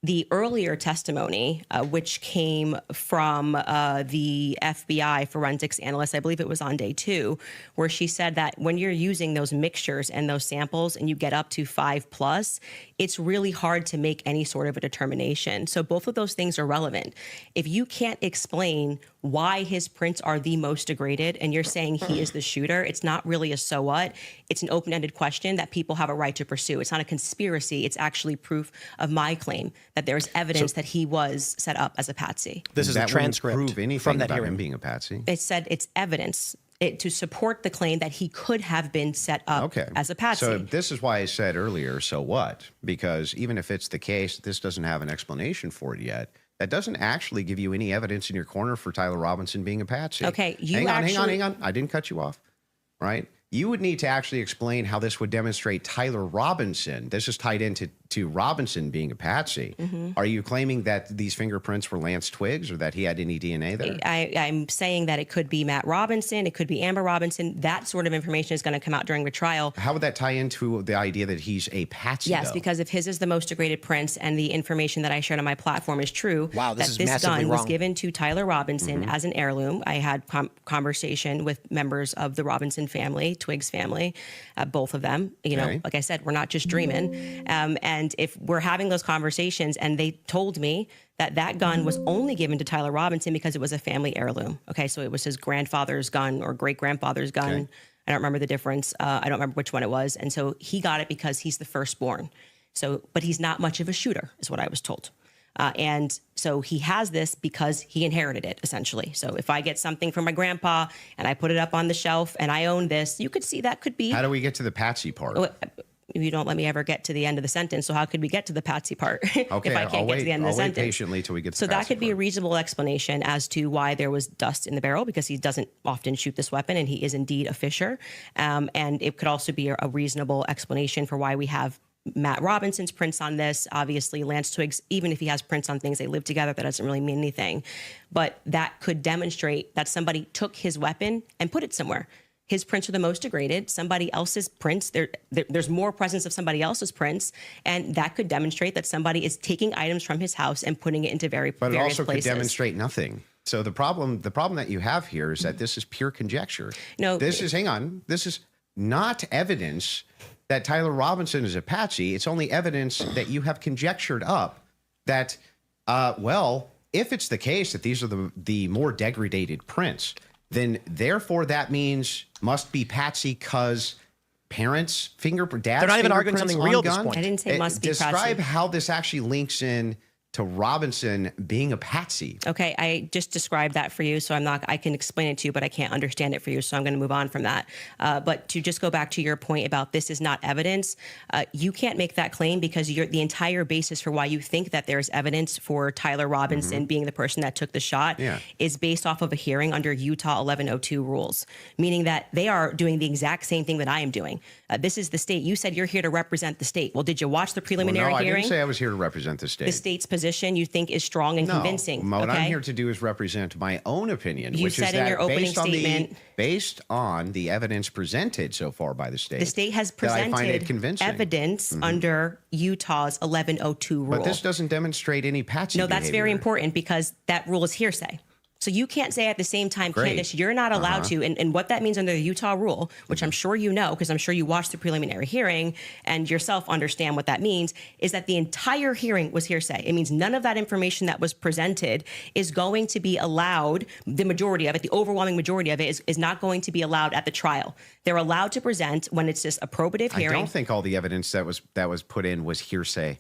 the earlier testimony, which came from the FBI forensics analyst, I believe it was on day 2, where she said that when you're using those mixtures and those samples and you get up to 5+, it's really hard to make any sort of a determination. So both of those things are relevant. If you can't explain why his prints are the most degraded and you're saying he is the shooter, it's not really a so what. It's an open-ended question that people have a right to pursue. It's not a conspiracy. It's actually proof of my claim that there's evidence that he was set up as a patsy. This is a transcript prove anything from that about hearing. him being a patsy. It said it's evidence to support the claim that he could have been set up as a patsy. So this is why I said earlier, so what? Because even if it's the case, this doesn't have an explanation for it yet. That doesn't actually give you any evidence in your corner for Tyler Robinson being a patsy. Okay, hang on. I didn't cut you off, right? You would need to actually explain how this would demonstrate Tyler Robinson. This is tied into Robinson being a patsy. Are you claiming that these fingerprints were Lance Twiggs or that he had any DNA there? I'm saying that it could be Matt Robinson. It could be Amber Robinson. That sort of information is going to come out during the trial. How would that tie into the idea that he's a patsy? Yes, though? because if his is the most degraded prints and the information that I shared on my platform is true, Wow, this that is this massively gun was wrong. given to Tyler Robinson as an heirloom. I had conversation with members of the Robinson family, Twiggs family, both of them. You know, like I said, we're not just dreaming. And if we're having those conversations and they told me that that gun was only given to Tyler Robinson because it was a family heirloom. Okay, so it was his grandfather's gun or great-grandfather's gun. Okay. I don't remember the difference. I don't remember which one it was. And so he got it because he's the firstborn. So, but he's not much of a shooter, is what I was told. And so he has this because he inherited it, essentially. So if I get something from my grandpa and I put it up on the shelf and I own this, you could see that could be. How do we get to the patsy part? You don't let me ever get to the end of the sentence. So how could we get to the patsy part Okay, if I can't get to the end of the I'll wait sentence? patiently till we get to So the that patsy could be a part. reasonable explanation as to why there was dust in the barrel, because he doesn't often shoot this weapon and he is indeed a fisher. And it could also be a reasonable explanation for why we have Matt Robinson's prints on this. Obviously, Lance Twiggs, even if he has prints on things, they live together. That doesn't really mean anything. But that could demonstrate that somebody took his weapon and put it somewhere. His prints are the most degraded. Somebody else's prints, there's more presence of somebody else's prints, and that could demonstrate that somebody is taking items from his house and putting it into various But it places. also could demonstrate nothing. So the problem that you have here is that this is pure conjecture. No, this is not evidence that Tyler Robinson is a patsy. It's only evidence that you have conjectured up that, if it's the case that these are the more degraded prints, then therefore that means must be patsy because parents' fingerprint, dad's They're not even arguing fingerprints something on real at this gun? point. I didn't say must be Describe patsy. how this actually links in to Robinson being a patsy. Okay, I just described that for you, so I can explain it to you, but I can't understand it for you, so I'm going to move on from that. But to just go back to your point about this is not evidence, you can't make that claim because the entire basis for why you think that there's evidence for Tyler Robinson being the person that took the shot is based off of a hearing under Utah 1102 rules, meaning that they are doing the exact same thing that I am doing. This is the state. You said you're here to represent the state. Well, did you watch the preliminary I hearing? didn't say I was here to represent the state. The state's position you think is strong and convincing. What okay? I'm here to do is represent my own opinion, You which said is in that your opening based on statement- based on the evidence presented so far by the state. The state has that I find it presented convincing. evidence under Utah's 1102 rule. But this doesn't demonstrate any patsy No, that's very behavior. important because that rule is hearsay. So you can't say at the same time, Great. Candace, you're not allowed to. And what that means under the Utah rule, which I'm sure you know, because I'm sure you watched the preliminary hearing and yourself understand what that means, is that the entire hearing was hearsay. It means none of that information that was presented is going to be allowed. The majority of it, the overwhelming majority of it is not going to be allowed at the trial. They're allowed to present when it's just a probative I hearing. don't think all the evidence that was put in was hearsay.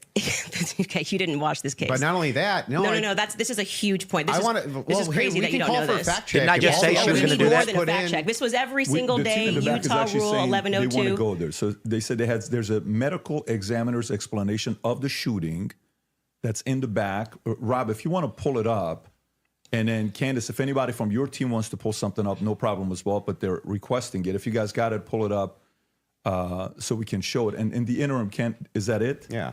Okay, you didn't watch this case. But not only that, no. This is a huge point. This This is crazy that you don't know this. Didn't I just say she was We going need to do more that? than a fact check. This was every single The team day. in the back is Utah actually Rule saying They want to 1102. go there. So they said there's a medical examiner's explanation of the shooting that's in the back. Rob, if you want to pull it up, and then Candace, if anybody from your team wants to pull something up, no problem as well, but they're requesting it. If you guys got it, pull it up so we can show it. And in the interim, is that it? Yeah.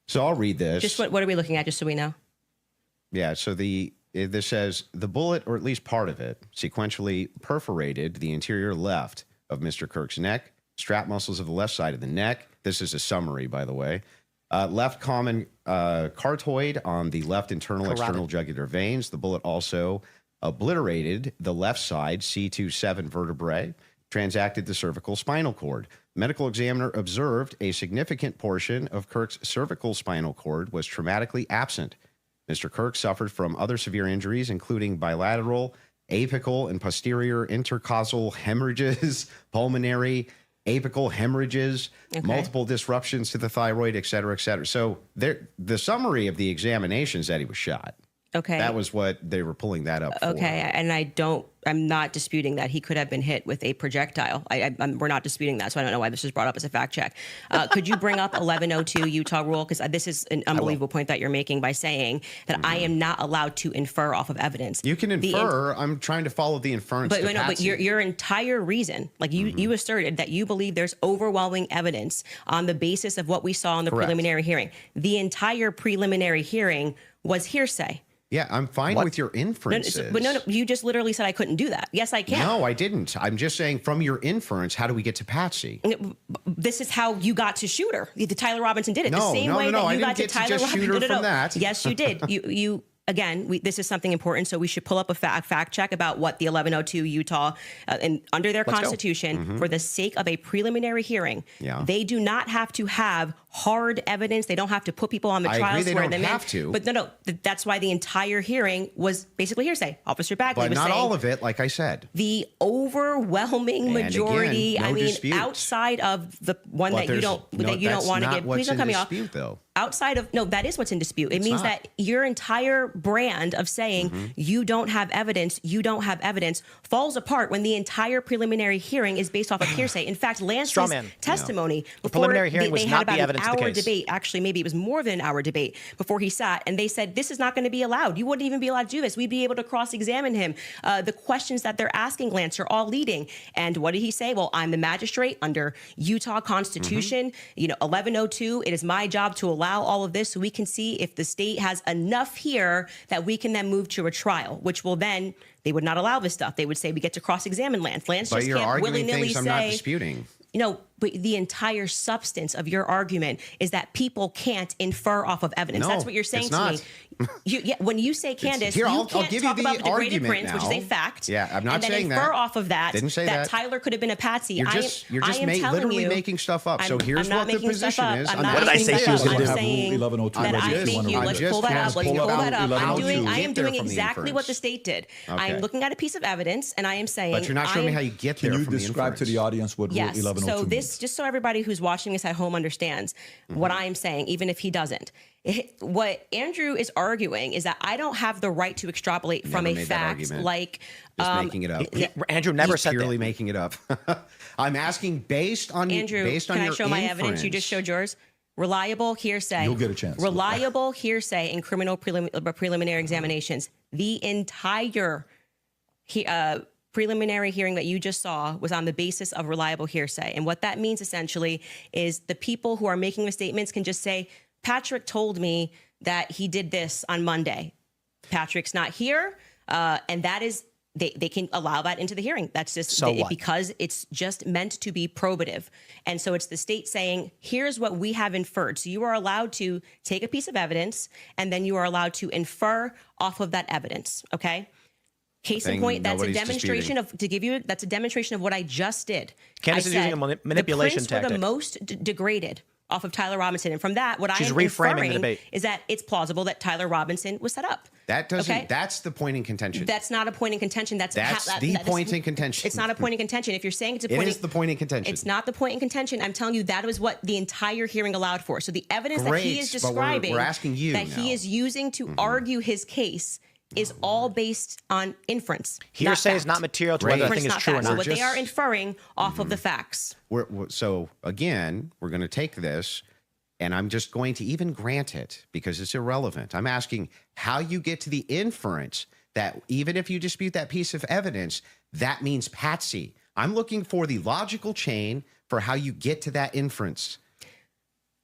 So I'll read this. Just what are we looking at, just so we know? Yeah, so this says the bullet, or at least part of it, sequentially perforated the interior left of Mr. Kirk's neck, strap muscles of the left side of the neck. This is a summary, by the way. Left common carotid on the left external jugular veins. The bullet also obliterated the left side C27 vertebrae, transacted the cervical spinal cord. The medical examiner observed a significant portion of Kirk's cervical spinal cord was traumatically absent. Mr. Kirk suffered from other severe injuries, including bilateral, apical, and posterior intercostal hemorrhages, pulmonary, apical hemorrhages, multiple disruptions to the thyroid, et cetera, et cetera. So the summary of the examination is that he was shot. Okay. That was what they were pulling that up for. Okay, and I'm not disputing that he could have been hit with a projectile. We're not disputing that, so I don't know why this was brought up as a fact check. Could you bring up 1102 Utah rule? Because this is an unbelievable point that you're making by saying that I am not allowed to infer off of evidence. You can infer. I'm trying to follow the inference. But your entire reason, like you asserted that you believe there's overwhelming evidence on the basis of what we saw in the preliminary hearing. The entire preliminary hearing was hearsay. Yeah, I'm fine with your inferences. But no, you just literally said I couldn't do that. Yes, I can. No, I didn't. I'm just saying from your inference, how do we get to Patsy? This is how you got to Shooter. The Tyler Robinson did it. The same way that you got to Tyler Robinson. From that. Yes, you did. You again, this is something important, so we should pull up a fact check about what the 1102 Utah, and under their constitution, for the sake of a preliminary hearing, they do not have to have hard evidence. They don't have to put people on the trial. They don't have to. But no, that's why the entire hearing was basically hearsay. Officer Bagley was saying. But not all of it, like I said. The overwhelming majority. Again, no dispute. Outside of the one that you don't want to give. Please don't cut me off. Though. Outside of that is what's in dispute. It means that your entire brand of saying you don't have evidence falls apart when the entire preliminary hearing is based off of hearsay. In fact, Lance's testimony before preliminary hearing was not the evidence. Hour debate. Actually, maybe it was more than an hour debate before he sat, and they said this is not going to be allowed. You wouldn't even be allowed to do this. We'd be able to cross-examine him. The questions that they're asking Lance are all leading. And what did he say? Well, I'm the magistrate under Utah Constitution. 1102. It is my job to allow all of this so we can see if the state has enough here that we can then move to a trial, which will then. They would not allow this stuff. They would say we get to cross-examine Lance. Lance just can't willy-nilly say. I'm not disputing. But the entire substance of your argument is that people can't infer off of evidence. That's what you're saying to me. When you say, Candace, you can't talk about the degraded prince, which is a fact. Yeah, I'm not saying that. And then infer off of that Didn't say that Tyler could have been a patsy. You're just literally making stuff up. So here's what the position is. What did I say she was going to do? I'm saying that I think you. Let's pull that up. Let's pull that up. I am doing exactly what the state did. I am looking at a piece of evidence, and I am saying. But you're not showing me how you get there. Can you describe to the audience what Rule 1102 means? So this, just so everybody who's watching this at home understands what I'm saying, even if he doesn't. What Andrew is arguing is that I don't have the right to extrapolate from a fact like making it up. Andrew never said purely that. making it up. I'm asking based on Andrew. Based on can your I show my inference. evidence? You just showed yours. Reliable hearsay. You'll get a chance. Reliable hearsay in criminal preliminary examinations. The entire preliminary hearing that you just saw was on the basis of reliable hearsay. And what that means essentially is the people who are making the statements can just say, Patrick told me that he did this on Monday. Patrick's not here. And that is, they can allow that into the hearing. That's just because it's just meant to be probative. And so it's the state saying, here's what we have inferred. So you are allowed to take a piece of evidence and then you are allowed to infer off of that evidence. Okay. Case in point, that's a demonstration that's a demonstration of what I just did. Candace is using a manipulation tactic. The prince were the most degraded off of Tyler Robinson. And from that, what She's I am reframing the inferring debate. is that it's plausible that Tyler Robinson was set up. That doesn't. That's the point in contention. That's not a point in contention. That's the point in contention. It's not a point in contention. If you're saying it's a point, it is the point in contention. It's not the point in contention. I'm telling you that was what the entire hearing allowed for. So the evidence that he is describing, we're asking you that he is using to argue his case, is all based on inference. Hearsay is not material to whether the thing is true or not. So what they are inferring off of the facts. So again, we're going to take this, and I'm just going to even grant it because it's irrelevant. I'm asking how you get to the inference that even if you dispute that piece of evidence, that means Patsy. I'm looking for the logical chain for how you get to that inference.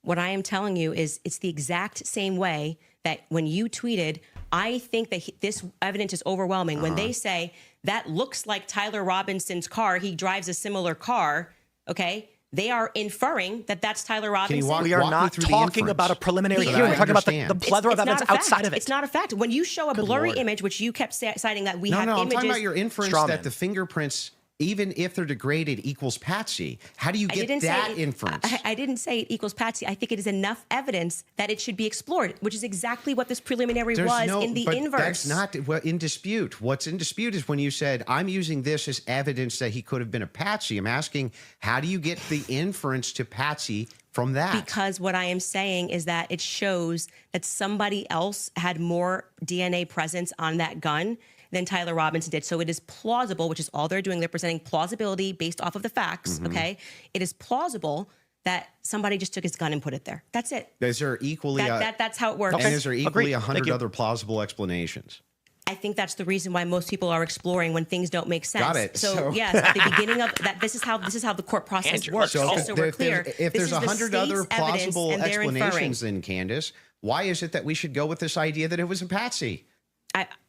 What I am telling you is it's the exact same way that when you tweeted, I think that this evidence is overwhelming. When they say that looks like Tyler Robinson's car, he drives a similar car, okay? They are inferring that that's Tyler Robinson. We are not talking about a preliminary hearing. We're talking about the plethora of evidence outside of it. It's not a fact. When you show a blurry image, which you kept citing that we have images. I'm talking about your inference that the fingerprints, even if they're degraded, equals Patsy. How do you get that inference? I didn't say it equals Patsy. I think it is enough evidence that it should be explored, which is exactly what this preliminary was in the inverse. That's not in dispute. What's in dispute is when you said, I'm using this as evidence that he could have been a Patsy. I'm asking, how do you get the inference to Patsy from that? Because what I am saying is that it shows that somebody else had more DNA presence on that gun than Tyler Robinson did. So it is plausible, which is all they're doing. They're presenting plausibility based off of the facts, okay? It is plausible that somebody just took his gun and put it there. That's it. Is there equally... that's how it works. And is there equally 100 other plausible explanations? I think that's the reason why most people are exploring when things don't make sense. Got it. So yes, at the beginning of that, this is how the court process works. So just so we're clear, if there's 100 other plausible explanations, inferring. then Candace, why is it that we should go with this idea that it was a Patsy?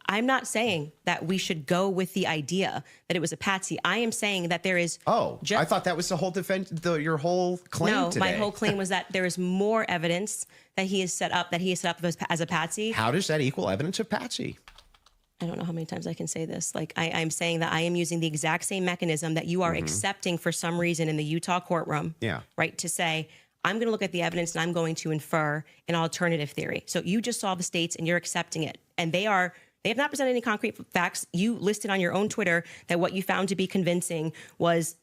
I'm not saying that we should go with the idea that it was a Patsy. I am saying that there is. I thought that was the whole defense, your whole claim today. My whole claim was that there is more evidence that he has set up as a Patsy. How does that equal evidence of Patsy? I don't know how many times I can say this. Like I'm saying that I am using the exact same mechanism that you are accepting for some reason in the Utah courtroom. Yeah. Right. To say, I'm going to look at the evidence and I'm going to infer an alternative theory. So you just saw the states and you're accepting it. And they have not presented any concrete facts. You listed on your own Twitter that what you found to be convincing was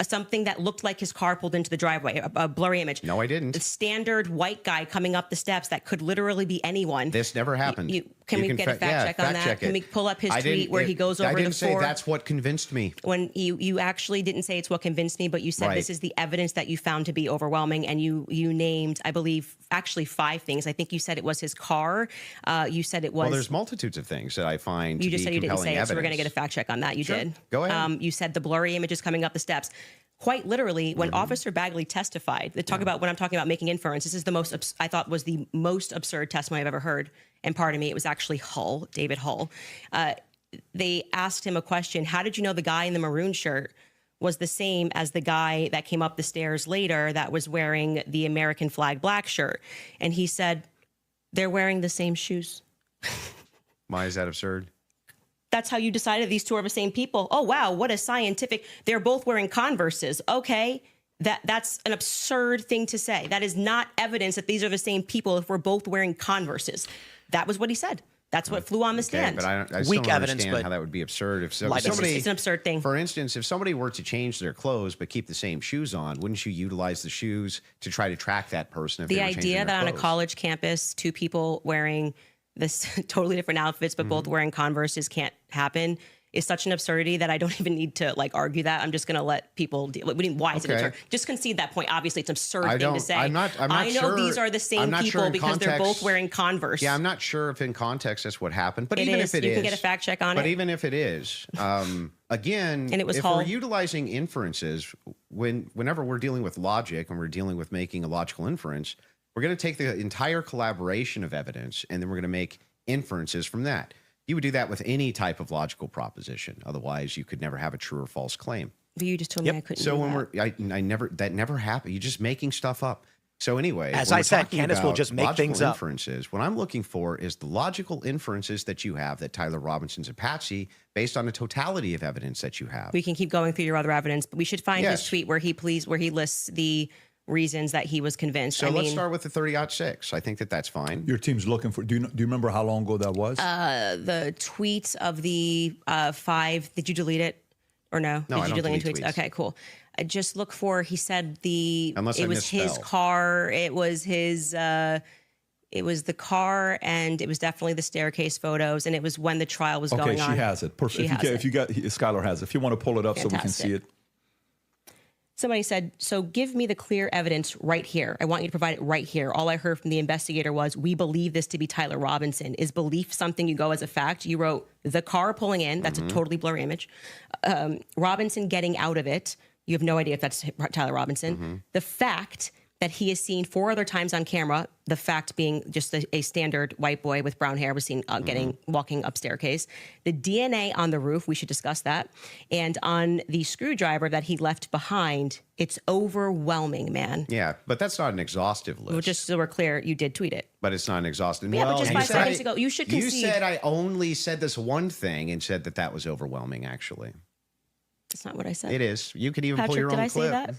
something that looked like his car pulled into the driveway, a blurry image. No, I didn't. A standard white guy coming up the steps that could literally be anyone. This never happened. Can we get a fact check on that? Can we pull up his tweet where he goes over the I didn't say that's what convinced me. When you actually didn't say it's what convinced me, but you said this is the evidence that you found to be overwhelming, and you named, I believe, actually 5 things. I think you said it was his car. You said it was. Well, there's multitudes of things that I find. You just said you didn't say evidence. it, so we're going to get a fact check on that. You did. Go ahead. You said the blurry images coming up the steps. Quite literally, when Officer Bagley testified, they talk about when I'm talking about making inference. This is the most I thought was the most absurd testimony I've ever heard. And pardon me, it was actually David Hull. They asked him a question. How did you know the guy in the maroon shirt was the same as the guy that came up the stairs later that was wearing the American flag black shirt? And he said, they're wearing the same shoes. Why is that absurd? That's how you decided these two are the same people. Oh, wow. What a scientific. They're both wearing Converses. Okay. That's an absurd thing to say. That is not evidence that these are the same people if we're both wearing Converses. That was what he said. That's what flew on the stand. But I still don't understand how that would be absurd. If somebody, it's an absurd thing. For instance, if somebody were to change their clothes but keep the same shoes on, wouldn't you utilize the shoes to try to track that person? If the they were idea that on a college campus, 2 people wearing this totally different outfits, but both wearing Converses can't happen is such an absurdity that I don't even need to argue that. I'm just going to let people deal. Why is it absurd? Just concede that point. Obviously, it's an absurd thing to say. I'm not I know sure, these are the same people because they're both wearing Converse. Yeah, I'm not sure if in context that's what happened. But even if it is, you can get a fact check on it. But even if it is, again, and it was if Hull. we're utilizing inferences, whenever we're dealing with logic and we're dealing with making a logical inference, we're going to take the entire collaboration of evidence and then we're going to make inferences from that. You would do that with any type of logical proposition. Otherwise, you could never have a true or false claim. But you just told me I couldn't. So do that never happened. You're just making stuff up. So anyway, as I said, Candace will just make things up. Inferences. What I'm looking for is the logical inferences that you have that Tyler Robinson's a Patsy based on the totality of evidence that you have. We can keep going through your other evidence, but we should find his tweet where he lists the reasons that he was convinced. So let's start with the 30-06. I think that's fine. Your team's looking for. Do you remember how long ago that was? The tweets of the 5. Did you delete it or no? No, did I you don't delete delete tweets? tweets. Okay, cool. Just look for. He said Unless it I was his misspell. car. It was his. It was the car, and it was definitely the staircase photos, and it was when the trial was going on. Okay, she has it. Perfect. If you got Skylar has it. If you want to pull it up so we can see it. Somebody said, so give me the clear evidence right here. I want you to provide it right here. All I heard from the investigator was, we believe this to be Tyler Robinson. Is belief something you go as a fact? You wrote the car pulling in. That's a totally blurry image. Robinson getting out of it. You have no idea if that's Tyler Robinson. The fact that he is seen 4 other times on camera. The fact being just a standard white boy with brown hair was seen walking up staircase. The DNA on the roof, we should discuss that. And on the screwdriver that he left behind, it's overwhelming, man. Yeah, but that's not an exhaustive list. Well, just so we're clear, you did tweet it. But it's not an exhaustive. Yeah, well, but just you 5 said seconds ago, you should concede. You said I only said this one thing and said that was overwhelming, actually. That's not what I said. It is. You could even Patrick, pull your did own I clip. say that?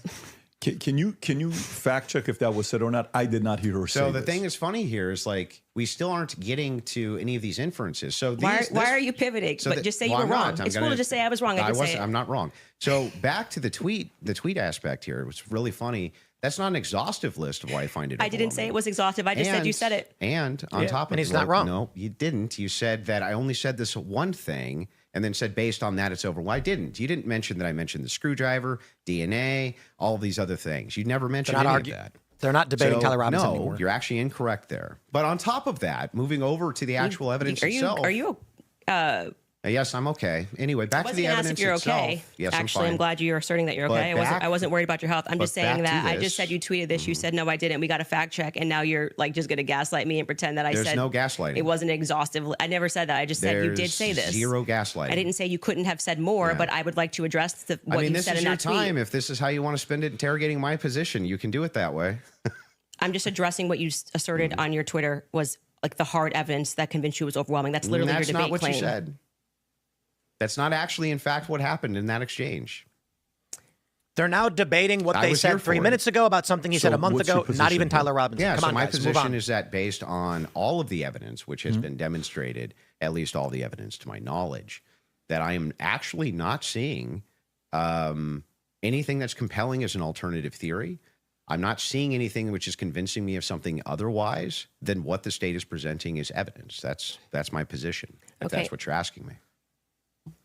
Can you fact check if that was said or not? I did not hear her say So the this. thing that's funny here is like we still aren't getting to any of these inferences. So Why are you pivoting? So but just say you were I'm wrong. not. It's cool to just say I was wrong. I did say it. I'm not wrong. So back to the tweet aspect here. It was really funny. That's not an exhaustive list of why I find it. I didn't say it was exhaustive. I just said you said it. And on top of and he's it, not wrong. No, you didn't. You said that I only said this one thing and then said based on that it's over. Well, I didn't. You didn't mention that I mentioned the screwdriver, DNA, all of these other things. You never mentioned any of that. They're not debating Tyler Robinson no, anymore. You're actually incorrect there. But on top of that, moving over to the actual evidence itself. Are you Yes, I'm okay. Anyway, back I to wasn't the gonna ask evidence if you're itself. okay. Yes, Actually, I'm fine. I'm glad you're asserting that you're okay. But I wasn't worried about your health. I'm just saying back to that I this. just said you tweeted this. You said no, I didn't. We got a fact check, and now you're like just gonna gaslight me and pretend that I There's said no gaslighting. It wasn't exhaustive. I never said that. I just said you did say this. Zero gaslighting. I didn't say you couldn't have said more, but I would like to address what you this said is in your that tweet. time. If this is how you want to spend it interrogating my position, you can do it that way. I'm just addressing what you asserted on your Twitter was like the hard evidence that convinced you it was overwhelming. That's literally That's your debate not what claim. you said. That's not actually, in fact, what happened in that exchange. They're now debating what I they was here said 3 for it. minutes ago about something he said a month what's your ago. Not even position Tyler here? Robinson. Yeah, Come so on, my guys, move position on. is that based on all of the evidence, which has been demonstrated, at least all the evidence to my knowledge, that I am actually not seeing anything that's compelling as an alternative theory. I'm not seeing anything which is convincing me of something otherwise than what the state is presenting as evidence. That's my position, if Okay. that's what you're asking me.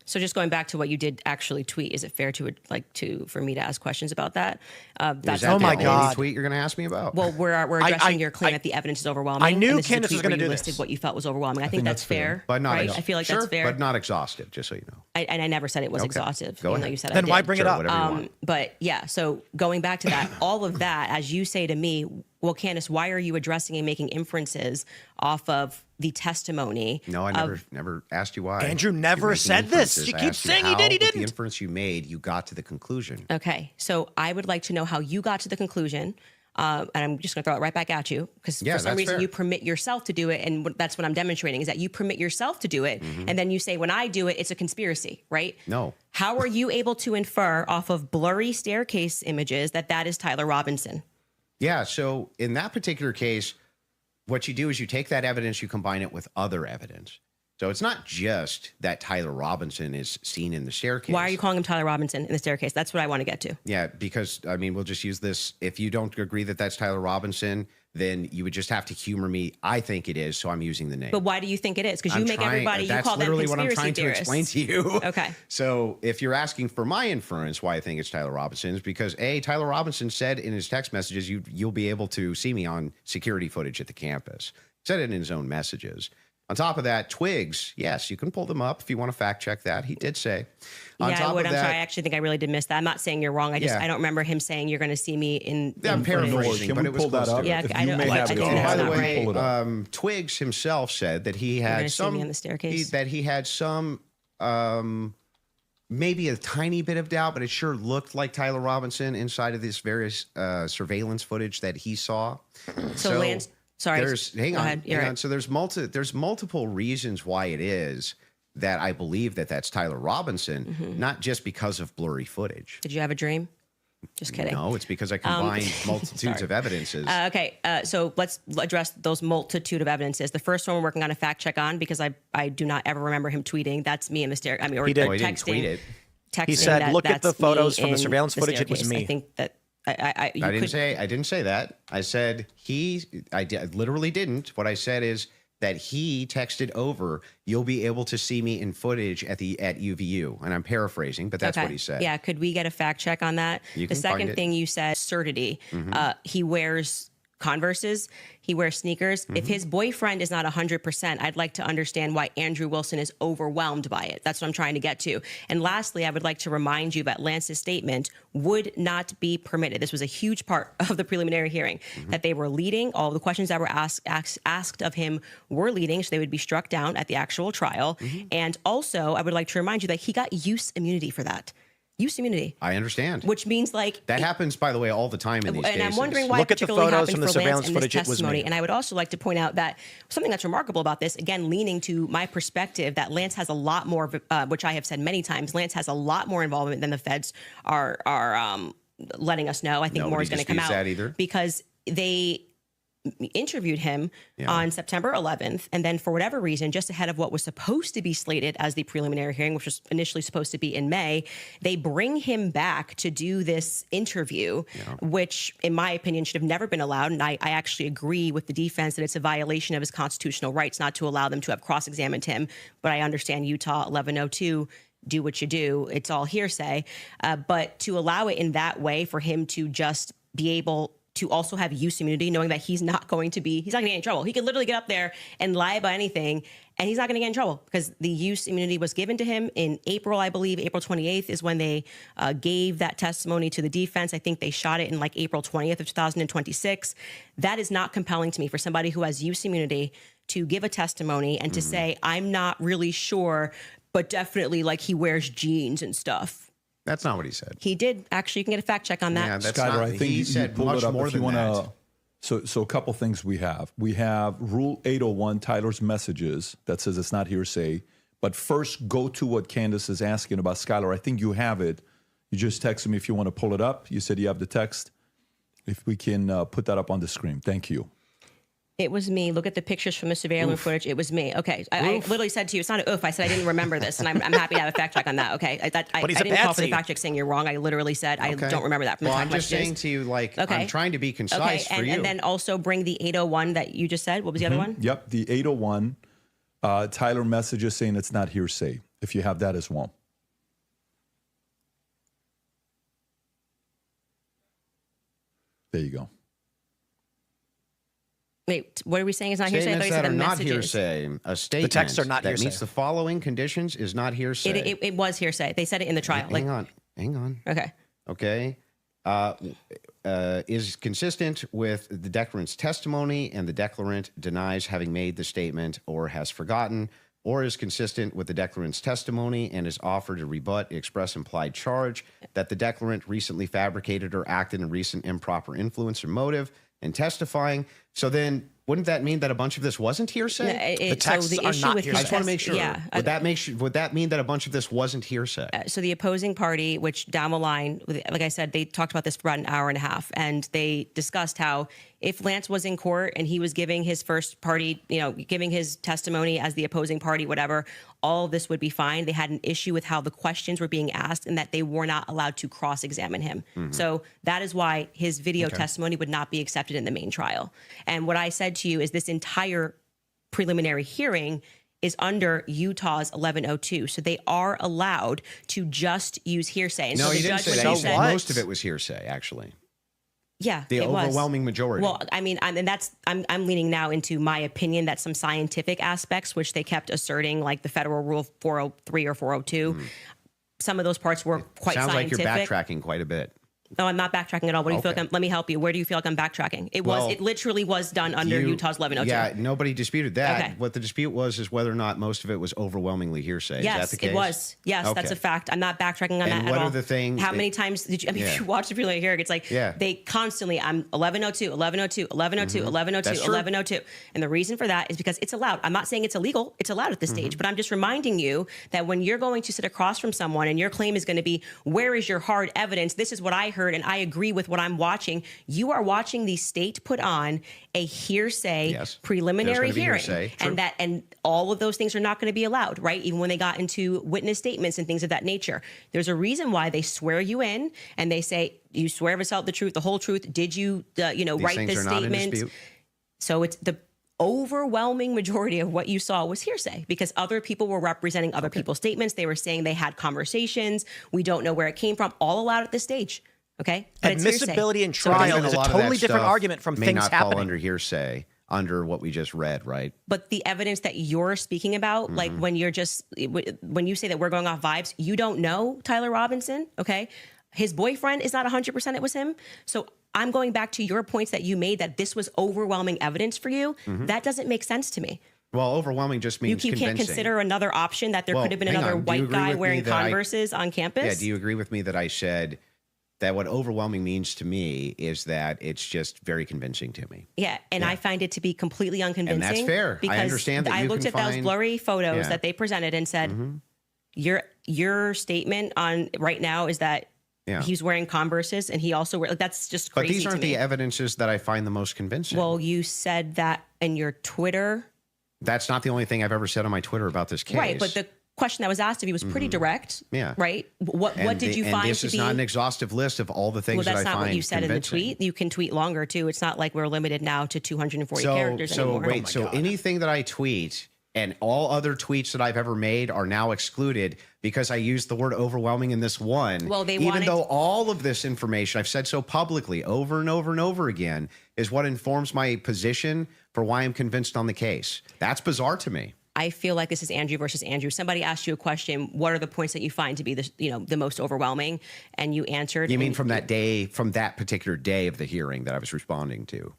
So just going back to what you did actually tweet, is it fair for me to ask questions about that? Is that Oh the my only God. tweet you're going to ask me about? Well, we're addressing your claim I- that the evidence is overwhelming. I knew and this is a Candace was tweet where gonna you do listed this. what you felt was overwhelming. I think that's fair. but not right? ex- I feel like sure, that's fair. but not exhaustive, just so you know. And I never said it was Okay. exhaustive. Go even ahead. though you said Then I why did. bring it Sure, up? whatever you want. But yeah, so going back to that, all of that, as you say to me, well, Candace, why are you addressing and making inferences off of the testimony? No, I never asked you why. Andrew You're never making said this. inferences. She I keeps asked you saying he how, did, he with didn't. The inference you made, you got to the conclusion. Okay, so I would like to know how you got to the conclusion. And I'm just going to throw it right back at you because Yeah, for some that's reason fair. you permit yourself to do it. And that's what I'm demonstrating is that you permit yourself to do it. And then you say, when I do it, it's a conspiracy, right? No. How are you able to infer off of blurry staircase images that is Tyler Robinson? Yeah, so in that particular case, what you do is you take that evidence, you combine it with other evidence. So it's not just that Tyler Robinson is seen in the staircase. Why are you calling him Tyler Robinson in the staircase? That's what I want to get to. Yeah, because, I mean, we'll just use this. If you don't agree that that's Tyler Robinson, then you would just have to humor me. I think it is, so I'm using the name. But why do you think it is? Because you I'm make trying- everybody, you that's call them literally conspiracy what I'm trying theorists. to explain to you. Okay. So if you're asking for my inference why I think it's Tyler Robinson, is because Tyler Robinson said in his text messages, you'll be able to see me on security footage at the campus. Said it in his own messages. On top of that, Twigs, yes, you can pull them up if you want to fact check that. He did say. On Yeah, top I would. of I'm that, sorry. I actually think I really did miss that. I'm not saying you're wrong. I Yeah. don't remember him saying you're going to see me in. Yeah, I'm in footage. paraphrasing. Can but we it was pull that close to up? it. Yeah, If I you don't- may I have think it that's on. By the not way, Pull it up. Twigs himself said that he gonna had see me some on the staircase? he had some maybe a tiny bit of doubt, but it sure looked like Tyler Robinson inside of this various surveillance footage that he saw. So Lance, sorry. Hang Go on, ahead. You're hang on. right. So there's multiple reasons why it is that I believe that that's Tyler Robinson, Mm-hmm. not just because of blurry footage. Did you have a dream? Just kidding. No, it's because I combined multitudes of evidences. Okay, so let's address those multitude of evidences. The first one we're working on a fact check on because I do not ever remember him tweeting. That's me in the stair. I mean, or He did. Oh, he texting. didn't tweet it. Texting He said, that "Look at the that's photos me from the in surveillance footage. It was staircase." me. I think that I didn't say that. I said I literally didn't. What I said is that he texted over, "You'll be able to see me in footage at UVU," and I'm paraphrasing, but that's what he said. Yeah, could we get a fact check on that? You The can second find it. thing you said, absurdity. He wears Converses. He wears sneakers. If his boyfriend is not 100%, I'd like to understand why Andrew Wilson is overwhelmed by it. That's what I'm trying to get to. And lastly, I would like to remind you that Lance's statement would not be permitted. This was a huge part of the preliminary hearing, that they were leading. All the questions that were asked of him were leading, so they would be struck down at the actual trial. And also, I would like to remind you that he got use immunity for that. Use immunity. I understand. Which means like that happens, by the way, all the time in these cases. And I'm wondering why Look at the particularly photos happened from the for surveillance Lance in this footage. It was testimony. me. And I would also like to point out that something that's remarkable about this, again, leaning to my perspective, that Lance has a lot more, which I have said many times, Lance has a lot more involvement than the feds are letting us know. I think more is going to come out that either. Because they interviewed him on September 11th. And then for whatever reason, just ahead of what was supposed to be slated as the preliminary hearing, which was initially supposed to be in May, they bring him back to do this interview, which in my opinion should have never been allowed. And I actually agree with the defense that it's a violation of his constitutional rights not to allow them to have cross-examined him. But I understand Utah 1102, do what you do. It's all hearsay. But to allow it in that way for him to just be able to also have use immunity, knowing that he's not going to get in trouble. He could literally get up there and lie about anything, and he's not going to get in trouble because the use immunity was given to him in April, I believe. April 28th is when they gave that testimony to the defense. I think they shot it in like April 20th of 2026. That is not compelling to me for somebody who has use immunity to give a testimony and to say, I'm not really sure, but definitely like he wears jeans and stuff. That's not what he said. He did. Actually, you can get a fact check on that. Yeah, that's Skyler, not, I think he you said pull much it up more if you than want that. to. So a couple things we have. We have Rule 801, Tyler's messages, that says it's not hearsay. But first, go to what Candace is asking about. Skyler, I think you have it. You just text me if you want to pull it up. You said you have the text. If we can put that up on the screen. Thank you. It was me. Look at the pictures from the surveillance footage. It was me. Okay. I literally said to you, it's not an oof. I said I didn't remember this, and I'm happy to have a fact check on that. Okay. I didn't call for the fact check saying you're wrong. I literally said I don't remember that from the I'm fact just saying to you, like, I'm trying to be concise for you. And then also bring the 801 that you just said. What was the other one? Yep, the 801. Tyler messages saying it's not hearsay, if you have that as well. There you go. Wait, what are we saying is not hearsay? I thought you Statements said that the are not messages. hearsay. A statement texts are not that hearsay. meets the following conditions is not hearsay. It was hearsay. They said it in the trial. Hang on. Okay. Okay. Is consistent with the declarant's testimony and the declarant denies having made the statement or has forgotten, or is consistent with the declarant's testimony and is offered to rebut the express implied charge that the declarant recently fabricated or acted in recent improper influence or motive in testifying. So then wouldn't that mean that a bunch of this wasn't hearsay? The texts are not hearsay. I just want to make sure. Yeah. Would that mean that a bunch of this wasn't hearsay? So the opposing party, which down the line, like I said, they talked about this for about an hour and a half, and they discussed how if Lance was in court and he was giving his first party, giving his testimony as the opposing party, whatever, all of this would be fine. They had an issue with how the questions were being asked and that they were not allowed to cross-examine him. So that is why his video testimony would not be accepted in the main trial. And what I said to you is this entire preliminary hearing is under Utah's 1102. So they are allowed to just use hearsay. And No, so you the didn't judge, say when that. he You So said what? most of it was hearsay, actually. Yeah, The it was. overwhelming majority. Well, I mean, I'm leaning now into my opinion that some scientific aspects, which they kept asserting, like the federal rule 403 or 402, some of those parts were quite Sounds like scientific. you're backtracking quite a bit. No, I'm not backtracking at all. What do you feel Okay. like let me help you. Where do you feel like I'm backtracking? It Well, literally was done under Utah's 1102. Yeah, nobody disputed that. Okay. What the dispute was is whether or not most of it was overwhelmingly hearsay. Yes, is that the case? it was. Yes, that's Okay. a fact. I'm not backtracking on And that at what all. are the things How that- many times did you? I mean, Yeah. if you watch the preliminary hearing, it's like they constantly. I'm 1102, 1102, 1102, 1102, That's true. 1102, and the reason for that is because it's allowed. I'm not saying it's illegal. It's allowed at this stage, but I'm just reminding you that when you're going to sit across from someone and your claim is going to be, "Where is your hard evidence? This is what I heard, and I agree with what I'm watching." You are watching the state put on a hearsay preliminary There's gonna be hearing, hearsay. True. and all of those things are not going to be allowed, right? Even when they got into witness statements and things of that nature. There's a reason why they swear you in and they say, "You swear to tell the truth, the whole truth. Did you, write things this are not in statement?" dispute. So it's the overwhelming majority of what you saw was hearsay because other people were representing other people's statements. They were saying they had conversations. We don't know where it came from. All allowed at this stage. Okay, but it's hearsay. Admissibility in So But trial even is a lot of totally that different stuff argument from may things not fall happening. under hearsay, under what we just read, right? But the evidence that you're speaking about, Mm-hmm. like when you say that we're going off vibes, you don't know Tyler Robinson, okay? His boyfriend is not 100% it was him. So I'm going back to your points that you made that this was overwhelming evidence for you. Mm-hmm. That doesn't make sense to me. Well, overwhelming just means You can't convincing. consider another option that there Well, could have been hang another on. Do you white agree guy with me wearing that Converses on campus. Yeah, do you agree with me that I said that what overwhelming means to me is that it's just very convincing to me? Yeah, and I find it to be completely unconvincing. And that's fair. I Because understand that I you looked can at those find- blurry photos Yeah. Mm-hmm. that they presented and said, your statement on right now is that Yeah. he's wearing Converses and he also like that's just But crazy these aren't to me. the evidences that I find the most convincing. Well, you said that in your Twitter, that's not the only thing I've ever said on my Twitter about this case. right? But the question that was asked of you was pretty direct. Yeah. Right. What did you and find this to is be? not an exhaustive list of all the things Well, that's that I not find what you said in the convincing. tweet. You can tweet longer too. It's not like we're limited now to 240 characters so anymore. wait, so anything that I tweet and all other tweets that I've ever made are now excluded because I used the word overwhelming in this one. Well, they even wanted- though all of this information I've said so publicly over and over and over again is what informs my position for why I'm convinced on the case. That's bizarre to me. I feel like this is Andrew versus Andrew. Somebody asked you a question. What are the points that you find to be the most overwhelming? And you answered. You mean and from that day, from that particular day of the hearing that I was responding to?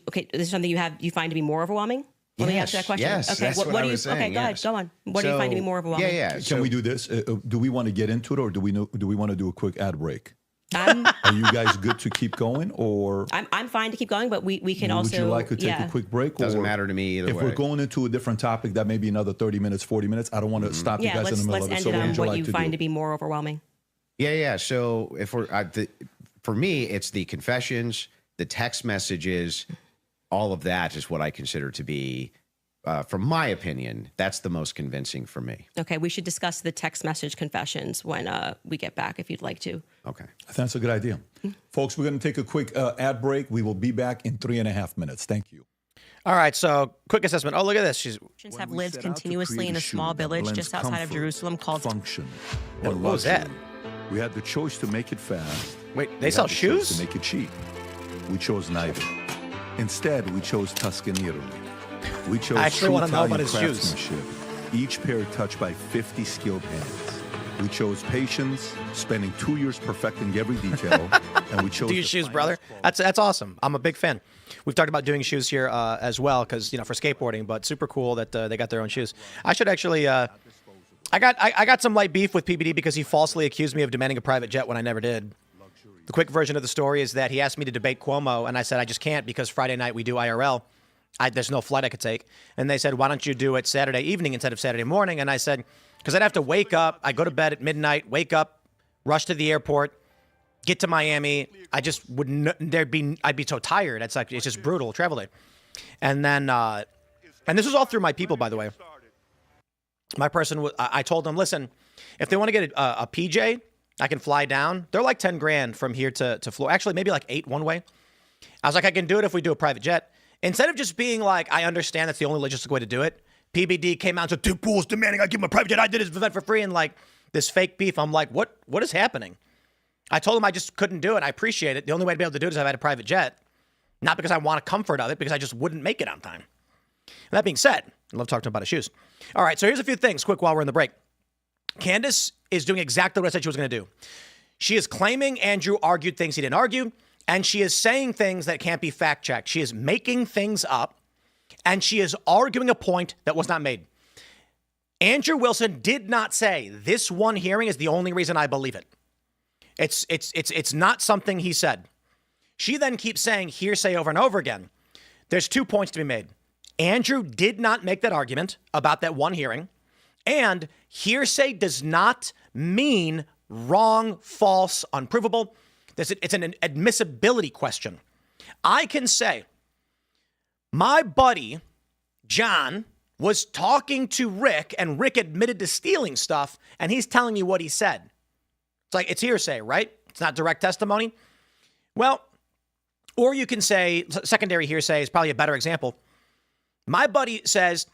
Okay, this is something you find to be more overwhelming? Let me answer that question. Yes, okay, that's what do I you? was saying, Okay, go ahead. yes. Go on. What do you find to be more overwhelming? Yeah. Can So we do this? Do we want to get into it, or do we want to do a quick ad break? I'm Are you guys good to keep going, or I'm fine to keep going, but we can would also. you like to take yeah. a quick break? Doesn't or matter to me either If way. we're going into a different topic, that may be another 30 minutes, 40 minutes. I don't want to stop you Yeah, guys in the let's middle of it. end So it what on would you what like you to find do? to be more overwhelming. Yeah. So if we're for me, it's the confessions, the text messages, all of that is what I consider to be, from my opinion, that's the most convincing for me. Okay, we should discuss the text message confessions when we get back, if you'd like to. Okay. I think that's a good idea. Folks, we're going to take a quick ad break. We will be back in 3.5 minutes. Thank you. All right, so quick assessment. Oh, look at this. She's Christians have lived continuously in a small village just outside of Jerusalem called. function. What was that? We had the choice to make it fast. Wait, We they had sell the choice shoes? to make it cheap. We chose neither. Instead, we chose Tuscan Italy. We chose I actually true wanna know about Italian his shoes. craftsmanship, each pair touched by 50 skilled hands. We chose patience, spending 2 years perfecting every detail, and we chose Do your the shoes, finest brother. quality. That's awesome. I'm a big fan. We've talked about doing shoes here as well, because for skateboarding. But super cool that they got their own shoes. I should actually. I got some light beef with PBD because he falsely accused me of demanding a private jet when I never did. The quick version of the story is that he asked me to debate Cuomo, and I said I just can't because Friday night we do IRL. There's no flight I could take. And they said, why don't you do it Saturday evening instead of Saturday morning? And I said, because I'd have to wake up. I go to bed at midnight, wake up, rush to the airport, get to Miami. I just wouldn't. I'd be so tired. It's just brutal travel day. And then, and this was all through my people, by the way. My person, I told them, listen, if they want to get a PJ, I can fly down. They're like 10 grand from here to Florida. Actually, maybe like 8 one way. I was like, I can do it if we do a private jet. Instead of just being like, I understand that's the only logistic way to do it, PBD came out and said, Tim Pool's demanding I give him a private jet. I did his event for free. And like this fake beef. I'm like, what is happening? I told him I just couldn't do it. I appreciate it. The only way to be able to do it is if I had a private jet. Not because I want a comfort of it, because I just wouldn't make it on time. And that being said, I love talking about his shoes. All right, so here's a few things quick while we're in the break. Candace is doing exactly what I said she was going to do. She is claiming Andrew argued things he didn't argue, and she is saying things that can't be fact-checked. She is making things up, and she is arguing a point that was not made. Andrew Wilson did not say this one hearing is the only reason I believe it. It's not something he said. She then keeps saying hearsay over and over again. There's 2 points to be made. Andrew did not make that argument about that one hearing, and hearsay does not mean wrong, false, unprovable. It's an admissibility question. I can say my buddy John was talking to Rick, and Rick admitted to stealing stuff, and he's telling me what he said. It's like, it's hearsay, right? It's not direct testimony. Well, or you can say secondary hearsay is probably a better example. My buddy says,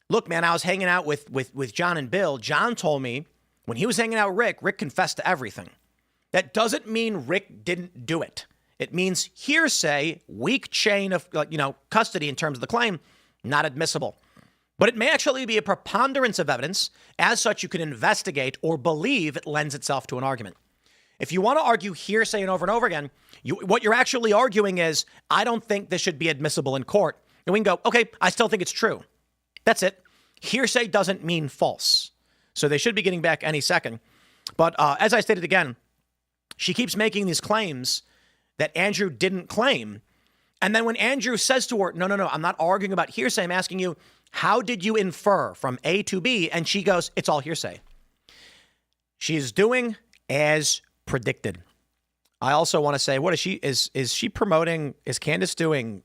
look, man, I was hanging out with John and Bill. John told me when he was hanging out with Rick confessed to everything. That doesn't mean Rick didn't do it. It means hearsay, weak chain of custody in terms of the claim, not admissible. But it may actually be a preponderance of evidence. As such, you can investigate or believe it lends itself to an argument. If you want to argue hearsay and over again, what you're actually arguing is, I don't think this should be admissible in court. And we can go, okay, I still think it's true. That's it. Hearsay doesn't mean false. So they should be getting back any second. But as I stated again, she keeps making these claims that Andrew didn't claim. And then when Andrew says to her, no, I'm not arguing about hearsay. I'm asking you, how did you infer from A to B? And she goes, it's all hearsay. She's doing as predicted. I also want to say, what is she? Is she promoting? Is Candace doing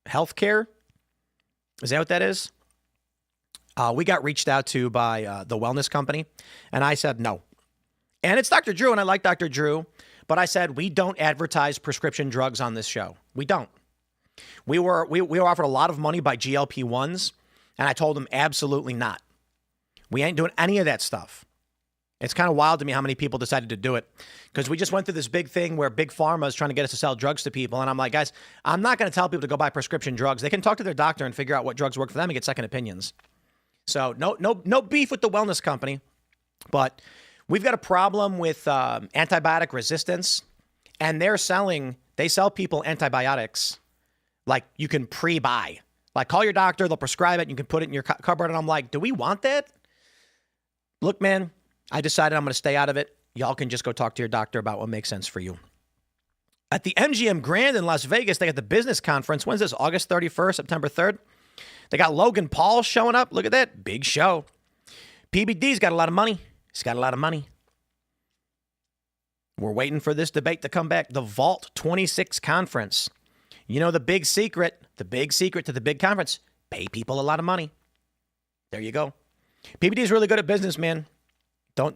healthcare? Is that what that is? We got reached out to by the wellness company, and I said no. And it's Dr. Drew, and I like Dr. Drew, but I said we don't advertise prescription drugs on this show. We don't. We were offered a lot of money by GLP-1s, and I told them absolutely not. We ain't doing any of that stuff. It's kind of wild to me how many people decided to do it, because we just went through this big thing where Big Pharma is trying to get us to sell drugs to people. And I'm like, guys, I'm not going to tell people to go buy prescription drugs. They can talk to their doctor and figure out what drugs work for them and get second opinions. So no beef with the wellness company, but we've got a problem with antibiotic resistance, and they sell people antibiotics like you can pre-buy. Like, call your doctor, they'll prescribe it, and you can put it in your cupboard. And I'm like, do we want that? Look, man, I decided I'm going to stay out of it. Y'all can just go talk to your doctor about what makes sense for you. At the MGM Grand in Las Vegas, they got the business conference. When's this? August 31st, September 3rd. They got Logan Paul showing up. Look at that. Big show. PBD's got a lot of money. He's got a lot of money. We're waiting for this debate to come back. The Vault 26 conference. You know, the big secret to the big conference, pay people a lot of money. There you go. PBD is really good at business, man. Don't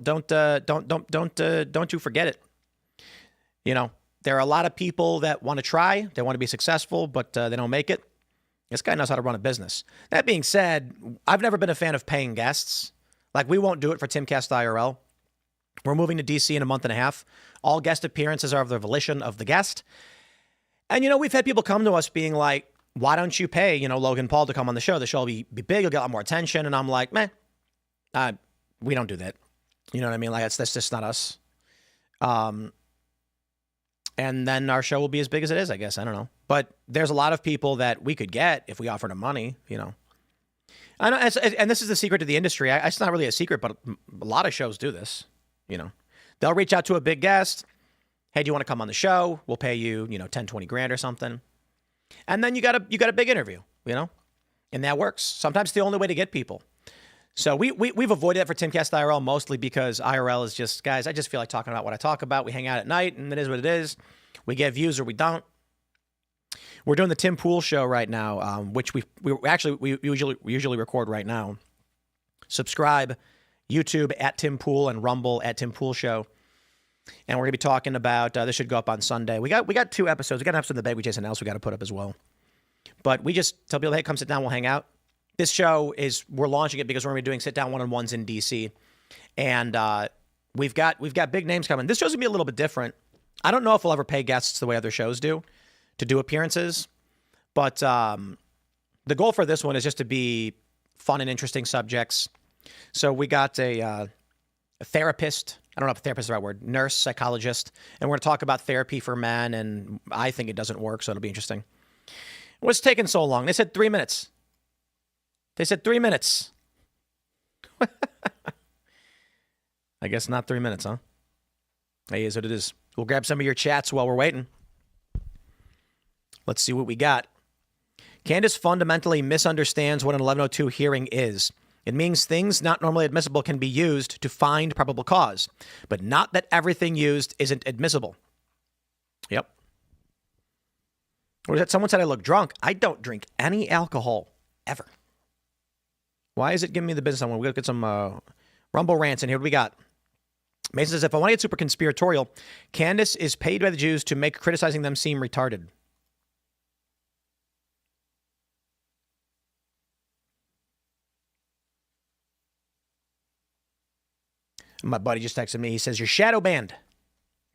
you forget it. You know, there are a lot of people that want to try, they want to be successful, but they don't make it. This guy knows how to run a business. That being said, I've never been a fan of paying guests. Like, we won't do it for Timcast IRL. We're moving to DC in a month and a half. All guest appearances are of the volition of the guest. And, you know, we've had people come to us being like, why don't you pay, Logan Paul to come on the show? The show will be big. You'll get a lot more attention. And I'm like, man, we don't do that. You know what I mean? Like, that's just not us. And then our show will be as big as it is, I guess. I don't know. But there's a lot of people that we could get if we offered them money, I know, and this is the secret to the industry. It's not really a secret, but a lot of shows do this, They'll reach out to a big guest. Hey, do you want to come on the show? We'll pay you, 10, 20 grand or something. And then you got a big interview, and that works. Sometimes it's the only way to get people. So we've avoided that for Timcast IRL mostly because IRL is just, guys, I just feel like talking about what I talk about. We hang out at night, and it is what it is. We get views or we don't. We're doing the Tim Pool show right now, which we usually record right now. Subscribe, YouTube at Tim Pool and Rumble at Tim Pool Show. And we're going to be talking about, this should go up on Sunday. We got 2 episodes. We got an episode in the bag with Jason Ellis we got to put up as well. But we just tell people, hey, come sit down, we'll hang out. This show we're launching it because we're going to be doing sit-down one-on-ones in DC. And we've got big names coming. This show's going to be a little bit different. I don't know if we'll ever pay guests the way other shows do to do appearances. But the goal for this one is just to be fun and interesting subjects. So we got a therapist. I don't know if therapist is the right word. Nurse, psychologist. And we're going to talk about therapy for men. And I think it doesn't work, so it'll be interesting. What's taking so long? They said 3 minutes. I guess not 3 minutes, huh? Hey, is what it is. We'll grab some of your chats while we're waiting. Let's see what we got. Candace fundamentally misunderstands what an 1102 hearing is. It means things not normally admissible can be used to find probable cause, but not that everything used isn't admissible. Yep. What is that? Someone said I look drunk. I don't drink any alcohol ever. Why is it giving me the business? We're going to get some Rumble rants in here. What do we got? Mason says, if I want to get super conspiratorial, Candace is paid by the Jews to make criticizing them seem retarded. My buddy just texted me. He says, you're shadow banned.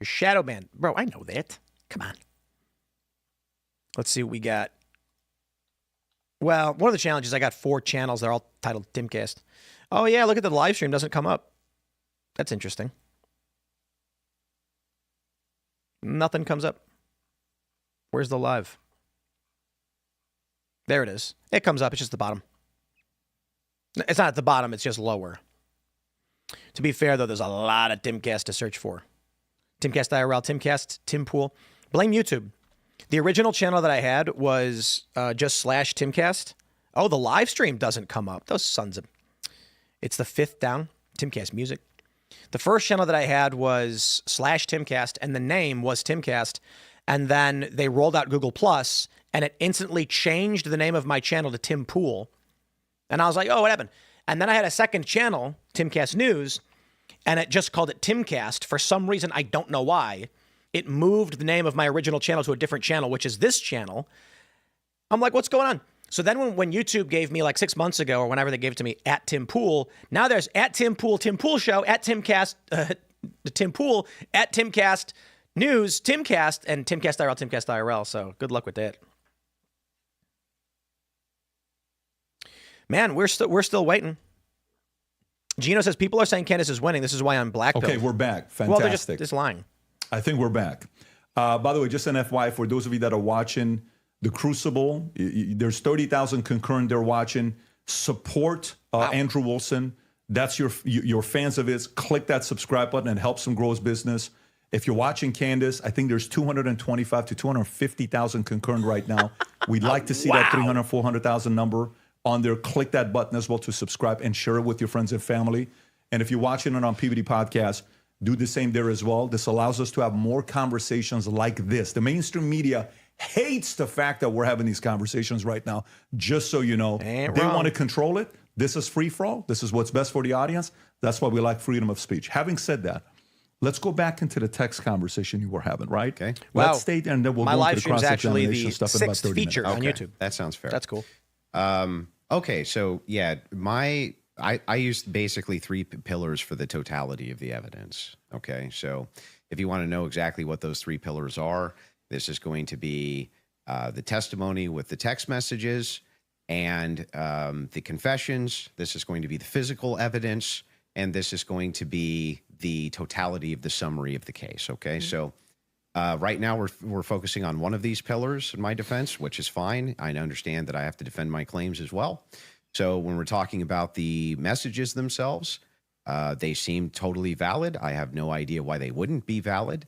You're shadow banned. Bro, I know that. Come on. Let's see what we got. Well, one of the challenges, I got 4 channels. They're all titled Timcast. Oh, yeah, look at the live stream. Doesn't come up. That's interesting. Nothing comes up. Where's the live? There it is. It comes up. It's just the bottom. It's not at the bottom. It's just lower. To be fair, though, there's a lot of Timcast to search for. Timcast IRL, Timcast, Timpool. Blame YouTube. The original channel that I had was just /Timcast. Oh, the live stream doesn't come up. Those sons of... It's the 5th down. Timcast Music. The first channel that I had was /Timcast, and the name was Timcast. And then they rolled out Google Plus, and it instantly changed the name of my channel to Timpool. And I was like, oh, what happened? And then I had a second channel, Timcast News, and it just called it Timcast. For some reason, I don't know why. It moved the name of my original channel to a different channel, which is this channel. I'm like, what's going on? So then when YouTube gave me like 6 months ago or whenever they gave it to me at Timpool, now there's at Timpool, Timpool Show, at Timcast, Timpool, at Timcast News, Timcast, and Timcast IRL, Timcast IRL. So good luck with that. Man, we're still waiting. Gino says people are saying Candace is winning. This is why I'm blackpilled. Okay, we're back. Fantastic. Well, they're just lying. I think we're back. By the way, just an FYI for those of you that are watching The Crucible, there's 30,000 concurrent there watching. Support Andrew Wilson. That's your fans of his. Click that subscribe button and helps him grow his business. If you're watching Candace, I think there's 225 to 250,000 concurrent right now. We'd like to see that 300, 400,000 number on there. Click that button as well to subscribe and share it with your friends and family. And if you're watching it on PBD Podcast, do the same there as well. This allows us to have more conversations like this. The mainstream media hates the fact that we're having these conversations right now, just so you know. They want to control it. This is free for all. This is what's best for the audience. That's why we like freedom of speech. Having said that, let's go back into the text conversation you were having, right? Okay. Let's stay there, and then we'll go into the cross-examination stuff in about 30 minutes. feature on YouTube. That sounds fair. That's cool. Okay, so yeah, I used basically 3 pillars for the totality of the evidence. Okay, so if you want to know exactly what those 3 pillars are, this is going to be the testimony with the text messages and the confessions. This is going to be the physical evidence, and this is going to be the totality of the summary of the case. Okay, so right now we're focusing on one of these pillars in my defense, which is fine. I understand that I have to defend my claims as well. So when we're talking about the messages themselves, they seem totally valid. I have no idea why they wouldn't be valid.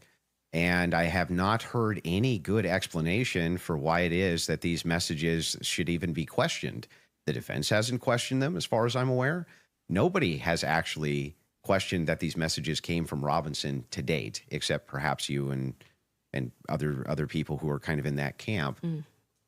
And I have not heard any good explanation for why it is that these messages should even be questioned. The defense hasn't questioned them, as far as I'm aware. Nobody has actually questioned that these messages came from Robinson to date, except perhaps you and other people who are kind of in that camp.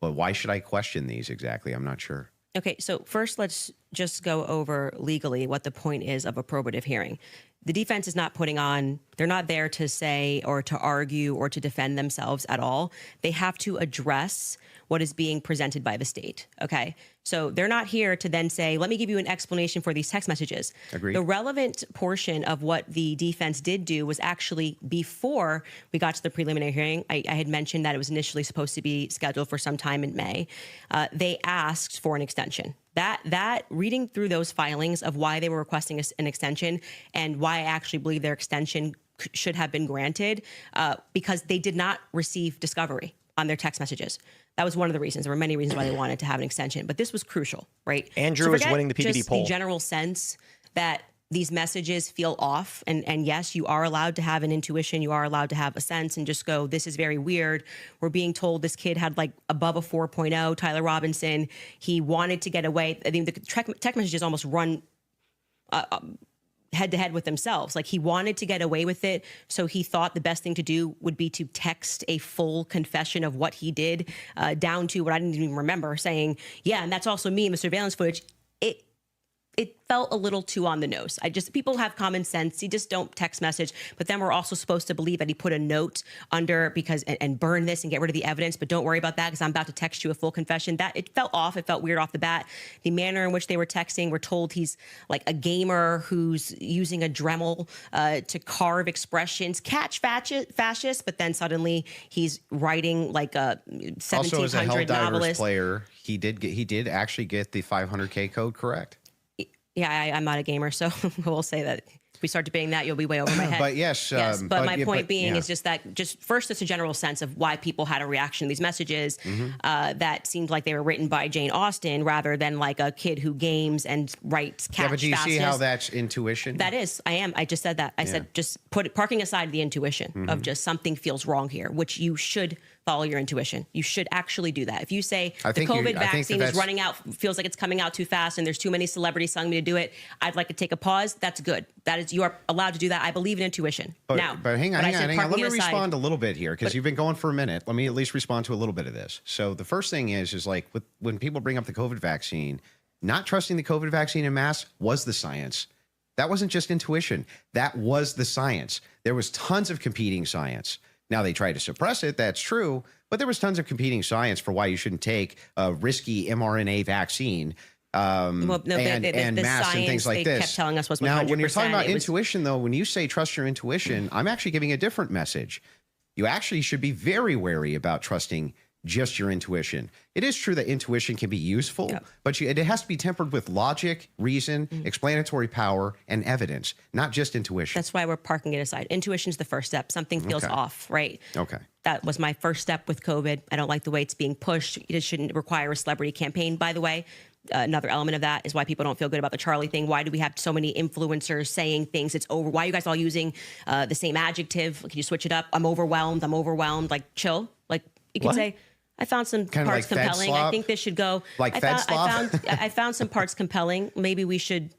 But why should I question these exactly? I'm not sure. Okay, so first let's just go over legally what the point is of a probative hearing. The defense is not they're not there to say or to argue or to defend themselves at all. They have to address what is being presented by the state, okay? So they're not here to then say, let me give you an explanation for these text messages. Agreed. The relevant portion of what the defense did do was actually before we got to the preliminary hearing. I had mentioned that it was initially supposed to be scheduled for some time in May. They asked for an extension. That reading through those filings of why they were requesting an extension and why I actually believe their extension should have been granted because they did not receive discovery on their text messages. That was one of the reasons. There were many reasons why they wanted to have an extension, but this was crucial, right? Andrew is winning the PBD just poll. The general sense that these messages feel off, and yes, you are allowed to have an intuition, you are allowed to have a sense and just go, this is very weird. We're being told this kid had like above a 4.0, Tyler Robinson. He wanted to get away. I think the text messages almost run head to head with themselves. Like he wanted to get away with it. So he thought the best thing to do would be to text a full confession of what he did down to what I didn't even remember saying, yeah, and that's also me in the surveillance footage. it felt a little too on the nose. People have common sense. You just don't text message. But then we're also supposed to believe that he put a note under and burn this and get rid of the evidence. But don't worry about that because I'm about to text you a full confession. That it felt off. It felt weird off the bat. The manner in which they were texting, we're told he's like a gamer who's using a Dremel to carve expressions, catch fascist. But then suddenly he's writing like a 1700 Also, as a Helldivers novelist. player, he did actually get the 500K code correct. Yeah, I'm not a gamer, so we'll say that if we start debating that, you'll be way over my head. But yes, but my point being yeah. is just first, it's a general sense of why people had a reaction to these messages that seemed like they were written by Jane Austen rather than like a kid who games and writes catch. Yeah, but do you see fascist. how that's intuition? That is, I am. I just said that. I said just parking aside the intuition of just something feels wrong here, which you should follow your intuition. You should actually do that. If you say the COVID vaccine is running out, feels like it's coming out too fast, and there's too many celebrities telling me to do it, I'd like to take a pause. That's good. That is, you are allowed to do that. I believe in intuition. But hang on. Let me respond a little bit here because you've been going for a minute. Let me at least respond to a little bit of this. So the first thing is like when people bring up the COVID vaccine, not trusting the COVID vaccine en masse was the science. That wasn't just intuition. That was the science. There was tons of competing science. Now, they tried to suppress it. That's true. But there was tons of competing science for why you shouldn't take a risky mRNA vaccine and masks and things like this. Kept telling us was 100%. Now, when you're talking about intuition, though, when you say trust your intuition, I'm actually giving a different message. You actually should be very wary about trusting just your intuition. It is true that intuition can be useful, but it has to be tempered with logic, reason, explanatory power, and evidence, not just intuition. That's why we're parking it aside. Intuition is the first step. Something feels off, right? Okay. That was my first step with COVID. I don't like the way it's being pushed. It shouldn't require a celebrity campaign, by the way. Another element of that is why people don't feel good about the Charlie thing. Why do we have so many influencers saying things? It's over. Why are you guys all using the same adjective? Can you switch it up? I'm overwhelmed. Like, chill. Like, you can say, I found some kind parts like compelling. I think this should go. Like I found some parts compelling. Maybe we should,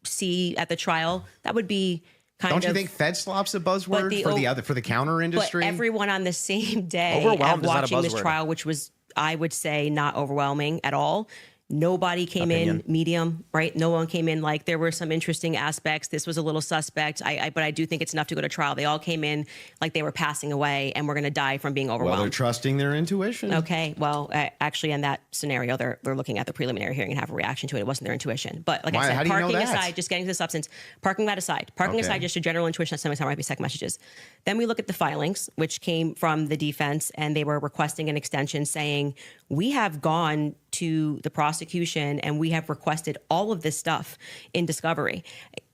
see at the trial. That would be Don't you think Fed slop's a buzzword for the counter industry? But everyone on the same day Overwhelmed is not a watching this buzzword. trial, which was, I would say, not overwhelming at all. Nobody came in medium, right? No one came in like there were some interesting aspects. This was a little suspect. But I do think it's enough to go to trial. They all came in like they were passing away and we're going to die from being overwhelmed. Well, they're trusting their intuition. Okay. Well, actually, in that scenario, they're looking at the preliminary hearing and have a reaction to it. It wasn't their intuition. But like I said, parking aside, just getting to the substance, parking that aside, aside just your general intuition that sometimes might be second messages. Then we look at the filings, which came from the defense, and they were requesting an extension saying, we have gone to the prosecution and we have requested all of this stuff in discovery.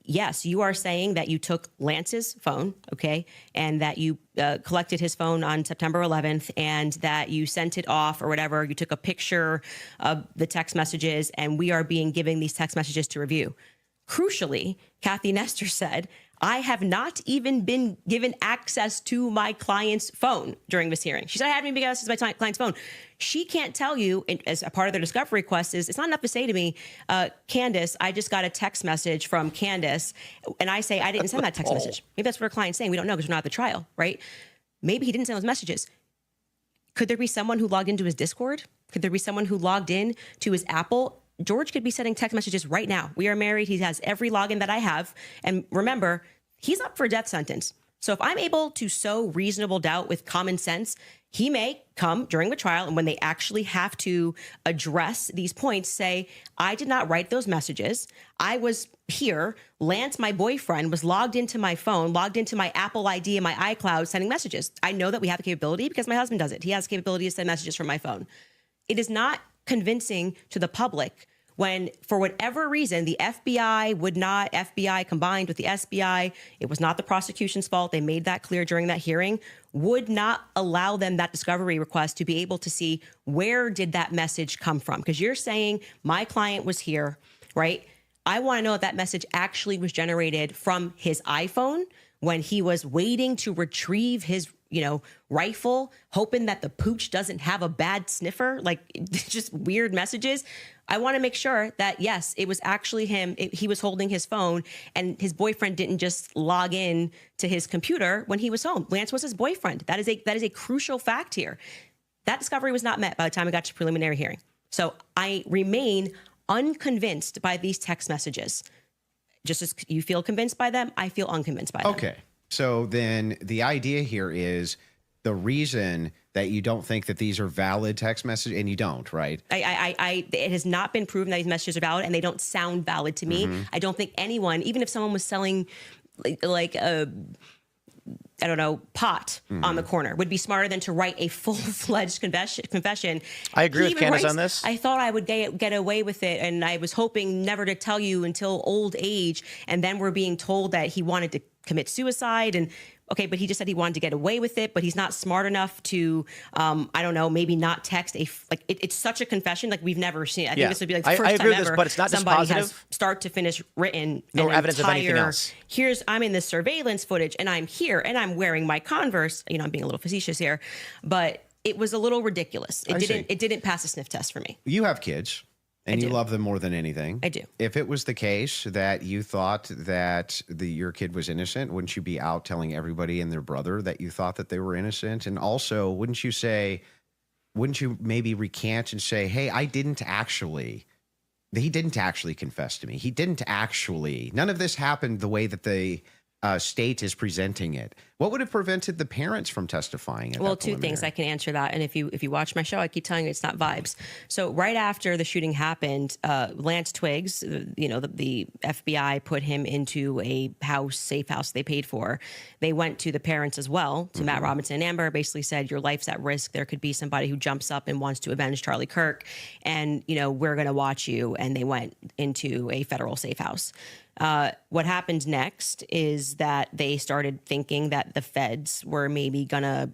Yes, you are saying that you took Lance's phone, okay, and that you collected his phone on September 11th and that you sent it off or whatever. You took a picture of the text messages and we are being given these text messages to review. Crucially, Kathy Nestor said, I have not even been given access to my client's phone during this hearing. She said, I haven't even been given access to my client's phone. She can't tell you, as a part of their discovery request, it's not enough to say to me, Candace, I just got a text message from Candace. And I say, I didn't send that text message. Maybe that's what her client's saying. We don't know because we're not at the trial, right? Maybe he didn't send those messages. Could there be someone who logged into his Discord? Could there be someone who logged in to his Apple? George could be sending text messages right now. We are married. He has every login that I have. And remember, he's up for a death sentence. So if I'm able to sow reasonable doubt with common sense, he may come during the trial and when they actually have to address these points, say, I did not write those messages. I was here. Lance, my boyfriend, was logged into my phone, logged into my Apple ID and my iCloud sending messages. I know that we have the capability because my husband does it. He has the capability to send messages from my phone. It is not convincing to the public when, for whatever reason, the FBI combined with the SBI, it was not the prosecution's fault. They made that clear during that hearing, would not allow them that discovery request to be able to see where did that message come from? Because you're saying my client was here, right? I want to know if that message actually was generated from his iPhone when he was waiting to retrieve his rifle, hoping that the pooch doesn't have a bad sniffer, like just weird messages. I want to make sure that, yes, it was actually him. He was holding his phone and his boyfriend didn't just log in to his computer when he was home. Lance was his boyfriend. That is a crucial fact here. That discovery was not met by the time we got to preliminary hearing. So I remain unconvinced by these text messages. Just as you feel convinced by them, I feel unconvinced by them. Okay. So then the idea here is the reason that you don't think that these are valid text messages, and you don't, right? It has not been proven that these messages are valid, and they don't sound valid to me. I don't think anyone, even if someone was selling like a, I don't know, pot on the corner, would be smarter than to write a full-fledged confession. I agree He with even Candace writes, on this. I thought I would get away with it, and I was hoping never to tell you until old age. And then we're being told that he wanted to commit suicide. And okay, but he just said he wanted to get away with it, but he's not smart enough to, I don't know, maybe not text it's such a confession like we've never seen. I think this would be like the I first agree time with this, ever but it's not somebody dispositive. has start to finish written No an evidence of anything entire, else. I'm in this surveillance footage and I'm here and I'm wearing my Converse. I'm being a little facetious here, but it was a little ridiculous. It didn't pass a sniff test for me. You have kids, and you do. love them more than anything. I do. If it was the case that you thought that your kid was innocent, wouldn't you be out telling everybody and their brother that you thought that they were innocent? And also, wouldn't you maybe recant and say, hey, he didn't actually confess to me. He didn't actually, none of this happened the way that the state is presenting it. What would have prevented the parents from testifying? Well, two things I can answer that. And if you watch my show, I keep telling you it's not vibes. So right after the shooting happened, Lance Twiggs, the FBI put him into a safe house they paid for. They went to the parents as well, to Matt Robinson and Amber, basically said, your life's at risk. There could be somebody who jumps up and wants to avenge Charlie Kirk. And, we're going to watch you. And they went into a federal safe house. What happened next is that they started thinking that the feds were maybe gonna,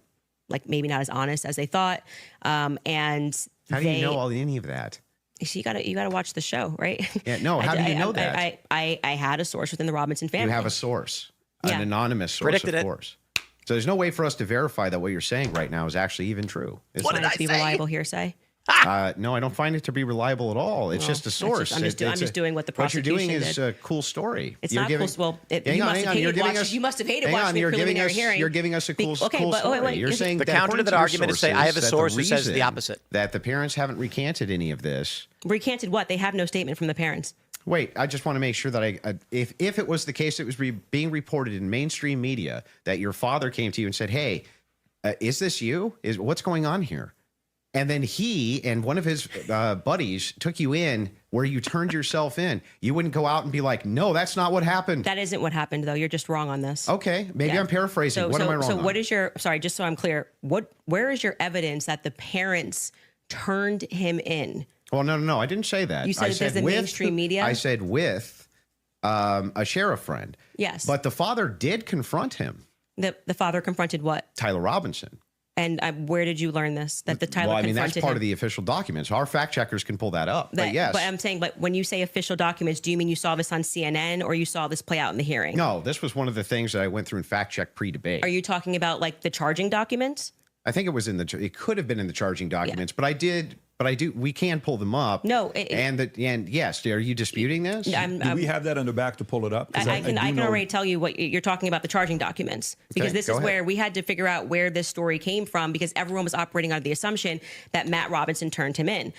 maybe not as honest as they thought. And how do you know any of that? So you gotta watch the show, right? Yeah, no. How do you know that? I had a source within the Robinson family. You have a source, Yeah. an anonymous source, Predicted of it. course. So there's no way for us to verify that what you're saying right now is actually even true. What did I say? Reliable hearsay. No, I don't find it to be reliable at all. It's just a source. I'm just doing what the prosecution What you're doing is did. a cool story. It's not cool. Well, you must have hated watching the preliminary hearing. You're giving us a cool story. Wait, you're saying the that counter to according that your argument is say I have a sources, source that who says the reason opposite. That the parents haven't recanted any of this. Recanted what? They have no statement from the parents. Wait, I just want to make sure that if it was the case, it was being reported in mainstream media that your father came to you and said, "Hey, is this you? What's going on here?" And then he and one of his buddies took you in where you turned yourself in. You wouldn't go out and be like, no, that's not what happened. That isn't what happened, though. You're just wrong on this. Okay, maybe I'm paraphrasing. What am I wrong on? What is sorry, just so I'm clear, where is your evidence that the parents turned him in? Well, no. I didn't say that. You said there's the mainstream media? I said with a sheriff friend. Yes. But the father did confront him. The father confronted what? Tyler Robinson. And where did you learn this? That the Tyler confronted that's part him? of the official documents. Our fact checkers can pull that up. But yes. But I'm saying, when you say official documents, do you mean you saw this on CNN or you saw this play out in the hearing? No, this was one of the things that I went through and fact checked pre-debate. Are you talking about the charging documents? I think it was it could have been in the charging documents, but we can pull them up. No. And yes, are you disputing this? Do we have that in the back to pull it up? 'Cause I can know- already tell you what you're talking about, the charging documents, because this go is ahead. where we had to figure out where this story came from, because everyone was operating under the assumption that Matt Robinson turned him in.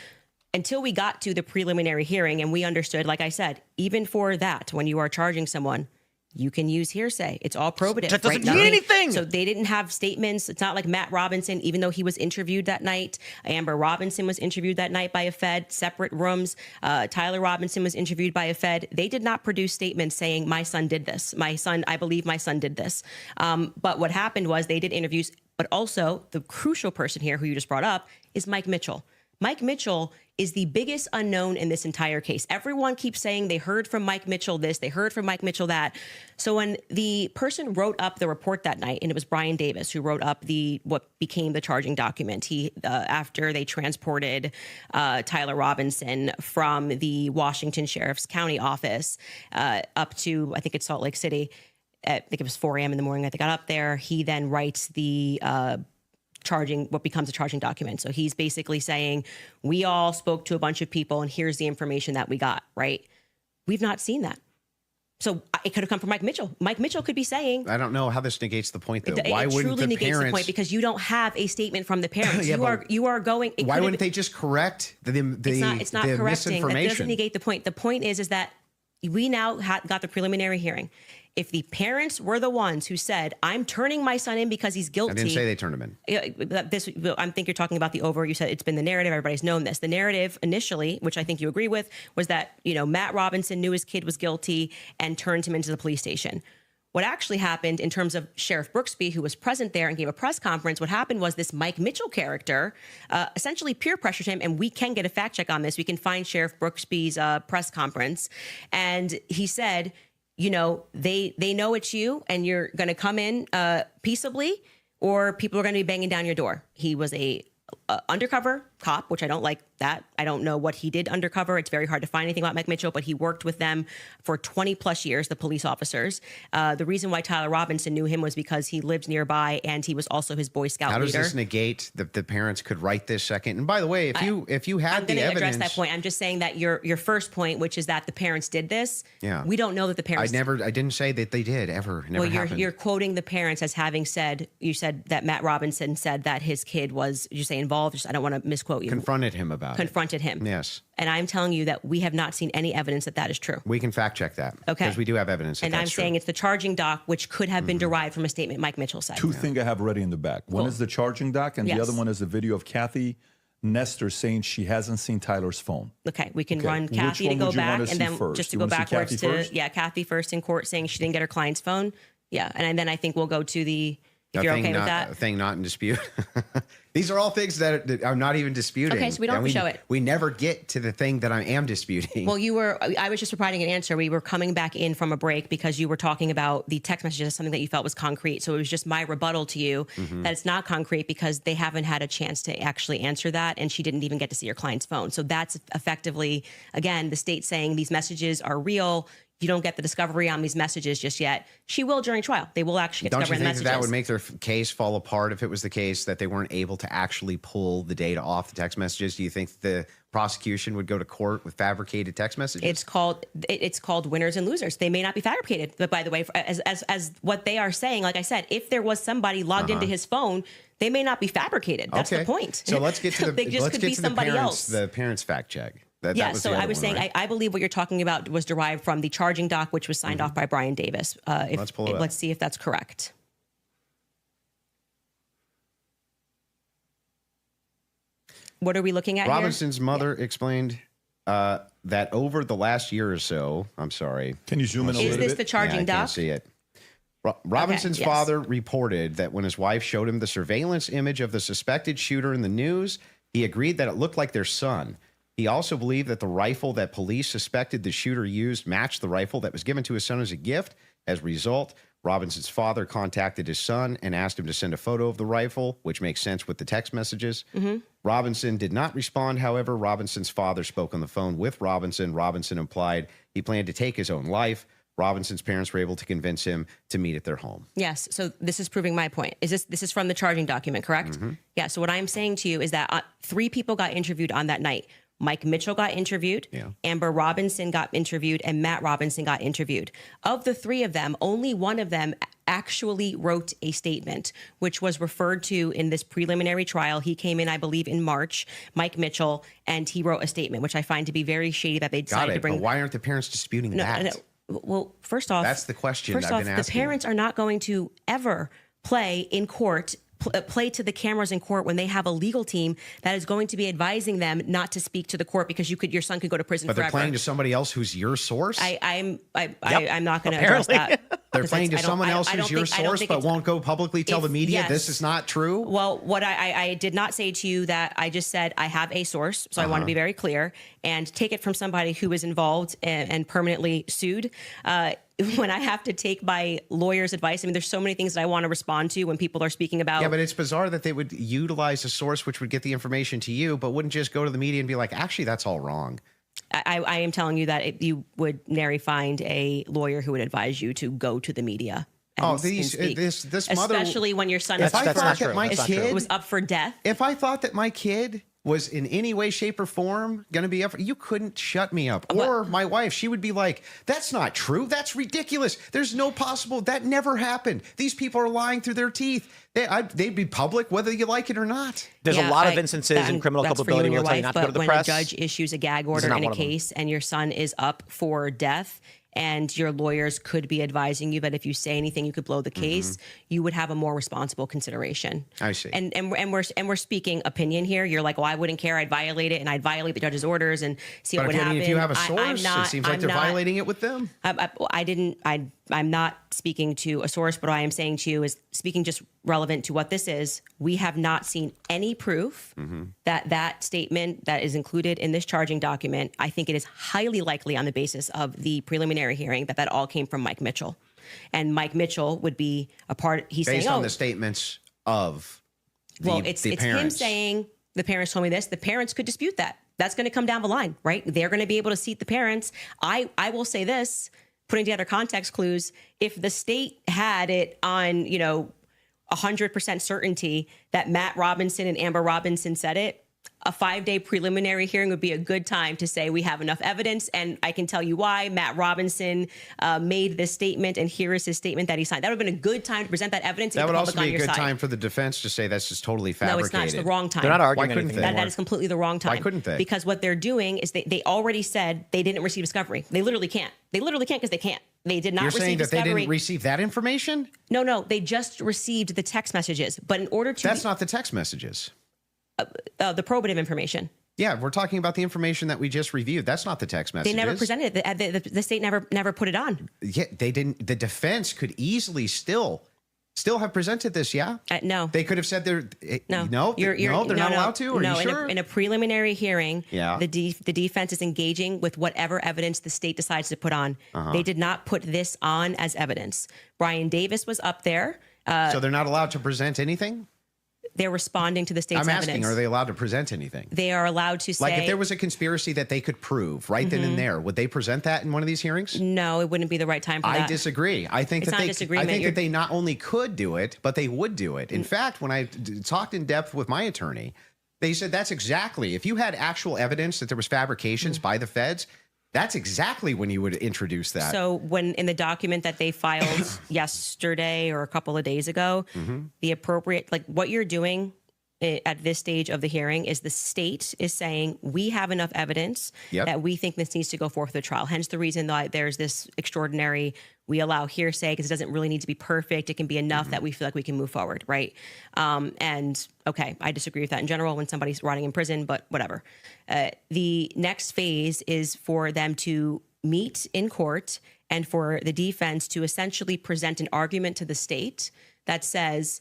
Until we got to the preliminary hearing and we understood, like I said, even for that, when you are charging someone, you can use hearsay. It's all probative. That doesn't right? mean anything. So they didn't have statements. It's not like Matt Robinson, even though he was interviewed that night. Amber Robinson was interviewed that night by a Fed, separate rooms. Tyler Robinson was interviewed by a Fed. They did not produce statements saying, my son did this. I believe my son did this. But what happened was they did interviews. But also the crucial person here who you just brought up is Mike Mitchell. Mike Mitchell is the biggest unknown in this entire case. Everyone keeps saying they heard from Mike Mitchell this, they heard from Mike Mitchell that. So when the person wrote up the report that night, and it was Brian Davis who wrote up what became the charging document, he after they transported Tyler Robinson from the Washington Sheriff's County office up to, I think it's Salt Lake City. I think it was 4 a.m. in the morning that they got up there. He then writes the what becomes a charging document. So he's basically saying, we all spoke to a bunch of people and here's the information that we got, right? We've not seen that. So it could have come from Mike Mitchell. Mike Mitchell could be saying, I don't know how this negates the point, though. Why it wouldn't truly the negates parents? the point because you don't have a statement from the parents. Yeah, you are going. Why wouldn't they just correct the It's not correcting. That doesn't misinformation? negate the point. The point is that we now got the preliminary hearing. If the parents were the ones who said, "I'm turning my son in because he's guilty," I didn't say they turned him in. I think you're talking about the over. You said it's been the narrative. Everybody's known this. The narrative initially, which I think you agree with, was that Matt Robinson knew his kid was guilty and turned him into the police station. What actually happened in terms of Sheriff Brooksby, who was present there and gave a press conference, what happened was this Mike Mitchell character essentially peer pressured him, and we can get a fact check on this. We can find Sheriff Brooksby's press conference, and he said, they know it's you, and you're going to come in peaceably, or people are going to be banging down your door. He was a undercover cop, which I don't like that. I don't know what he did undercover. It's very hard to find anything about Mike Mitchell, but he worked with them for 20 plus years, the police officers. The reason why Tyler Robinson knew him was because he lived nearby and he was also his Boy Scout How leader. does this negate that the parents could write this second? And by the way, if you had the evidence, I'm going to address that point. I'm just saying that your first point, which is that the parents did this. Yeah. We don't know that the parents. I didn't say that they did ever. Never happened. You're quoting the parents as having said. You said that Matt Robinson said that his kid was. Did you say involved? I don't want to misquote you. Confronted him about it. Confronted him. Yes. And I'm telling you that we have not seen any evidence that that is true. We can fact check that. Okay. Because we do have evidence. And I'm saying it's the charging doc, which could have been derived from a statement Mike Mitchell said. Two things I have ready in the back. One is the charging doc, and the other one is a video of Kathy Nestor saying she hasn't seen Tyler's phone. Okay, we can run Kathy to go back, and then just to go backwards to Kathy first in court saying she didn't get her client's phone. Yeah, and then I think we'll go to the. If you're okay with that, thing not in dispute. These are all things that are not even disputed. Okay, so we don't have to show it. We never get to the thing that I am disputing. Well, I was just providing an answer. We were coming back in from a break because you were talking about the text messages as something that you felt was concrete. So it was just my rebuttal to you that it's not concrete because they haven't had a chance to actually answer that. And she didn't even get to see your client's phone. So that's effectively, again, the state saying these messages are real. You don't get the discovery on these messages just yet. She will during trial. They will actually get discovery on the messages. Don't you think that would make their case fall apart if it was the case that they weren't able to actually pull the data off the text messages? Do you think the prosecution would go to court with fabricated text messages? It's called winners and losers. They may not be fabricated, but by the way, as what they are saying, like I said, if there was somebody logged into his phone, they may not be fabricated. That's the point. So let's get to the they just could be somebody else. The parents fact check. So I was saying, I believe what you're talking about was derived from the charging doc, which was signed off by Brian Davis. Let's pull it up. Let's see if that's correct. What are we looking at Robinson's mother explained that over the last year or so, I'm sorry. Can you zoom in a little bit? Is this the charging doc? I can't see it. Robinson's father reported that when his wife showed him the surveillance image of the suspected shooter in the news, he agreed that it looked like their son. He also believed that the rifle that police suspected the shooter used matched the rifle that was given to his son as a gift. As a result, Robinson's father contacted his son and asked him to send a photo of the rifle, which makes sense with the text messages. Robinson did not respond. However, Robinson's father spoke on the phone with Robinson. Robinson implied he planned to take his own life. Robinson's parents were able to convince him to meet at their home. Yes. So this is proving my point. This is from the charging document, correct? Yeah. So what I'm saying to you is that 3 people got interviewed on that night. Mike Mitchell got interviewed, Amber Robinson got interviewed, and Matt Robinson got interviewed. Of the 3 of them, only one of them actually wrote a statement, which was referred to in this preliminary trial. He came in, I believe, in March, Mike Mitchell, and he wrote a statement, which I find to be very shady that they decided to bring. But why aren't the parents disputing that? No. Well, first off, that's the question I've been asking. The parents are not going to ever play in court. Play to the cameras in court when they have a legal team that is going to be advising them not to speak to the court because your son could go to prison but forever. They're playing to somebody else who's your source. I'm not going to address that. They're playing to someone else who's your source, but won't go publicly tell the media this is not true. Well, what I did not say to you that I just said I have a source, so I want to be very clear and take it from somebody who is involved and permanently sued. When I have to take my lawyer's advice, I mean, there's so many things that I want to respond to when people are speaking about. Yeah, but it's bizarre that they would utilize a source which would get the information to you, but wouldn't just go to the media and be like, actually, that's all wrong. I am telling you that you would nary find a lawyer who would advise you to go to the media. This mother, especially when your son was up for death. If I thought that my kid was in any way, shape, or form going to be up. You couldn't shut me up. Or my wife, she would be like, that's not true. That's ridiculous. There's no possible. That never happened. These people are lying through their teeth. They'd be public whether you like it or not. There's a lot of instances in criminal culpability where they'll tell you not to go to the press. When a judge issues a gag order in a case and your son is up for death, and your lawyers could be advising you that if you say anything, you could blow the case, you would have a more responsible consideration. I see. And we're speaking opinion here. You're like, well, I wouldn't care. I'd violate it, and I'd violate the judge's orders and see what would happen. If you have a source, it seems like they're violating it with them. I'm not speaking to a source, but what I am saying to you is speaking just relevant to what this is. We have not seen any proof that statement that is included in this charging document. I think it is highly likely on the basis of the preliminary hearing that all came from Mike Mitchell. And Mike Mitchell would be a part. He's based saying, on the statements of it's parents. him saying the parents told me this. The parents could dispute that. That's going to come down the line, right? They're going to be able to seat the parents. I will say this, putting together context clues. If the state had it on, 100% certainty that Matt Robinson and Amber Robinson said it, a 5-day preliminary hearing would be a good time to say we have enough evidence. And I can tell you why Matt Robinson made this statement, and here is his statement that he signed. That would have been a good time to present that evidence. That would also be a good time for the defense to say that's just totally fabricated. No, it's not. It's the wrong time. They're not arguing Why couldn't anything. That is completely the wrong time. Why couldn't they? Because what they're doing is they already said they didn't receive discovery. They literally can't. They literally can't because they can't. They did not receive discovery. You're saying that they didn't receive that information? No. They just received the text messages. But in order to... That's not the text messages. The probative information. Yeah, we're talking about the information that we just reviewed. That's not the text messages. They never presented it. The state never put it on. Yeah, they didn't. The defense could easily still have presented this. Yeah. No. They could have said they're no. They're not allowed to. Are you sure? In a preliminary hearing, yeah. the defense is engaging with whatever evidence the state decides to put on. They did not put this on as evidence. Brian Davis was up there. So they're not allowed to present anything? They're responding to the state's evidence. I'm asking, are they allowed to present anything? They are allowed to say... Like if there was a conspiracy that they could prove right then and there, would they present that in one of these hearings? No, it wouldn't be the right time for that. I disagree. I think that they not only could do it, but they would do it. In fact, when I talked in depth with my attorney, they said that's exactly, if you had actual evidence that there was fabrications by the feds, that's exactly when you would introduce that. So when in the document that they filed yesterday or a couple of days ago, the appropriate, like what you're doing at this stage of the hearing is the state is saying we have enough evidence that we think this needs to go forth to the trial. Hence the reason that there's this extraordinary, we allow hearsay because it doesn't really need to be perfect. It can be enough that we feel like we can move forward, right? And okay, I disagree with that in general when somebody's rotting in prison, but whatever. The next phase is for them to meet in court and for the defense to essentially present an argument to the state that says,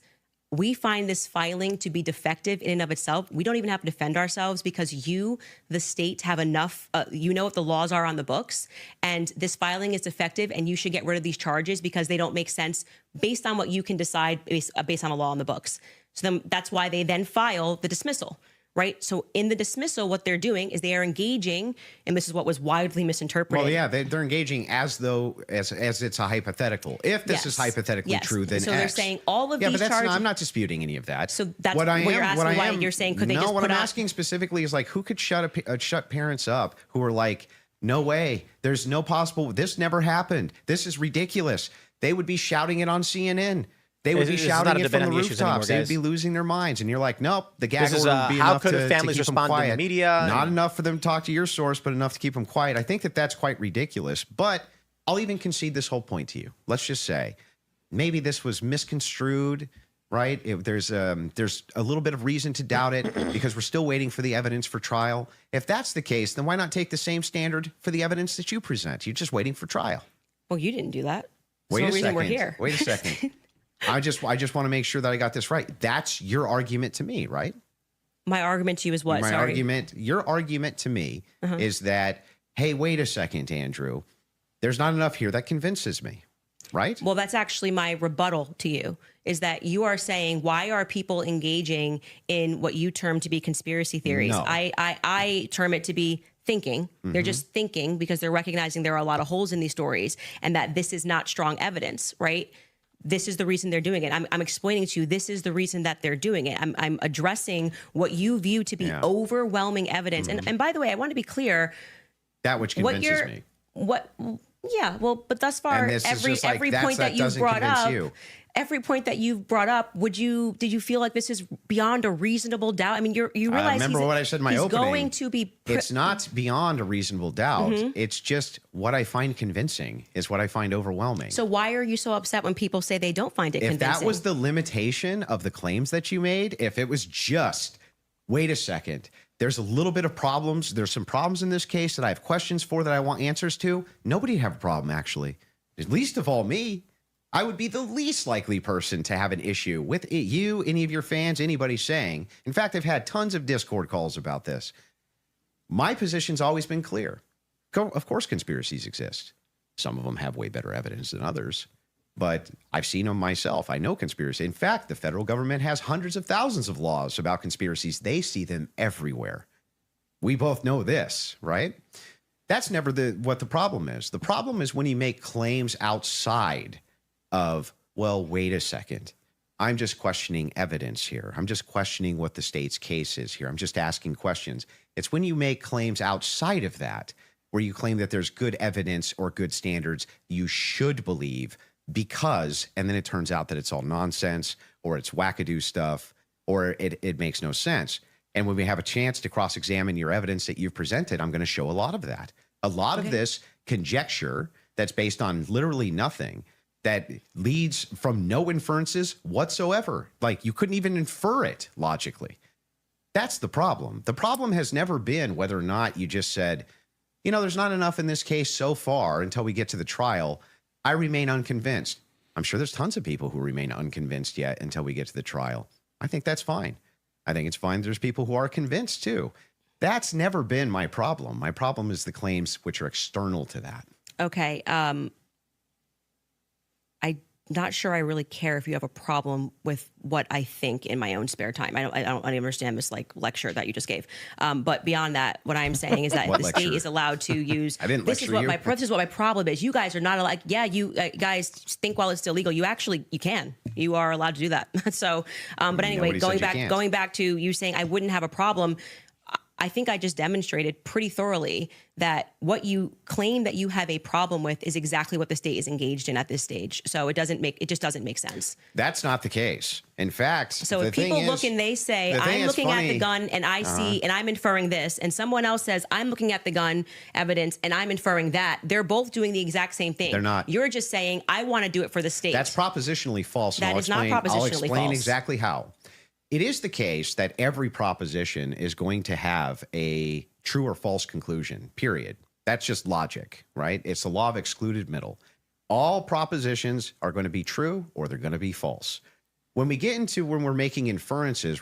we find this filing to be defective in and of itself. We don't even have to defend ourselves because you, the state, have enough, you know what the laws are on the books, and this filing is defective and you should get rid of these charges because they don't make sense based on what you can decide based on a law on the books. So then that's why they then file the dismissal. Right. So in the dismissal, what they're doing is they are engaging, and this is what was widely misinterpreted. Well, yeah, they're engaging as though as it's a hypothetical. If this is hypothetically true, then so X. they're saying all of these charges. I'm not disputing any of that. So that's what you're asking. Why you're saying could they just put what I'm asking specifically is like who could shut parents up who are like, no way, there's no possible. This never happened. This is ridiculous. They would be shouting it on CNN. They would be shouting it from the rooftops. They would be losing their minds. And you're like, nope, the gag order would be enough to keep them quiet. The media? Not enough for them to talk to your source, but enough to keep them quiet. I think that that's quite ridiculous. But I'll even concede this whole point to you. Let's just say maybe this was misconstrued, right? There's a little bit of reason to doubt it because we're still waiting for the evidence for trial. If that's the case, then why not take the same standard for the evidence that you present? You're just waiting for trial. Well, you didn't do that. Wait a second. We're here. Wait a second. I just want to make sure that I got this right. That's your argument to me, right? My argument to you is what? Your argument to me is that, hey, wait a second, Andrew. There's not enough here that convinces me, right? Well, that's actually my rebuttal to you, is that you are saying, why are people engaging in what you term to be conspiracy theories? No. I term it to be thinking. They're just thinking because they're recognizing there are a lot of holes in these stories and that this is not strong evidence, right? this is the reason they're doing it. I'm explaining to you, this is the reason that they're doing it. I'm addressing what you view to be overwhelming evidence. And by the way, I want to be clear. That which convinces me. But thus far, every point that you've brought up, every point that you've brought up, did you feel like this is beyond a reasonable doubt? I mean, you realize remember what I said in my opening. Going to be. It's not beyond a reasonable doubt. It's just what I find convincing is what I find overwhelming. So why are you so upset when people say they don't find it convincing? If that was the limitation of the claims that you made, if it was just, wait a second, there's a little bit of problems. There's some problems in this case that I have questions for that I want answers to. Nobody would have a problem, actually. At least of all me. I would be the least likely person to have an issue with you, any of your fans, anybody saying. In fact, I've had tons of Discord calls about this. My position's always been clear. Of course, conspiracies exist. Some of them have way better evidence than others, but I've seen them myself. I know conspiracy. In fact, the federal government has hundreds of thousands of laws about conspiracies. They see them everywhere. We both know this, right? That's never what the problem is. The problem is when you make claims outside of, well, wait a second. I'm just questioning evidence here. I'm just questioning what the state's case is here. I'm just asking questions. It's when you make claims outside of that, where you claim that there's good evidence or good standards you should believe because, and then it turns out that it's all nonsense or it's wackadoo stuff or it makes no sense. And when we have a chance to cross-examine your evidence that you've presented, I'm going to show a lot of that. A lot of this conjecture that's based on literally nothing, that leads from no inferences whatsoever. Like you couldn't even infer it logically. That's the problem. The problem has never been whether or not you just said, you know, there's not enough in this case so far until we get to the trial. I remain unconvinced. I'm sure there's tons of people who remain unconvinced yet until we get to the trial. I think that's fine. I think it's fine. There's people who are convinced too. That's never been my problem. My problem is the claims which are external to that. Okay. I'm not sure I really care if you have a problem with what I think in my own spare time. I don't understand this like lecture that you just gave. But beyond that, what I'm saying is that the state is allowed to use. I didn't lecture you. This is what my problem is. You guys are not like, you guys think while it's still legal. You can. You are allowed to do that. So, but anyway, going back to you saying I wouldn't have a problem. I think I just demonstrated pretty thoroughly that what you claim that you have a problem with is exactly what the state is engaged in at this stage. So it just doesn't make sense. That's not the case. In fact, so if people look and they say, I'm looking at the gun and I see and I'm inferring this, and someone else says, I'm looking at the gun evidence and I'm inferring that, they're both doing the exact same thing. They're not. You're just saying, I want to do it for the state. That's propositionally false. That is not propositionally false. I'll explain exactly how. It is the case that every proposition is going to have a true or false conclusion, period. That's just logic, right? It's the law of excluded middle. All propositions are going to be true or they're going to be false. When we get into when we're making inferences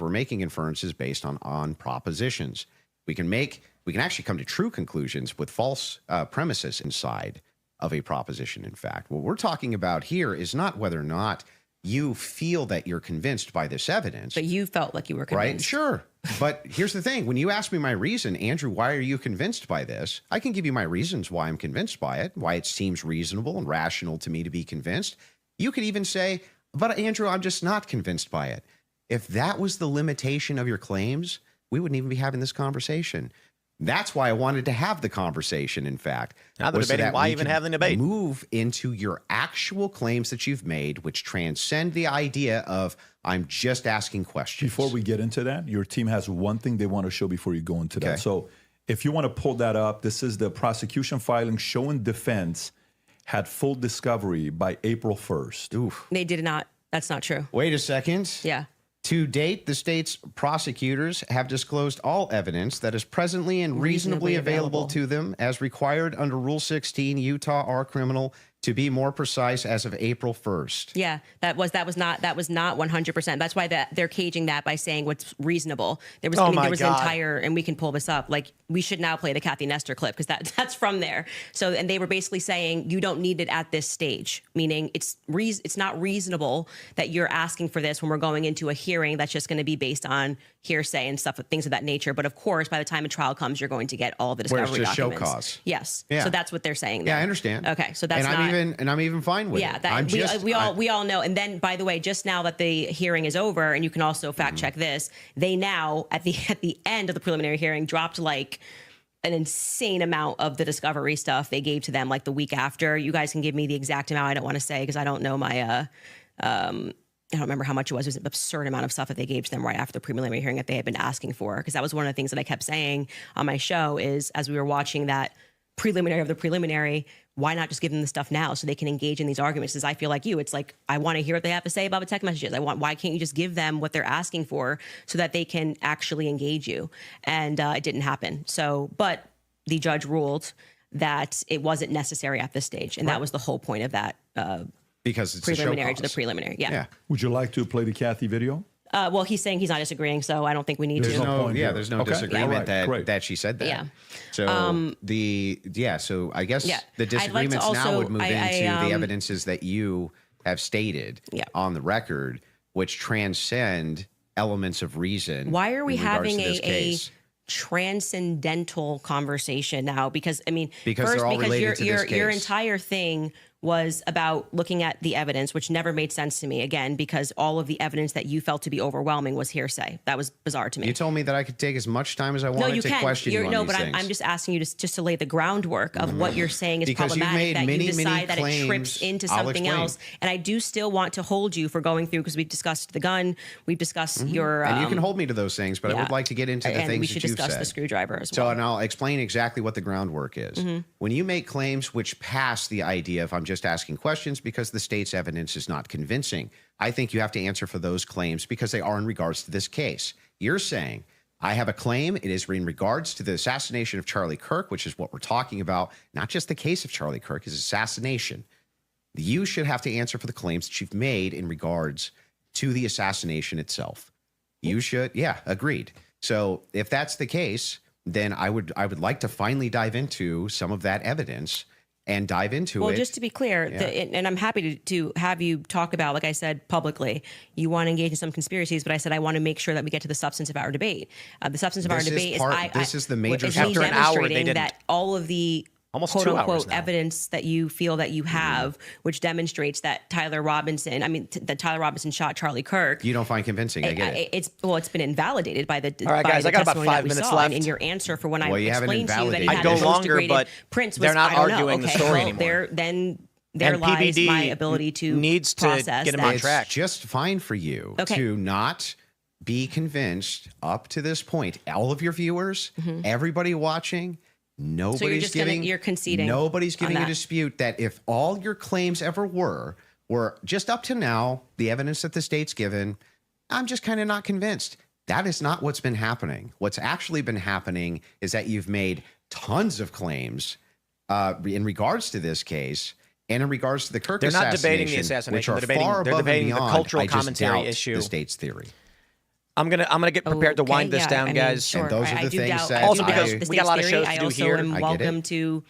based on propositions. We can actually come to true conclusions with false premises inside of a proposition, in fact. What we're talking about here is not whether or not you feel that you're convinced by this evidence. But you felt like you were convinced. Right? Sure. But here's the thing. When you ask me my reason, Andrew, why are you convinced by this? I can give you my reasons why I'm convinced by it, why it seems reasonable and rational to me to be convinced. You could even say, but Andrew, I'm just not convinced by it. If that was the limitation of your claims, we wouldn't even be having this conversation. That's why I wanted to have the conversation, in fact. Now they're debating why even have the debate. Move into your actual claims that you've made, which transcend the idea of I'm just asking questions. Before we get into that, your team has one thing they want to show before you go into that. So if you want to pull that up, this is the prosecution filing showing defense had full discovery by April 1st. Oof. They did not. That's not true. Wait a second. Yeah. To date, the state's prosecutors have disclosed all evidence that is presently and reasonably available to them as required under Rule 16, Utah R Criminal, to be more precise, as of April 1st. Yeah, that was not 100%. That's why they're caging that by saying what's reasonable. There was entire, and we can pull this up. Like, we should now play the Kathy Nestor clip because that's from there. So, and they were basically saying you don't need it at this stage, meaning it's not reasonable that you're asking for this when we're going into a hearing that's just going to be based on hearsay and stuff, things of that nature. But of course, by the time a trial comes, you're going to get all the discovery documents. Where it's just show cause. Yes. Yeah. So that's what they're saying there. Yeah, I understand. Okay, so that's and not. even fine with Yeah, it. that we all know. And then, by the way, just now that the hearing is over, and you can also fact check this, they now at the end of the preliminary hearing dropped like an insane amount of the discovery stuff they gave to them like the week after. You guys can give me the exact amount. I don't want to say because I don't know my I don't remember how much it was. It was an absurd amount of stuff that they gave to them right after the preliminary hearing that they had been asking for. Because that was one of the things that I kept saying on my show is as we were watching that preliminary of the preliminary, why not just give them the stuff now so they can engage in these arguments? Because I feel like you, it's like, I want to hear what they have to say about the text messages. Why can't you just give them what they're asking for so that they can actually engage you? And it didn't happen. So, but the judge ruled that it wasn't necessary at this stage. And that was the whole point of that because it's preliminary a show to the preliminary. Yeah. Would you like to play the Kathy video? Well, he's saying he's not disagreeing, so I don't think we need There's to. no point here. There's no Okay. disagreement All right, that she said that. Yeah. So so I guess Yeah. the I'd like to disagreements now also- would move into the evidences that you have stated Yeah. on the record, which transcend elements of reason. Why are we in regards having to this a case. transcendental conversation now? Because I mean, Because first, they're all because related to this your case. entire thing was about looking at the evidence, which never made sense to me. Again, because all of the evidence that you felt to be overwhelming was hearsay. That was bizarre to me. You told me that I could take as much time as I No, wanted you to can. question you on No, these but things. I'm just asking you just to lay the groundwork of what you're saying is Because you've problematic. made That many, you many decide that it trips claims. into I'll something explain. else, and I do still want to hold you for going through because we've discussed the gun, we've discussed your. And you can hold me to those things, but I yeah. would like to get into the and things we that should you've discuss said. the screwdriver as So, well. and I'll explain exactly what the groundwork is. When you make claims which pass the idea of I'm just asking questions because the state's evidence is not convincing, I think you have to answer for those claims because they are in regards to this case. You're saying, I have a claim. It is in regards to the assassination of Charlie Kirk, which is what we're talking about, not just the case of Charlie Kirk, his assassination. You should have to answer for the claims that you've made in regards to the assassination itself. You should, yeah, agreed. So if that's the case, then I would like to finally dive into some of that evidence and dive into it. Well, just to be clear, and I'm happy to have you talk about, like I said, publicly, you want to engage in some conspiracies, but I said I want to make sure that we get to the substance of our debate. The substance of our debate is the major is me After an hour, they demonstrating didn't. that all of the Almost quote 2 hours unquote now. evidence that you feel that you have, which demonstrates that Tyler Robinson shot Charlie Kirk. You don't find convincing. I get it. It's been invalidated by the All right, by guys, the I got about testimony 5 that we minutes saw. left. And in your answer for when I Well, you haven't explained to you that he invalidated had I'd the go most longer, degraded but prints, they're not I don't know. arguing the Okay, story well, anymore. There And lies PBD my ability to needs to process get him that. on track. It's just fine for you Okay. to not be convinced up to this point. All of your viewers, everybody watching, nobody's you're conceding Nobody's on giving a that. dispute that if all your claims ever were just up to now, the evidence that the state's given, I'm just kind of not convinced. That is not what's been happening. What's actually been happening is that you've made tons of claims in regards to this case and in regards to the Kirk They're not assassination, debating the assassination. which are They're debating- far they're above and debating the beyond, cultural I just commentary doubt issue. the state's theory. I'm gonna get prepared to Okay, wind this yeah, down, I mean, guys. sure. And those are I the do things doubt- that I do Also doubt because the we got a lot of state's shows theory. to do I also here. am I get welcome it. to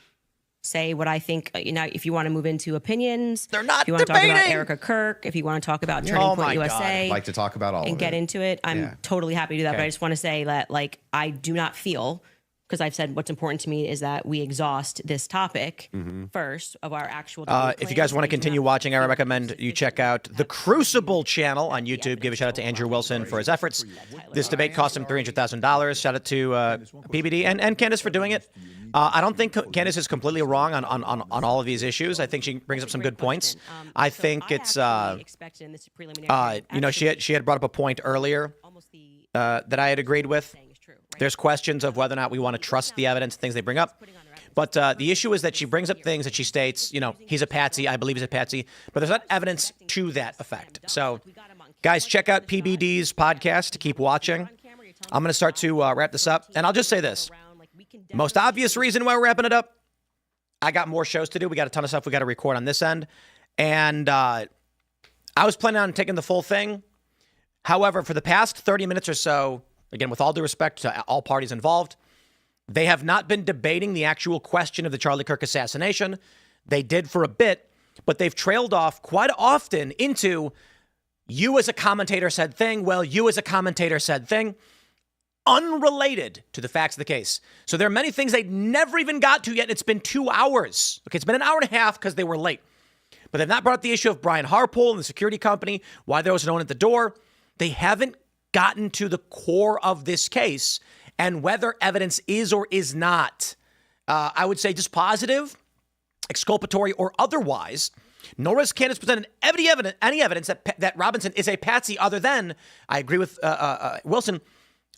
say what I think. If you want to move into opinions, They're not if you want to talk about debating! Erica Kirk, if you want to talk about Turning Oh Point my God. USA, I'd like to talk about all and of get it. into it, I'm Yeah. totally happy to do that. But Okay. I just want to say that, like, I do not feel, because I've said what's important to me is that we exhaust this topic first of our actual. If you guys want to continue watching, I recommend you check out the Crucible channel on YouTube. Give a shout out to Andrew Wilson for his efforts. This debate cost him $300,000. Shout out to PBD and Candace for doing it. I don't think Candace is completely wrong on all of these issues. I think she brings up some good points. I think it's she had brought up a point earlier that I had agreed with. There's questions of whether or not we want to trust the evidence, things they bring up. But the issue is that she brings up things that she states, he's a patsy, I believe he's a patsy, but there's not evidence to that effect. So, guys, check out PBD's podcast to keep watching. I'm going to start to wrap this up. And I'll just say this. Most obvious reason why we're wrapping it up, I got more shows to do. We got a ton of stuff we got to record on this end. And I was planning on taking the full thing. However, for the past 30 minutes or so, again, with all due respect to all parties involved, they have not been debating the actual question of the Charlie Kirk assassination. They did for a bit, but they've trailed off quite often into you as a commentator said thing, well, you as a commentator said thing, unrelated to the facts of the case. So there are many things they never even got to yet. It's been 2 hours. Okay, it's been an hour and a half because they were late. But they've not brought up the issue of Brian Harpool and the security company, why there was no one at the door. They haven't gotten to the core of this case and whether evidence is or is not, I would say, just positive, exculpatory, or otherwise. Nor has Candace presented any evidence that Robinson is a patsy other than, I agree with Wilson,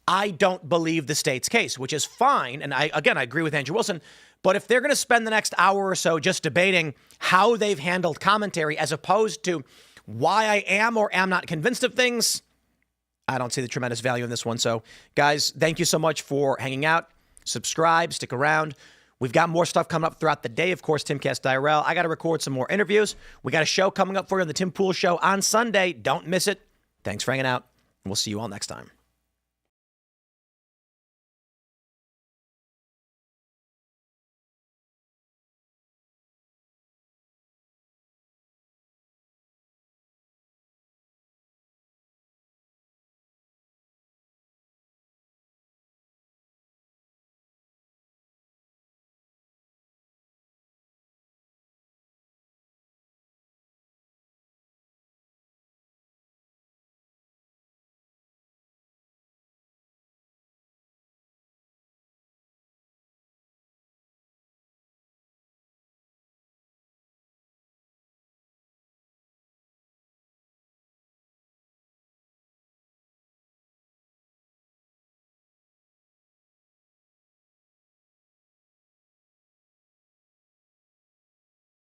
I don't believe the state's case, which is fine. And I agree with Andrew Wilson. But if they're going to spend the next hour or so just debating how they've handled commentary as opposed to why I am or am not convinced of things, I don't see the tremendous value in this one. So, guys, thank you so much for hanging out. Subscribe, stick around. We've got more stuff coming up throughout the day. Of course, Timcast IRL. I got to record some more interviews. We got a show coming up for you on the Tim Pool Show on Sunday. Don't miss it. Thanks for hanging out. We'll see you all next time.